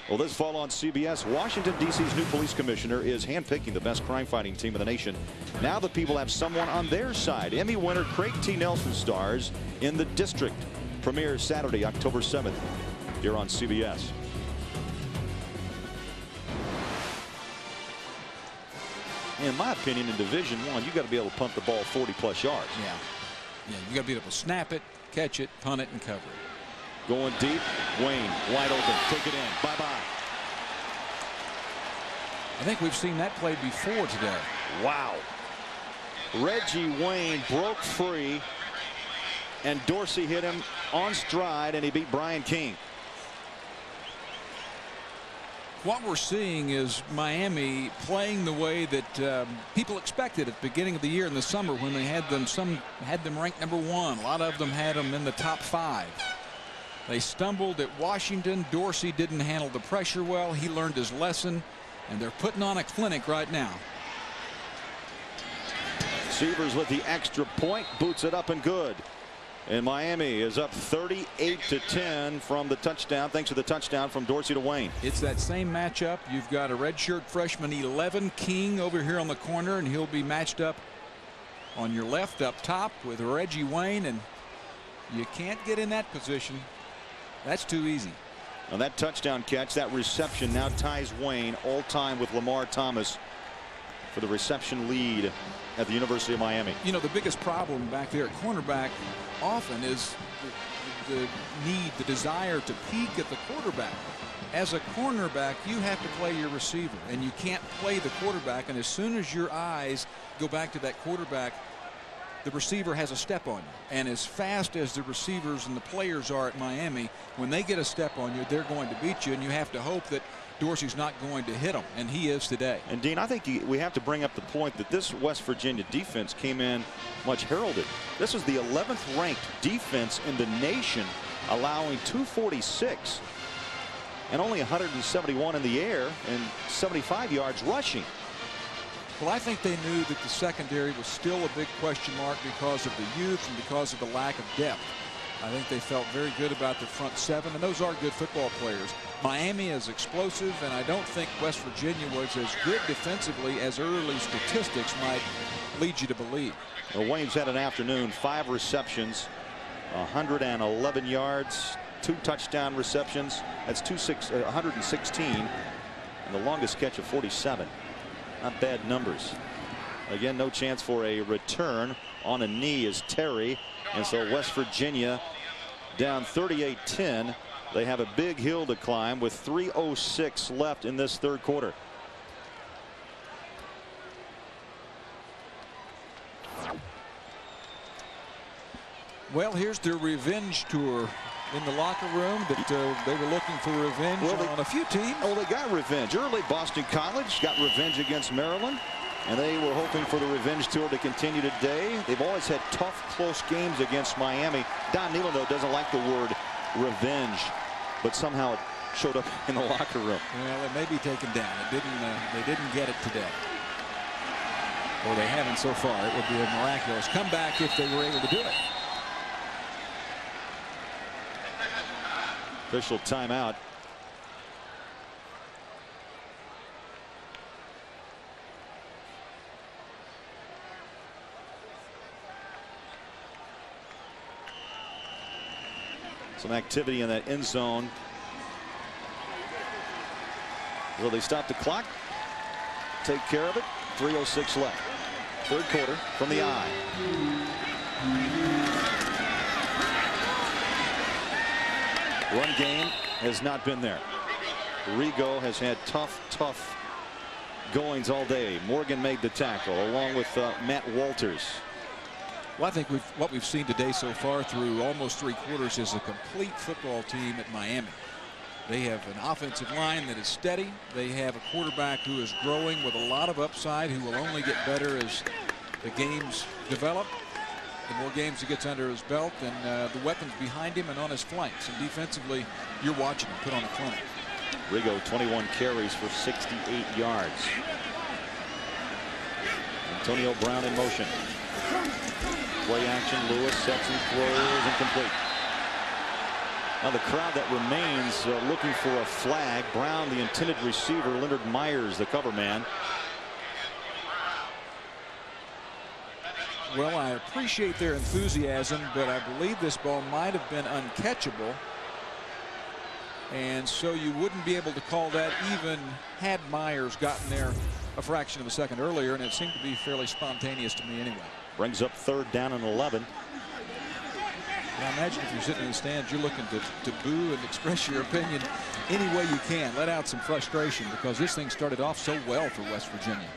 Well, this fall on CBS, Washington, D.C.'s new police commissioner is handpicking the best crime-fighting team in the nation. Now the people have someone on their side. Emmy winner Craig T. Nelson stars in The District. Premieres Saturday, October 7th, here on CBS. In my opinion, in Division I, you got to be able to pump the ball 40-plus yards. Yeah, you got to be able to snap it, catch it, punt it, and cover it. Going deep, Wayne wide open, take it in, bye-bye. I think we've seen that play before today. Wow. Reggie Wayne broke free, and Dorsey hit him on stride, and he beat Brian King. What we're seeing is Miami playing the way that people expected at the beginning of the year in the summer when they had them. Some had them ranked #1. A lot of them had them in the top 5. They stumbled at Washington. Dorsey didn't handle the pressure well. He learned his lesson, and they're putting on a clinic right now. Severs with the extra point, boots it up and good. And Miami is up 38-10 from the touchdown, thanks to the touchdown from Dorsey to Wayne. It's that same matchup. You've got a redshirt freshman 11 King over here on the corner, and he'll be matched up on your left up top with Reggie Wayne, and you can't get in that position. That's too easy. On that touchdown catch, that reception now ties Wayne all time with Lamar Thomas for the reception lead at the University of Miami. You know, the biggest problem back there at cornerback often is the need, the desire to peek at the quarterback. As a cornerback, you have to play your receiver, and you can't play the quarterback. And as soon as your eyes go back to that quarterback, the receiver has a step on you. And as fast as the receivers and the players are at Miami, when they get a step on you, they're going to beat you, and you have to hope that Dorsey's not going to hit him, and he is today. And Dean, I think we have to bring up the point that this West Virginia defense came in much heralded. This was the 11th ranked defense in the nation, allowing 246 and only 171 in the air and 75 yards rushing. Well, I think they knew that the secondary was still a big question mark because of the youth and because of the lack of depth. I think they felt very good about the front 7, and those are good football players. Miami is explosive, and I don't think West Virginia was as good defensively as early statistics might lead you to believe. Well, Wayne's had an afternoon, 5 receptions, 111 yards, 2 touchdown receptions. That's 116, and the longest catch of 47. Not bad numbers. Again, no chance for a return. On a knee is Terry, and so West Virginia down 38-10. They have a big hill to climb with 3:06 left in this third quarter. Well, here's their revenge tour in the locker room that they were looking for revenge on a few teams. Oh, they got revenge early. Boston College got revenge against Maryland, and they were hoping for the revenge tour to continue today. They've always had tough, close games against Miami. Don Nehlen, though, doesn't like the word revenge, but somehow it showed up in the locker room. Well, it may be taken down. They didn't get it today. Well, they haven't so far. It would be a miraculous comeback if they were able to do it. Official timeout. Some activity in that end zone. Will they stop the clock? Take care of it. 3:06 left. Third quarter from the eye. Run game has not been there. Rigo has had tough goings all day. Morgan made the tackle along with Matt Walters. Well, I think what we've seen today so far through almost 3 quarters is a complete football team at Miami. They have an offensive line that is steady. They have a quarterback who is growing with a lot of upside, who will only get better as the games develop. The more games he gets under his belt, and the weapons behind him and on his flanks. And defensively, you're watching him put on a clinic. Rigo 21 carries for 68 yards. Antonio Brown in motion. Play action. Lewis sets and throws incomplete. Now the crowd that remains looking for a flag. Brown, the intended receiver. Leonard Myers, the cover man. Well, I appreciate their enthusiasm, but I believe this ball might have been uncatchable. And so you wouldn't be able to call that even had Myers gotten there a fraction of a second earlier, and it seemed to be fairly spontaneous to me anyway. Brings up 3rd down and 11. Now imagine if you're sitting in the stands, you're looking to boo and express your opinion any way you can. Let out some frustration because this thing started off so well for West Virginia.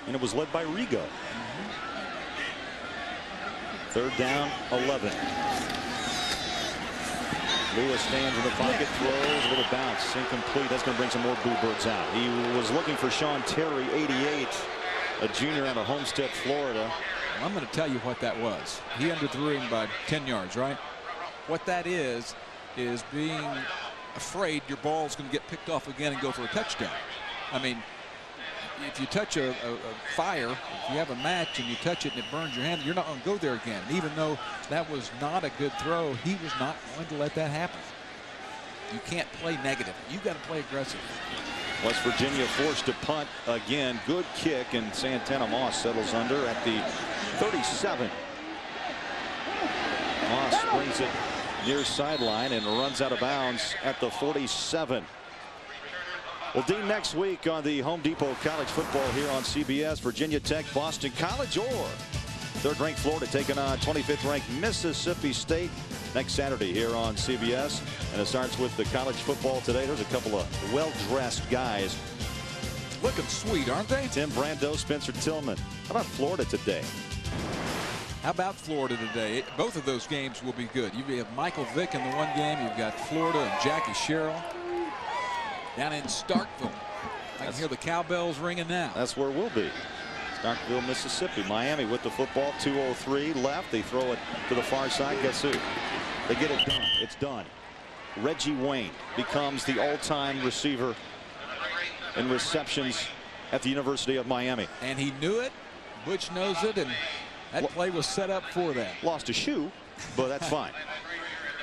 And it was led by Rigo. 3rd down, 11. Lewis stands in the pocket, throws a little bounce, incomplete. That's going to bring some more boo birds out. He was looking for Sean Terry, 88, a junior out of Homestead, Florida. Well, I'm going to tell you what that was. He underthrew him by 10 yards, right? What that is being afraid your ball's going to get picked off again and go for a touchdown. I mean, if you touch a fire, if you have a match and you touch it and it burns your hand, you're not going to go there again. Even though that was not a good throw, he was not going to let that happen. You can't play negative. You got to play aggressive. West Virginia forced to punt again. Good kick, and Santana Moss settles under at the 37. Moss brings it near sideline and runs out of bounds at the 47. Well, Dean, next week on the Home Depot College Football here on CBS, Virginia Tech, Boston College, or 3rd-ranked Florida taking on 25th-ranked Mississippi State next Saturday here on CBS. And it starts with the college football today. There's a couple of well-dressed guys. Looking sweet, aren't they? Tim Brando, Spencer Tillman. How about Florida today? How about Florida today? Both of those games will be good. You have Michael Vick in the one game. You've got Florida and Jackie Sherrill down in Starkville. I can hear the cowbells ringing now. That's where we'll be. Starkville, Mississippi. Miami with the football. 2:03 left. They throw it to the far side. Guess who? They get it done. It's done. Reggie Wayne becomes the all-time receiver in receptions at the University of Miami. And he knew it. Butch knows it. And that play was set up for that. Lost a shoe, but that's fine.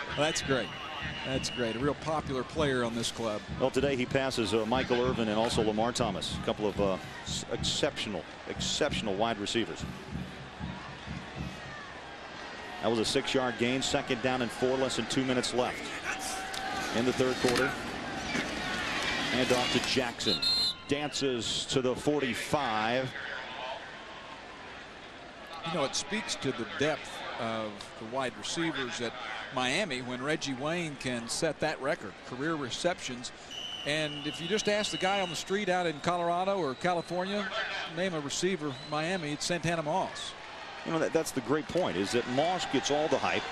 Well, that's great. That's great. A real popular player on this club. Well, today he passes Michael Irvin and also Lamar Thomas. A couple of exceptional wide receivers. That was a 6-yard gain. 2nd down and 4. Less than 2 minutes left in the 3rd quarter. And off to Jackson. Dances to the 45. You know, it speaks to the depth of the wide receivers at Miami when Reggie Wayne can set that record, career receptions. And if you just ask the guy on the street out in Colorado or California, name a receiver Miami, it's Santana Moss. You know, that's the great point, is that Moss gets all the hype.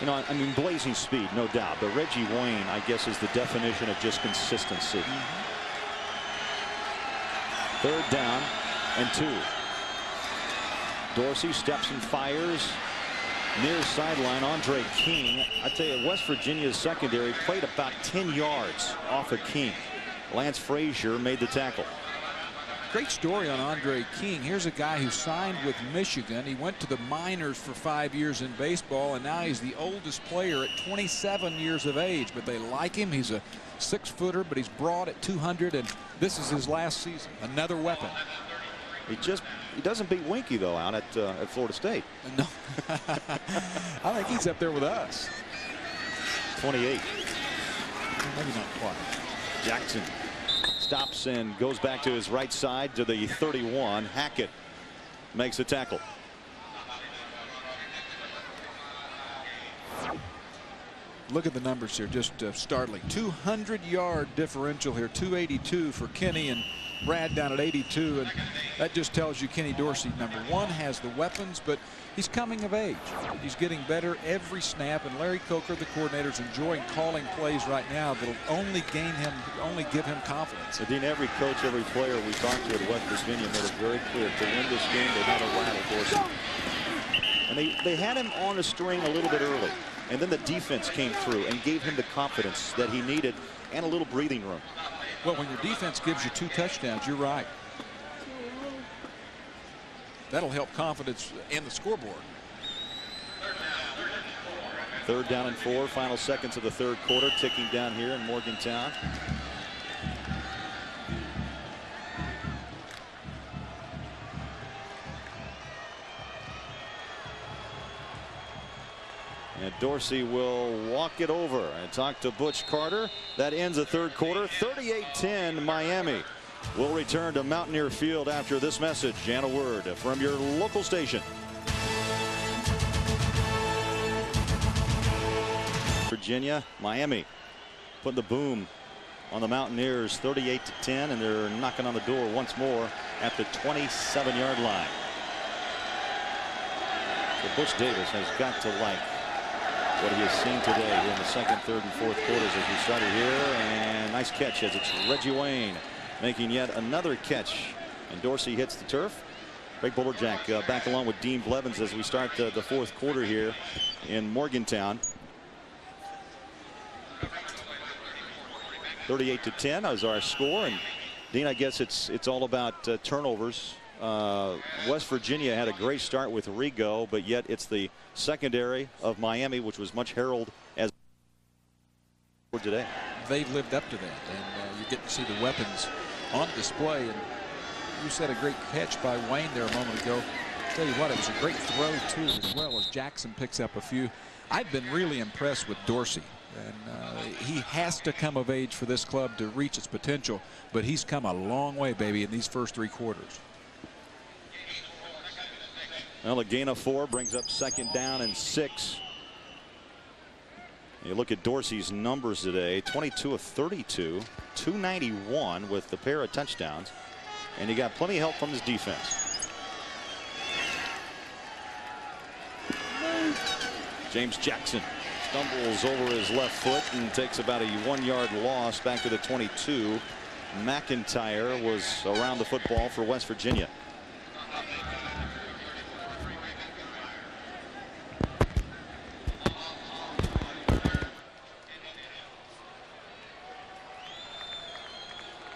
You know, I mean, blazing speed, no doubt. But Reggie Wayne, I guess, is the definition of just consistency. 3rd down and 2. Dorsey steps and fires near sideline. Andre King. I tell you, West Virginia's secondary played about 10 yards off of King. Lance Frazier made the tackle. Great story on Andre King. Here's a guy who signed with Michigan. He went to the minors for 5 years in baseball, and now he's the oldest player at 27 years of age. But they like him. He's a 6-footer, but he's broad at 200, and this is his last season. Another weapon. He doesn't beat Winky, though, out at Florida State. No. I think he's up there with us. 28. Maybe not quite. Jackson stops and goes back to his right side to the 31. Hackett makes the tackle. Look at the numbers here, just startling. 200-yard differential here, 282 for Kenny and Brad down at 82, and that just tells you Kenny Dorsey, number one, has the weapons, but he's coming of age. He's getting better every snap, and Larry Coker, the coordinator, is enjoying calling plays right now that'll only give him confidence. Dean, every coach, every player we talked to at West Virginia made it very clear to win this game they had to rattle Dorsey. And they had him on a string a little bit early, and then the defense came through and gave him the confidence that he needed and a little breathing room. Well, when your defense gives you 2 touchdowns, you're right. That'll help confidence in the scoreboard. 3rd down and 4, final seconds of the 3rd quarter, ticking down here in Morgantown. And Dorsey will walk it over and talk to Butch Carter. That ends the 3rd quarter. 38-10 Miami. We'll return to Mountaineer Field after this message and a word from your local station. Virginia, Miami putting the boom on the Mountaineers, 38-10, and they're knocking on the door once more at the 27-yard line. So Butch Davis has got to like what he has seen today here in the 2nd, 3rd, and 4th quarters as we started here. And nice catch as it's Reggie Wayne making yet another catch. And Dorsey hits the turf. Greg Bullerjack back along with Dean Blevins as we start the 4th quarter here in Morgantown. 38-10 is our score. And Dean, I guess it's all about turnovers. West Virginia had a great start with Rigo, but yet it's the secondary of Miami, which was much heralded as for today. They've lived up to that, and you get to see the weapons on display. And you said a great catch by Wayne there a moment ago. I'll tell you what, it was a great throw too, as well as Jackson picks up a few. I've been really impressed with Dorsey, and he has to come of age for this club to reach its potential, but he's come a long way, baby, in these first 3 quarters. Well, a gain of 4 brings up 2nd down and 6. You look at Dorsey's numbers today, 22 of 32, 291 with the pair of touchdowns, and he got plenty of help from his defense. James Jackson stumbles over his left foot and takes about a 1-yard loss back to the 22. McIntyre was around the football for West Virginia.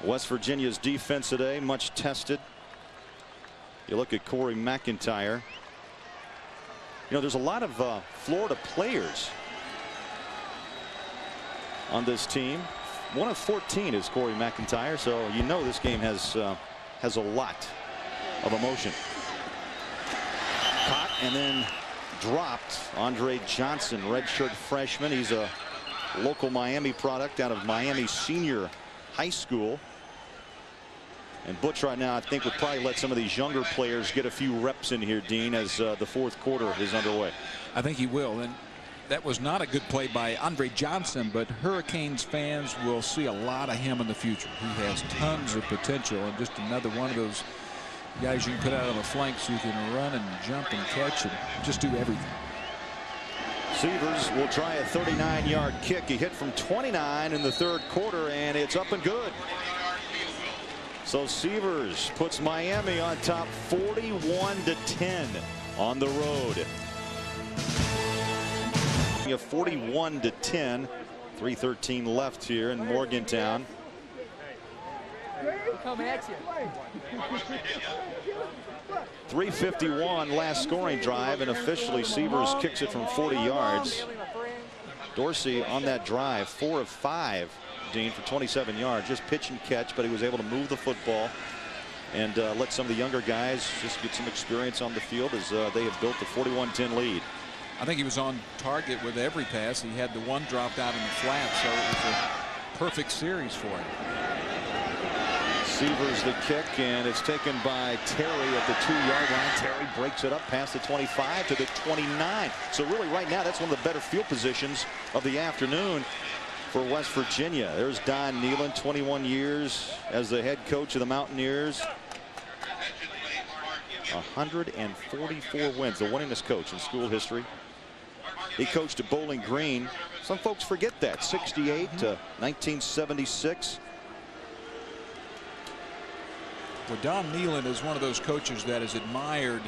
West Virginia's defense today, much tested. You look at Corey McIntyre. You know, there's a lot of Florida players on this team. 1 of 14 is Corey McIntyre, so you know this game has a lot of emotion. Caught and then dropped. Andre Johnson, redshirt freshman. He's a local Miami product out of Miami Senior High School. And Butch right now, I think, would probably let some of these younger players get a few reps in here, Dean, as the 4th quarter is underway. I think he will. And that was not a good play by Andre Johnson, but Hurricanes fans will see a lot of him in the future. He has tons of potential, and just another one of those guys you can put out on the flanks who can run and jump and catch and just do everything. Severs will try a 39-yard kick. He hit from 29 in the 3rd quarter, and it's up and good. So Severs puts Miami on top 41-10 on the road. 41-10. 3:13 left here in Morgantown. Come at you. 3:51 last scoring drive, and officially Severs kicks it from 40 yards. Dorsey on that drive, 4 of 5, Dean, for 27 yards, just pitch and catch, but he was able to move the football and let some of the younger guys just get some experience on the field as they have built the 41-10 lead. I think he was on target with every pass. He had the one dropped out in the flat, so it was a perfect series for him. Severs the kick, and it's taken by Terry at the 2-yard line. Terry breaks it up past the 25 to the 29. So really right now that's one of the better field positions of the afternoon for West Virginia. There's Don Nehlen, 21 years as the head coach of the Mountaineers. 144 wins, the winningest coach in school history. He coached at Bowling Green. Some folks forget that. 68 to 1976. Well, Don Nehlen is one of those coaches that is admired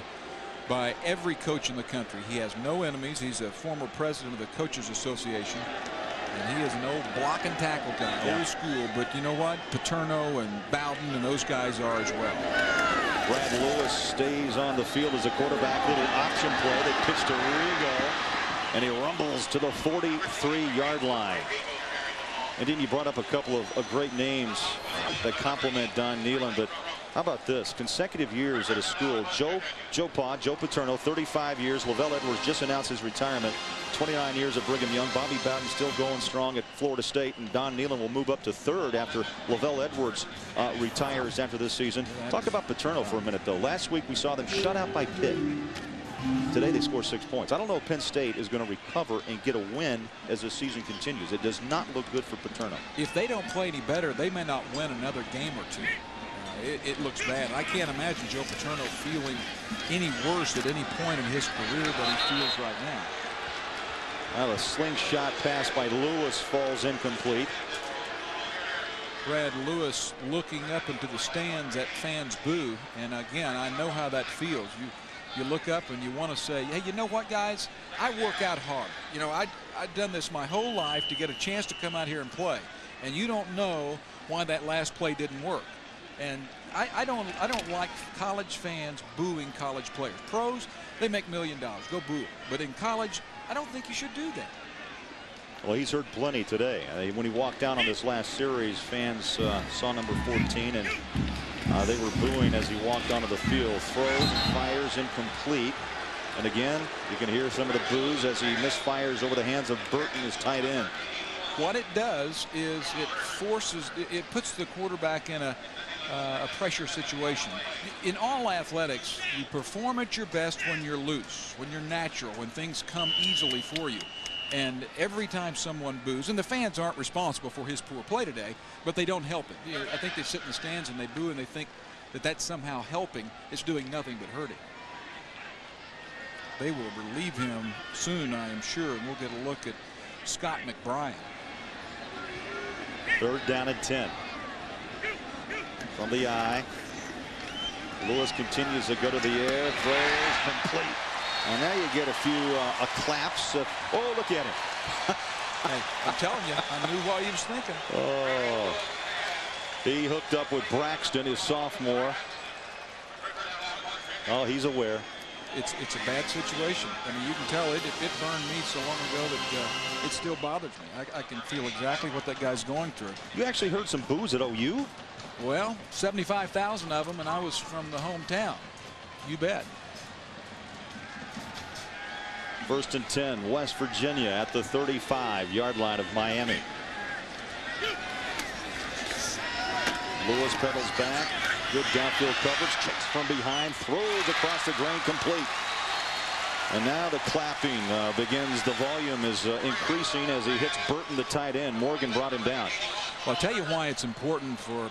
by every coach in the country. He has no enemies. He's a former president of the Coaches Association. And he is an old block and tackle guy, old school. But you know what? Paterno and Bowden and those guys are as well. Brad Lewis stays on the field as a quarterback. Little option play. They pitch to Rigo, and he rumbles to the 43-yard line. And then you brought up a couple of great names that complement Don Nehlen, but how about this? Consecutive years at a school. Joe Paterno, 35 years. Lavelle Edwards just announced his retirement. 29 years at Brigham Young. Bobby Bowden still going strong at Florida State, and Don Nehlen will move up to 3rd after Lavelle Edwards retires after this season. Talk about Paterno for a minute, though. Last week we saw them shut out by Pitt. Today they score 6 points. I don't know if Penn State is going to recover and get a win as the season continues. It does not look good for Paterno. If they don't play any better, they may not win another game or two. It looks bad. I can't imagine Joe Paterno feeling any worse at any point in his career than he feels right now. Well, a slingshot pass by Lewis falls incomplete. Brad Lewis looking up into the stands at fans boo, and again, I know how that feels. You look up and you want to say, hey, you know what, guys? I work out hard. You know, I've done this my whole life to get a chance to come out here and play, and you don't know why that last play didn't work. And I don't like college fans booing college players. Pros, they make $1 million. Go boo them. But in college, I don't think you should do that. Well, he's heard plenty today. When he walked down on this last series, fans saw number 14, and they were booing as he walked onto the field. Throws and fires incomplete. And again, you can hear some of the boos as he misfires over the hands of Burton, his tight end. What it does is it puts the quarterback in a pressure situation. In all athletics, you perform at your best when you're loose, when you're natural, when things come easily for you. And every time someone boos, and the fans aren't responsible for his poor play today, but they don't help it. You know, I think they sit in the stands and they boo and they think that that's somehow helping. It's doing nothing but hurting. They will relieve him soon, I am sure, and we'll get a look at Scott McBrien. 3rd down and 10. From the eye. Lewis continues to go to the air. Throws complete. And now you get a few claps. Oh, look at him. Hey, I'm telling you, I knew what he was thinking. Oh. He hooked up with Braxton, his sophomore. Oh, he's aware. It's a bad situation. I mean, you can tell it burned me so long ago that it still bothers me. I can feel exactly what that guy's going through. You actually heard some boos at OU? Well, 75,000 of them, and I was from the hometown. You bet. 1st and 10, West Virginia at the 35-yard line of Miami. Lewis pedals back. Good downfield coverage. Checks from behind. Throws across the grain, complete. And now the clapping begins. The volume is increasing as he hits Burton, the tight end. Morgan brought him down. Well, I'll tell you why it's important for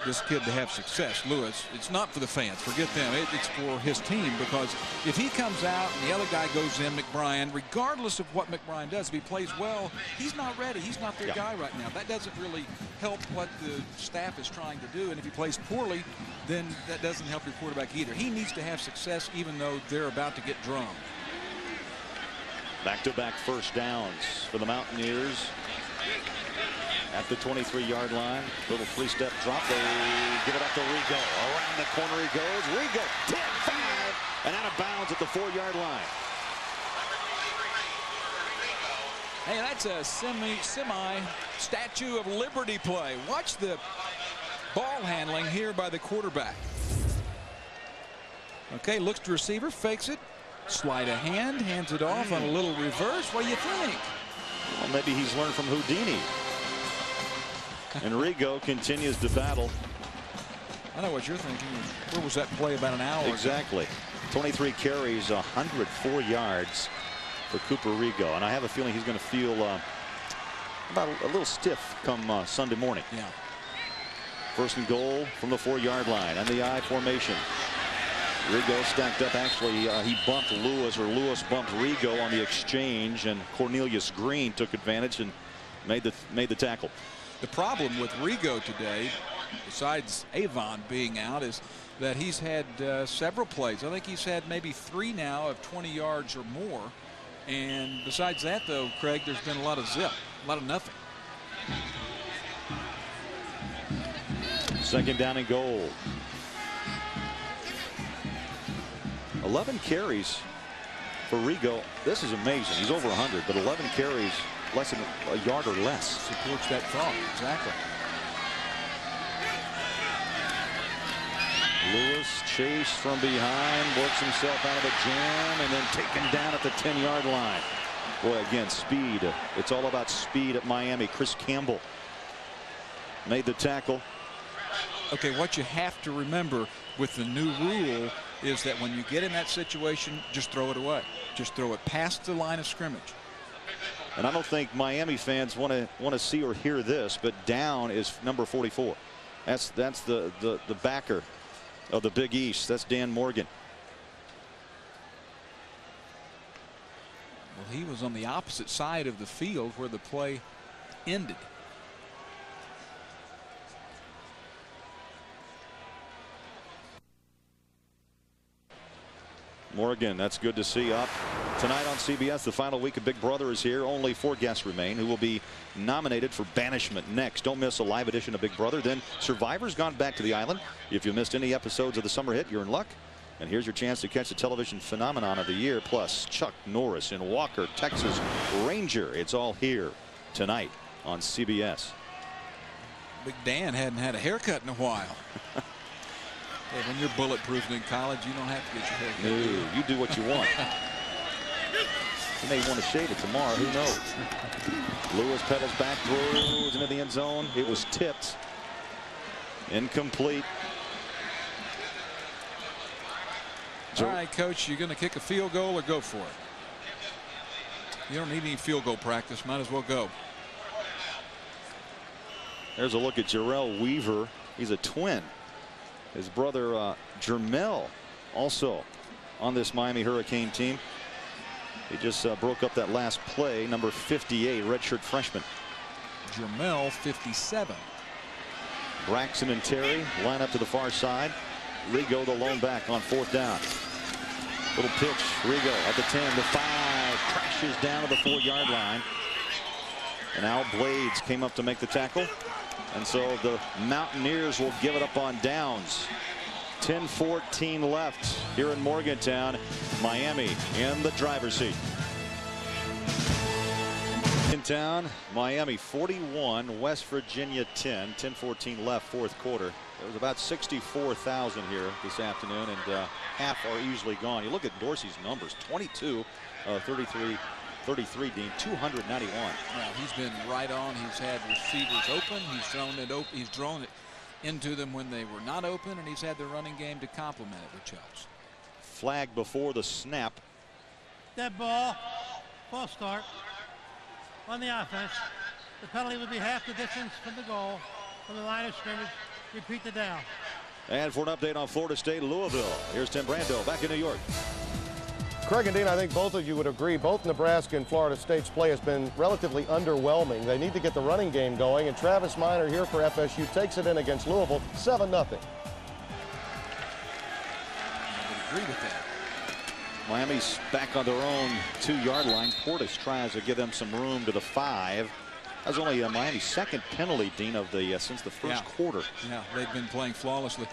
this kid to have success, Lewis. It's not for the fans. Forget them. It's for his team, because if he comes out and the other guy goes in, McBrien, regardless of what McBrien does, if he plays well, he's not ready. He's not their guy right now. That doesn't really help what the staff is trying to do. And if he plays poorly, then that doesn't help your quarterback either. He needs to have success even though they're about to get drummed. Back-to-back first downs for the Mountaineers. at the 23-yard line. Little three-step drop. They give it up to Rigo. Around the corner he goes. Rigo, 10, 5, and out of bounds at the 4-yard line. Hey, that's a semi Statue of Liberty play. Watch the ball handling here by the quarterback. Okay, looks to receiver, fakes it, sleight of hand, hands it off on a little reverse. What do you think? Well, maybe he's learned from Houdini. And Rigo continues to battle. I know what you're thinking. Where was that play about an hour ago? Exactly. 23 carries, 104 yards for Cooper Rigo. And I have a feeling he's going to feel about a little stiff come Sunday morning. Yeah. First and goal from the 4-yard line and the I formation. Rigo stacked up. Actually, he bumped Lewis, or Lewis bumped Rigo on the exchange, and Cornelius Green took advantage and made the tackle. The problem with Rigo today, besides Avon being out, is that he's had several plays. I think he's had maybe 3 now of 20 yards or more. And besides that, though, Craig, there's been a lot of zip, a lot of nothing. Second down and goal. 11 carries for Rigo. This is amazing. He's over 100, but 11 carries, less than a yard or less. Supports that thought. Exactly. Lewis chased from behind, works himself out of a jam, and then taken down at the 10-yard line. Boy, again, speed. It's all about speed at Miami. Chris Campbell made the tackle. Okay, what you have to remember with the new rule is that when you get in that situation, just throw it away. Just throw it past the line of scrimmage. And I don't think Miami fans want to see or hear this, but down is number 44. That's the backer of the Big East. That's Dan Morgan. Well, he was on the opposite side of the field where the play ended. Morgan, that's good to see. Up tonight on CBS, the final week of Big Brother is here. Only 4 guests remain who will be nominated for banishment next. Don't miss a live edition of Big Brother. Then Survivor's gone back to the island. If you missed any episodes of the summer hit, you're in luck. And here's your chance to catch the television phenomenon of the year, plus Chuck Norris in Walker, Texas Ranger. It's all here tonight on CBS. Big Dan hadn't had a haircut in a while. Hey, when you're bulletproof in college, you don't have to get your hair cut. No, you do what you want. You may want to shave it tomorrow. Who knows? Lewis pedals back, throws into the end zone. It was tipped. Incomplete. All right, Coach, you're going to kick a field goal or go for it? You don't need any field goal practice. Might as well go. There's a look at Jarrell Weaver. He's a twin. His brother Jermel also on this Miami Hurricane team. He just broke up that last play. Number 58, redshirt freshman. Jermel, 57. Braxton and Terry line up to the far side. Rigo the lone back on 4th down. Little pitch. Rigo at the 10, the 5, crashes down to the 4-yard line. And Al Blades came up to make the tackle. And so the Mountaineers will give it up on downs. 10-14 left here in Morgantown. Miami in the driver's seat. In town, Miami 41, West Virginia 10. 10-14 left, 4th quarter. There was about 64,000 here this afternoon, and half are easily gone. You look at Dorsey's numbers: 22, 33, Dean, 291. Well, he's been right on. He's had receivers open. He's thrown it open. He's thrown it into them when they were not open, and he's had the running game to complement it, which helps. Flag before the snap. Dead ball. False start on the offense. The penalty would be half the distance from the goal, from the line of scrimmage. Repeat the down. And for an update on Florida State Louisville, here's Tim Brando back in New York. Craig and Dean, I think both of you would agree, both Nebraska and Florida State's play has been relatively underwhelming. They need to get the running game going, and Travis Minor here for FSU takes it in against Louisville, 7-0. I would agree with that. Miami's back on their own 2-yard line. Portis tries to give them some room to the 5. That was only Miami's second penalty, Dean, of the since the first quarter. Yeah, they've been playing flawlessly.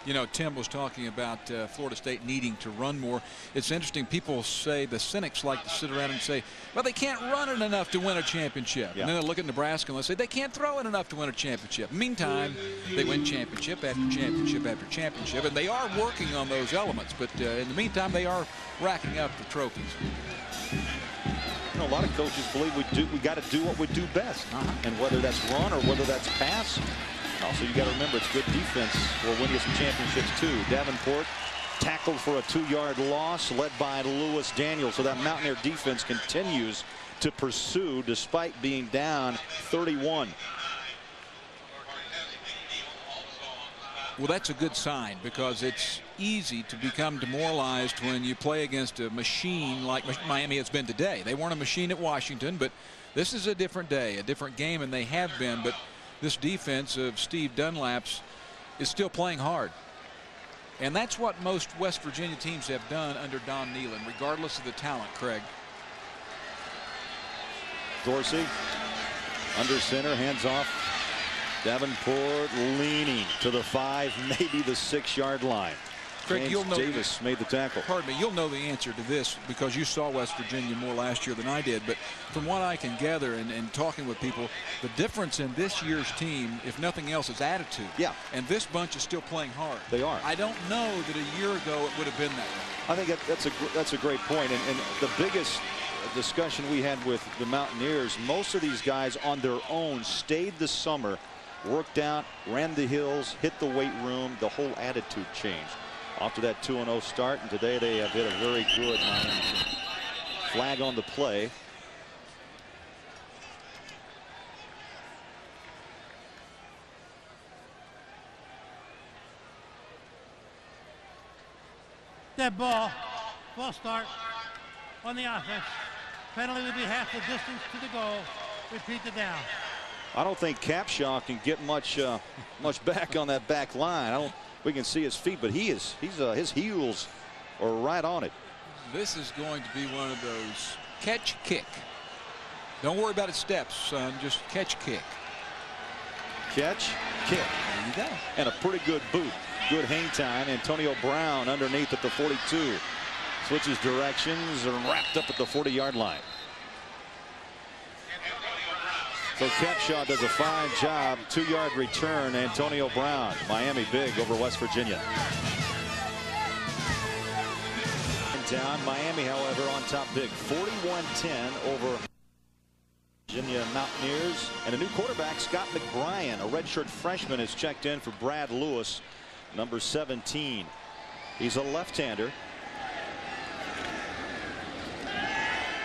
You know, Tim was talking about Florida State needing to run more. It's interesting. People say, the cynics like to sit around and say, well, they can't run it enough to win a championship. Yeah. And then they look at Nebraska and they say they can't throw it enough to win a championship. Meantime, they win championship after championship after championship, and they are working on those elements. But in the meantime, they are racking up the trophies. You know, a lot of coaches believe we got to do what we do best, and whether that's run or whether that's pass. Also, you got to remember, it's good defense will win you some championships too. Davenport tackled for a 2-yard loss, led by Lewis Daniels. So that Mountaineer defense continues to pursue despite being down 31. Well, that's a good sign, because it's easy to become demoralized when you play against a machine like Miami has been today. They weren't a machine at Washington, but this is a different day, a different game, and they have been. But this defense of Steve Dunlap's is still playing hard. And that's what most West Virginia teams have done under Don Nehlen, regardless of the talent, Craig. Dorsey under center, hands off. Davenport leaning to the 5, maybe the 6-yard line. Craig, you'll know Davis made the tackle. Pardon me, you'll know the answer to this because you saw West Virginia more last year than I did. But from what I can gather and talking with people, the difference in this year's team, if nothing else, is attitude. Yeah. And this bunch is still playing hard. They are. I don't know that a year ago it would have been that way. I think that's a great point. And the biggest discussion we had with the Mountaineers, most of these guys on their own stayed the summer, worked out, ran the hills, hit the weight room. The whole attitude changed after that 2-0 start, and today they have hit a very good flag on the play. Dead ball. False start on the offense. Penalty would be half the distance to the goal. Repeat the down. I don't think Capshaw can get much back on that back line. We can see his feet, but his heels are right on it. This is going to be one of those catch kick. Don't worry about its steps, son. Just catch kick. Catch kick. There you go. And a pretty good boot. Good hang time. Antonio Brown underneath at the 42. Switches directions and wrapped up at the 40-yard line. So Capshaw does a fine job. 2-yard return. Antonio Brown. Miami big over West Virginia. Down. Miami, however, on top big. 41-10 over Virginia Mountaineers. And a new quarterback, Scott McBrien, a redshirt freshman, is checked in for Brad Lewis, number 17. He's a left-hander.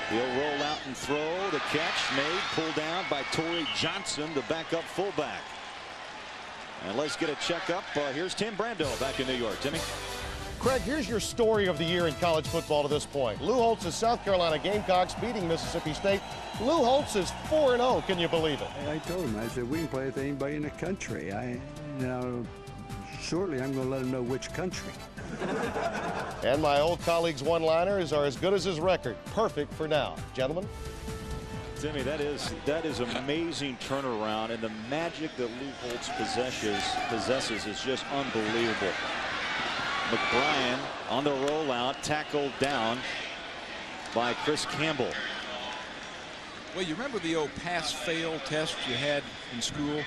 He'll roll out and throw. The catch made, pulled down by Torrey Johnson, the backup fullback. And let's get a checkup. Here's Tim Brando back in New York. Timmy. Craig, here's your story of the year in college football to this point. Lou Holtz's South Carolina Gamecocks beating Mississippi State. Lou Holtz is 4-0. Can you believe it? I told him, I said, we can play with anybody in the country. Shortly, I'm going to let him know which country. And my old colleague's one-liners are as good as his record. Perfect for now. Gentlemen. Timmy, that is amazing turnaround, and the magic that Lou Holtz possesses is just unbelievable. McBrien on the rollout, tackled down by Chris Campbell. Well, you remember the old pass-fail test you had in school?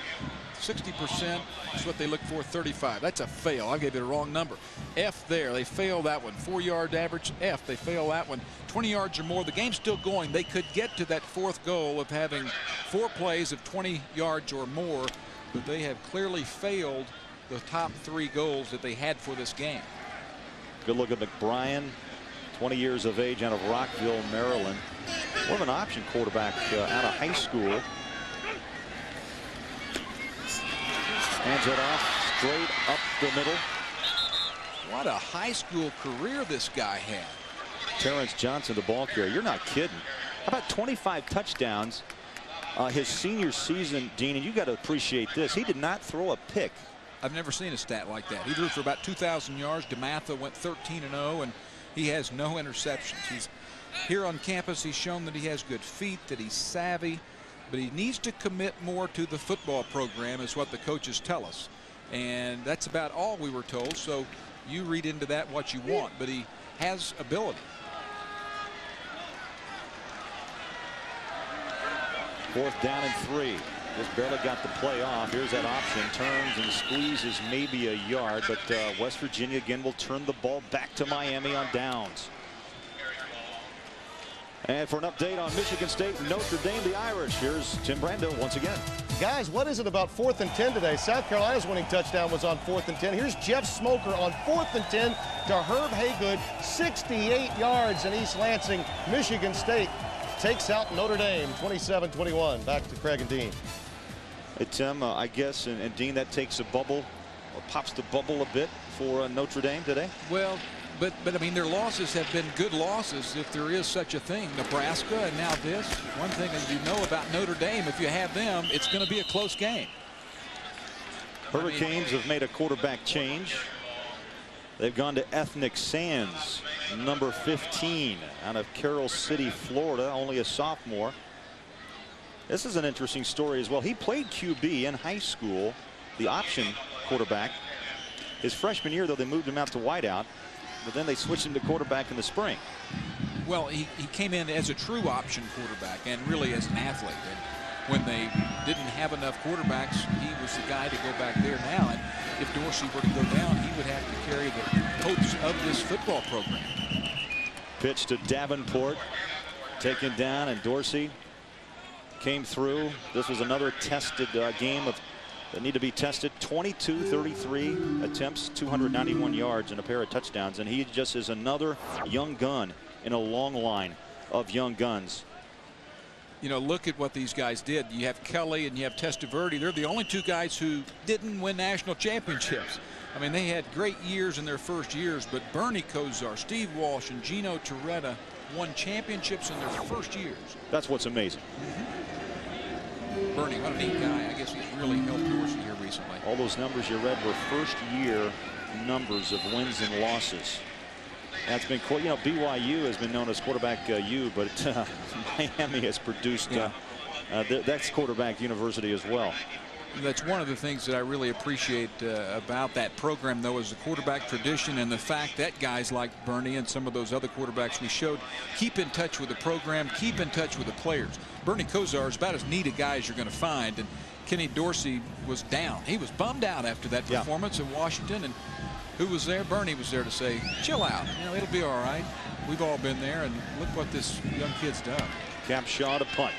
60% is what they look for. 35. That's a fail. I gave it a wrong number. F there. They fail that one. 4-yard average. F. They fail that one. 20 yards or more. The game's still going. They could get to that 4th goal of having 4 plays of 20 yards or more, but they have clearly failed the top 3 goals that they had for this game. Good look at McBrien, 20 years of age, out of Rockville, Maryland. More of an option quarterback out of high school. Hands it off straight up the middle. What a high school career this guy had. Terrence Johnson, the ball carrier. You're not kidding. How about 25 touchdowns his senior season, Dean? And you got to appreciate this. He did not throw a pick. I've never seen a stat like that. He threw for about 2,000 yards. DeMatha went 13-0, and he has no interceptions. He's here on campus. He's shown that he has good feet, that he's savvy. but he needs to commit more to the football program, is what the coaches tell us. And that's about all we were told. So you read into that what you want, but he has ability. Fourth down and 3. Just barely got the play off. Here's that option. Turns and squeezes maybe a yard, but West Virginia again will turn the ball back to Miami on downs. And for an update on Michigan State and Notre Dame, the Irish, here's Tim Brando once again. Guys, what is it about 4th and 10 today? South Carolina's winning touchdown was on 4th and 10. Here's Jeff Smoker on 4th and 10 to Herb Haygood, 68 yards in East Lansing. Michigan State takes out Notre Dame, 27-21. Back to Craig and Dean. Hey, Tim, I guess, and Dean, that takes a bubble, or pops the bubble a bit for Notre Dame today? Well, but I mean, their losses have been good losses, if there is such a thing. Nebraska and now this. One thing that you know about Notre Dame, if you have them, it's going to be a close game. Hurricanes have made a quarterback change. They've gone to Ethnic Sands, number 15, out of Carroll City, Florida, only a sophomore. This is an interesting story as well. He played QB in high school, the option quarterback. His freshman year, though, they moved him out to wideout, but then they switched him to quarterback in the spring. Well, he came in as a true option quarterback and really as an athlete. And when they didn't have enough quarterbacks, he was the guy to go back there now. And if Dorsey were to go down, he would have to carry the hopes of this football program. Pitch to Davenport, taken down, and Dorsey came through. This was another tested game of that need to be tested. 22-33 attempts, 291 yards, and a pair of touchdowns. And he just is another young gun in a long line of young guns. You know, look at what these guys did. You have Kelly and you have Testaverde. They're the only two guys who didn't win national championships. I mean, they had great years in their first years, but Bernie Kosar, Steve Walsh, and Gino Torretta won championships in their first years. That's what's amazing. Bernie, what a neat guy. I guess he's really helped Dorsey here recently. All those numbers you read were first year numbers of wins and losses. That's been cool. You know, BYU has been known as quarterback U, but Miami has produced that's quarterback university as well. That's one of the things that I really appreciate about that program, though, is the quarterback tradition and the fact that guys like Bernie and some of those other quarterbacks we showed keep in touch with the program, keep in touch with the players. Bernie Kosar is about as neat a guy as you're going to find, and Kenny Dorsey was down. He was bummed out after that performance in Washington, and who was there? Bernie was there to say, chill out. You know, it'll be all right. We've all been there, and look what this young kid's done. Cap Shaw to punt.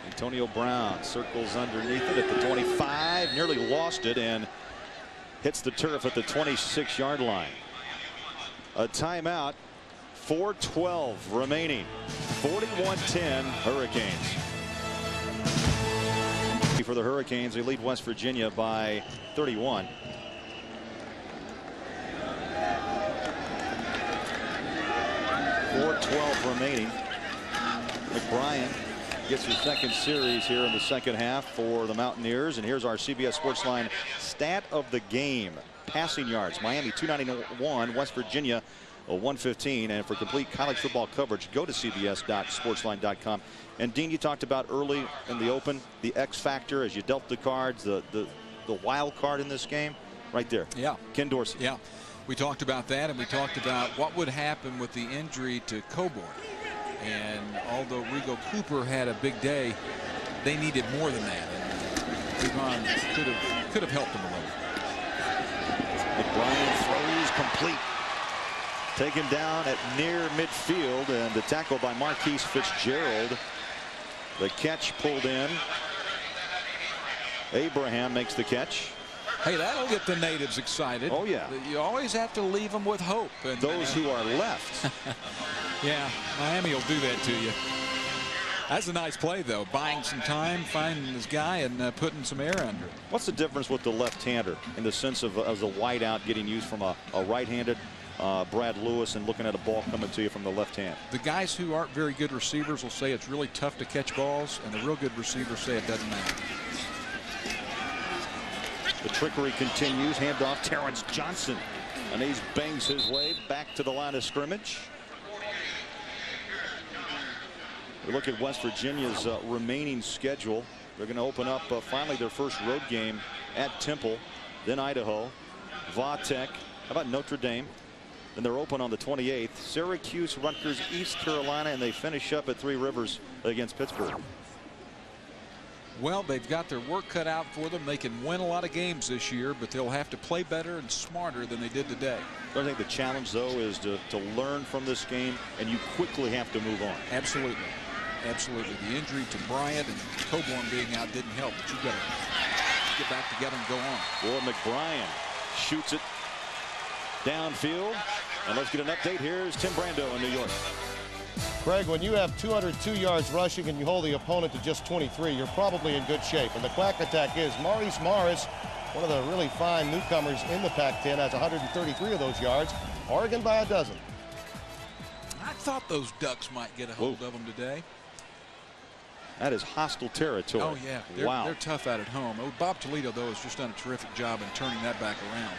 Antonio Brown circles underneath it at the 25, nearly lost it, and hits the turf at the 26-yard line. A timeout, 4:12 remaining. 41-10 Hurricanes. For the Hurricanes, they lead West Virginia by 31. .412 remaining. McBrien gets his second series here in the second half for the Mountaineers. And here's our CBS Sportsline stat of the game. Passing yards, Miami 291, West Virginia 115. And for complete college football coverage, go to cbs.sportsline.com. And Dean, you talked about early in the open the X factor as you dealt the cards, the wild card in this game right there. Yeah. Ken Dorsey. Yeah. We talked about that, and we talked about what would happen with the injury to Coburn. And although Rigo Cooper had a big day, they needed more than that. And Devon could have helped them a little. McBrien throws complete. Taken down at near midfield, and the tackle by Marquise Fitzgerald. The catch pulled in. Abraham makes the catch. Hey, that'll get the natives excited. Oh, yeah. You always have to leave them with hope. And those who are left. Yeah, Miami will do that to you. That's a nice play, though. Buying some time, finding this guy, and putting some air under it. What's the difference with the left-hander in the sense of as a wideout getting used from a right-handed Brad Lewis and looking at a ball coming to you from the left hand? The guys who aren't very good receivers will say it's really tough to catch balls, and the real good receivers say it doesn't matter. The trickery continues. Handoff, Terrence Johnson. And he bangs his way back to the line of scrimmage. We look at West Virginia's remaining schedule. They're going to open up finally their first road game at Temple, then Idaho, Va-Tech. How about Notre Dame? Then they're open on the 28th. Syracuse, Rutgers, East Carolina, and they finish up at Three Rivers against Pittsburgh. Well, they've got their work cut out for them. They can win a lot of games this year, but they'll have to play better and smarter than they did today. I think the challenge, though, is to learn from this game, and you quickly have to move on. Absolutely. Absolutely. The injury to Bryant and Coburn being out didn't help, but you've got to get back together and go on. Well, McBrien shoots it downfield. And let's get an update. Here's Tim Brando in New York. Craig, when you have 202 yards rushing and you hold the opponent to just 23, you're probably in good shape. And the quack attack is Maurice Morris, one of the really fine newcomers in the Pac-10, has 133 of those yards. Oregon by a dozen. I thought those Ducks might get a hold of them today. That is hostile territory. Oh, yeah. They're tough out at home. Oh, Bob Toledo, though, has just done a terrific job in turning that back around.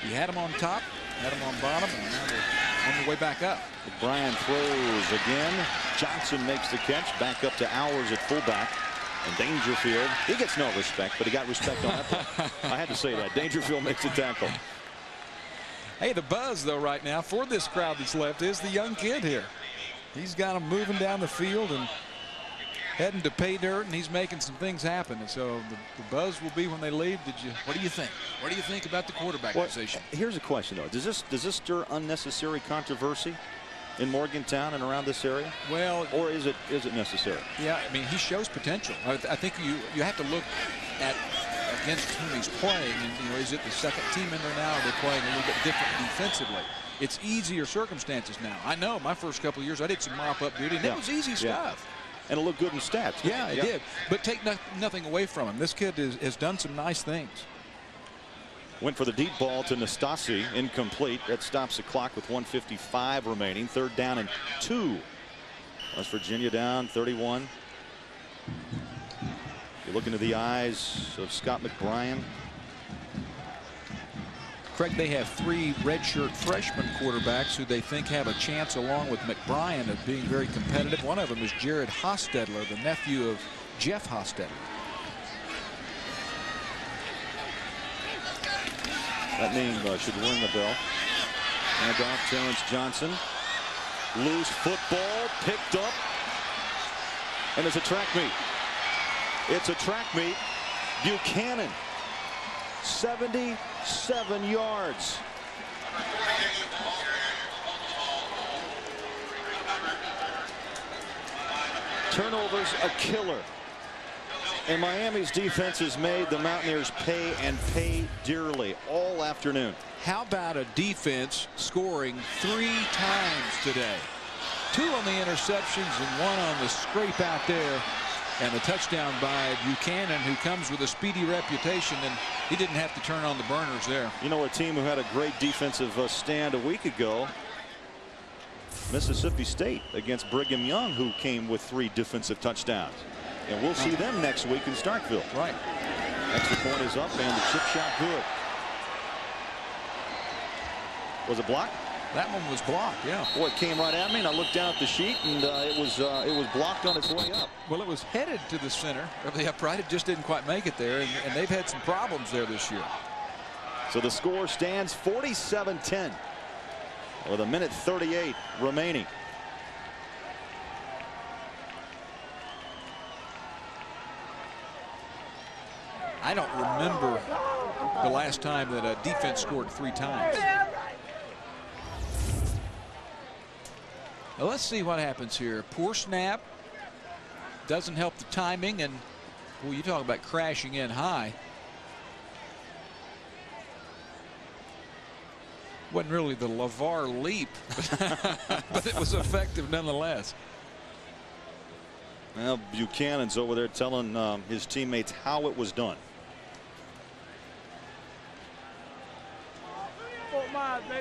He had them on top, had them on bottom, and now they're on the way back up. Bryan throws again. Johnson makes the catch. Back up to Hours at fullback. And Dangerfield, he gets no respect, but he got respect on that play. I had to say that. Dangerfield makes a tackle. Hey, the buzz, though, right now for this crowd that's left is the young kid here. He's got them moving down the field and heading to pay dirt, and he's making some things happen. And so the buzz will be when they leave. What do you think? What do you think about the quarterback position? Here's a question, though. Does this stir unnecessary controversy in Morgantown and around this area? Well, or is it necessary? Yeah, I mean, he shows potential. I think you have to look at against whom he's playing, and is it the second team in there now? Or they're playing a little bit different defensively. It's easier circumstances now. I know my first couple of years I did some mop-up duty, and it was easy stuff. And it looked good in stats. Yeah, it did. But take nothing away from him. This kid has done some nice things. Went for the deep ball to Nastasi, incomplete. That stops the clock with 1:55 remaining. 3rd down and 2. West Virginia down 31. You look into the eyes of Scott McBrien. Craig, they have 3 redshirt freshman quarterbacks who they think have a chance, along with McBrien, of being very competitive. One of them is Jared Hostetler, the nephew of Jeff Hostetler. That name should ring the bell. And off Terrence Johnson. Loose football picked up. And it's a track meet. It's a track meet. Buchanan, 77 yards. Turnovers a killer. And Miami's defense has made the Mountaineers pay, and pay dearly, all afternoon. How about a defense scoring 3 times today? 2 on the interceptions and 1 on the scrape out there. And the touchdown by Buchanan, who comes with a speedy reputation, and he didn't have to turn on the burners there. You know, a team who had a great defensive stand a week ago, Mississippi State against Brigham Young, who came with 3 defensive touchdowns. And we'll see them next week in Starkville. Right. Extra point is up, and the chip shot good. Was it blocked? That one was blocked, yeah. Boy, it came right at me, and I looked down at the sheet, and it was blocked on its way up. Well, it was headed to the center of the upright. It just didn't quite make it there, and they've had some problems there this year. So the score stands 47-10 with 1:38 remaining. I don't remember the last time that a defense scored 3 times. Now let's see what happens here. Poor snap. Doesn't help the timing, and well, you talk about crashing in high. Wasn't really the LeVar leap, but it was effective nonetheless. Well, Buchanan's over there telling his teammates how it was done.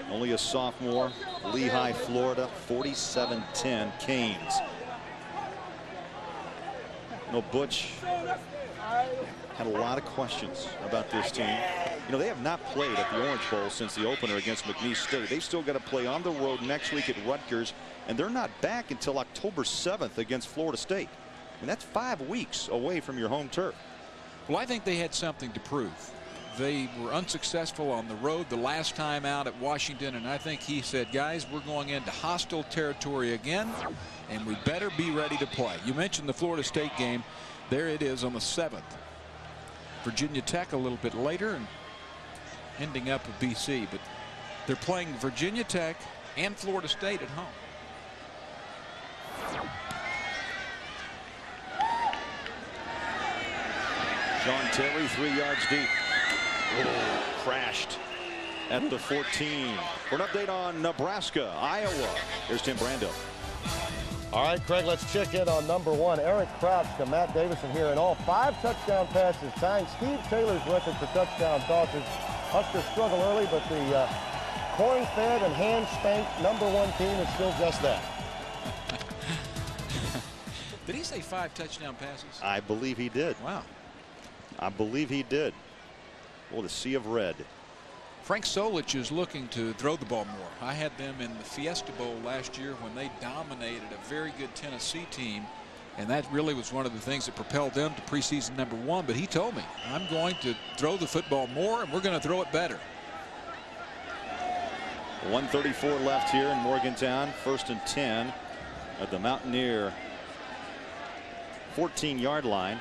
Only a sophomore, Lehigh, Florida, 47-10 Canes. You know, Butch had a lot of questions about this team. You know, they have not played at the Orange Bowl since the opener against McNeese State. They've still got to play on the road next week at Rutgers, and they're not back until October 7th against Florida State. And that's 5 weeks away from your home turf. Well, I think they had something to prove. They were unsuccessful on the road the last time out at Washington, and I think he said, guys, we're going into hostile territory again, and we better be ready to play. You mentioned the Florida State game. There it is on the 7th. Virginia Tech a little bit later and ending up with BC, but they're playing Virginia Tech and Florida State at home. Sean Terry 3 yards deep. Oh, crashed at the 14. For an update on Nebraska, Iowa, here's Tim Brando. All right, Craig, let's check in on number 1. Eric Crouch to Matt Davison here in all 5 touchdown passes, tying Steve Taylor's record for touchdown tosses. Huskers struggle early, but the coin-fed and hand-spanked number 1 team is still just that. Did he say 5 touchdown passes? I believe he did. Wow. I believe he did. Oh, the sea of red. Frank Solich is looking to throw the ball more. I had them in the Fiesta Bowl last year when they dominated a very good Tennessee team, and that really was one of the things that propelled them to preseason number 1. But he told me, I'm going to throw the football more, and we're going to throw it better. 1:34 left here in Morgantown. 1st and 10 at the Mountaineer 14-yard line.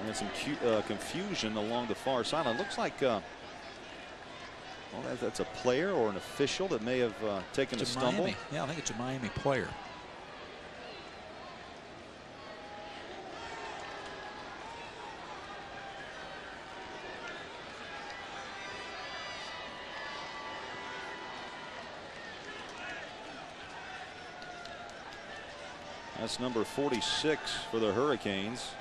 And some confusion along the far sideline. Looks like well, that's a player or an official that may have taken a stumble. Miami. Yeah, I think it's a Miami player. That's number 46 for the Hurricanes.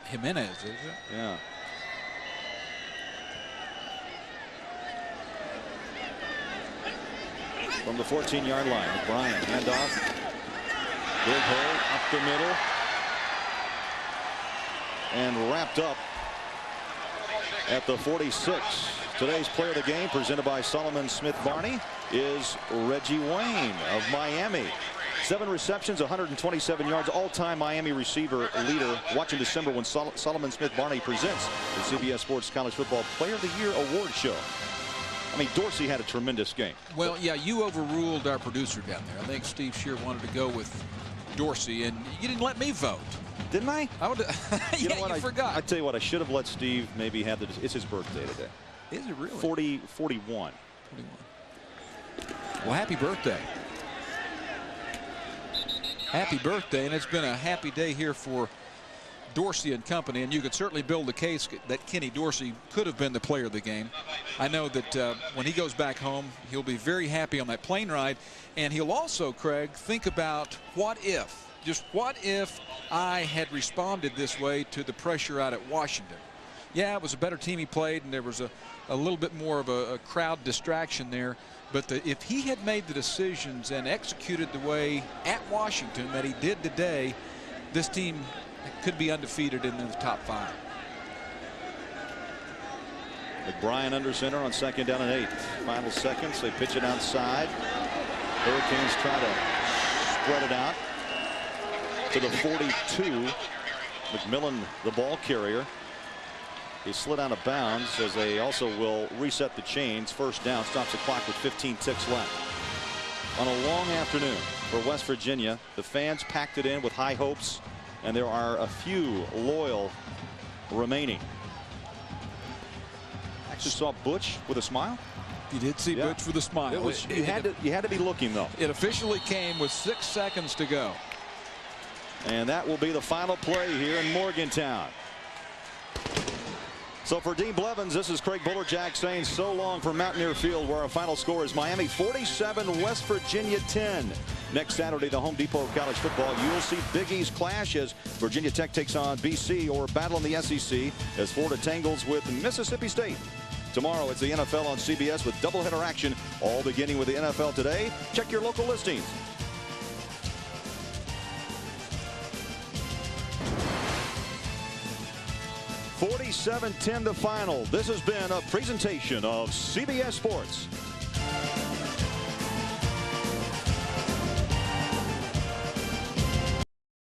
Jimenez, is it? Yeah. From the 14-yard line, McBrien, handoff. Big hole up the middle. And wrapped up at the 46. Today's player of the game, presented by Solomon Smith Barney, is Reggie Wayne of Miami. 7 receptions, 127 yards, all-time Miami receiver leader. Watch in December when Solomon Smith Barney presents the CBS Sports College Football Player of the Year Award Show. I mean, Dorsey had a tremendous game. Well, yeah, you overruled our producer down there. I think Steve Shear wanted to go with Dorsey, and you didn't let me vote. Didn't I? I would. You know what? I forgot. I tell you what, I should have let Steve maybe have the. It's his birthday today. Is it really? 41. 41. Well, happy birthday. Happy birthday, and it's been a happy day here for Dorsey and company, and you could certainly build a case that Kenny Dorsey could have been the player of the game. I know that when he goes back home, he'll be very happy on that plane ride, and he'll also, Craig, think about what if, just what if I had responded this way to the pressure out at Washington. Yeah, it was a better team he played, and there was a little bit more of a crowd distraction there. But if he had made the decisions and executed the way at Washington that he did today, this team could be undefeated in the top 5. McBrien under center on 2nd down and 8. Final seconds. They pitch it outside. Hurricanes try to spread it out to the 42. McMillan, the ball carrier. He slid out of bounds as they also will reset the chains. 1st down, stops the clock with 15 ticks left. On a long afternoon for West Virginia, the fans packed it in with high hopes, and there are a few loyal remaining. Actually saw Butch with a smile. You did see Butch with a smile. It was, you had to be looking, though. It officially came with 6 seconds to go. And that will be the final play here in Morgantown. So for Dean Blevins, this is Craig Bullerjack saying so long from Mountaineer Field, where our final score is Miami 47, West Virginia 10. Next Saturday, the Home Depot of college football, you'll see Big East clash as Virginia Tech takes on BC, or battle in the SEC as Florida tangles with Mississippi State. Tomorrow, it's the NFL on CBS with doubleheader action, all beginning with the NFL Today. Check your local listings. 47-10 the final. This has been a presentation of CBS Sports.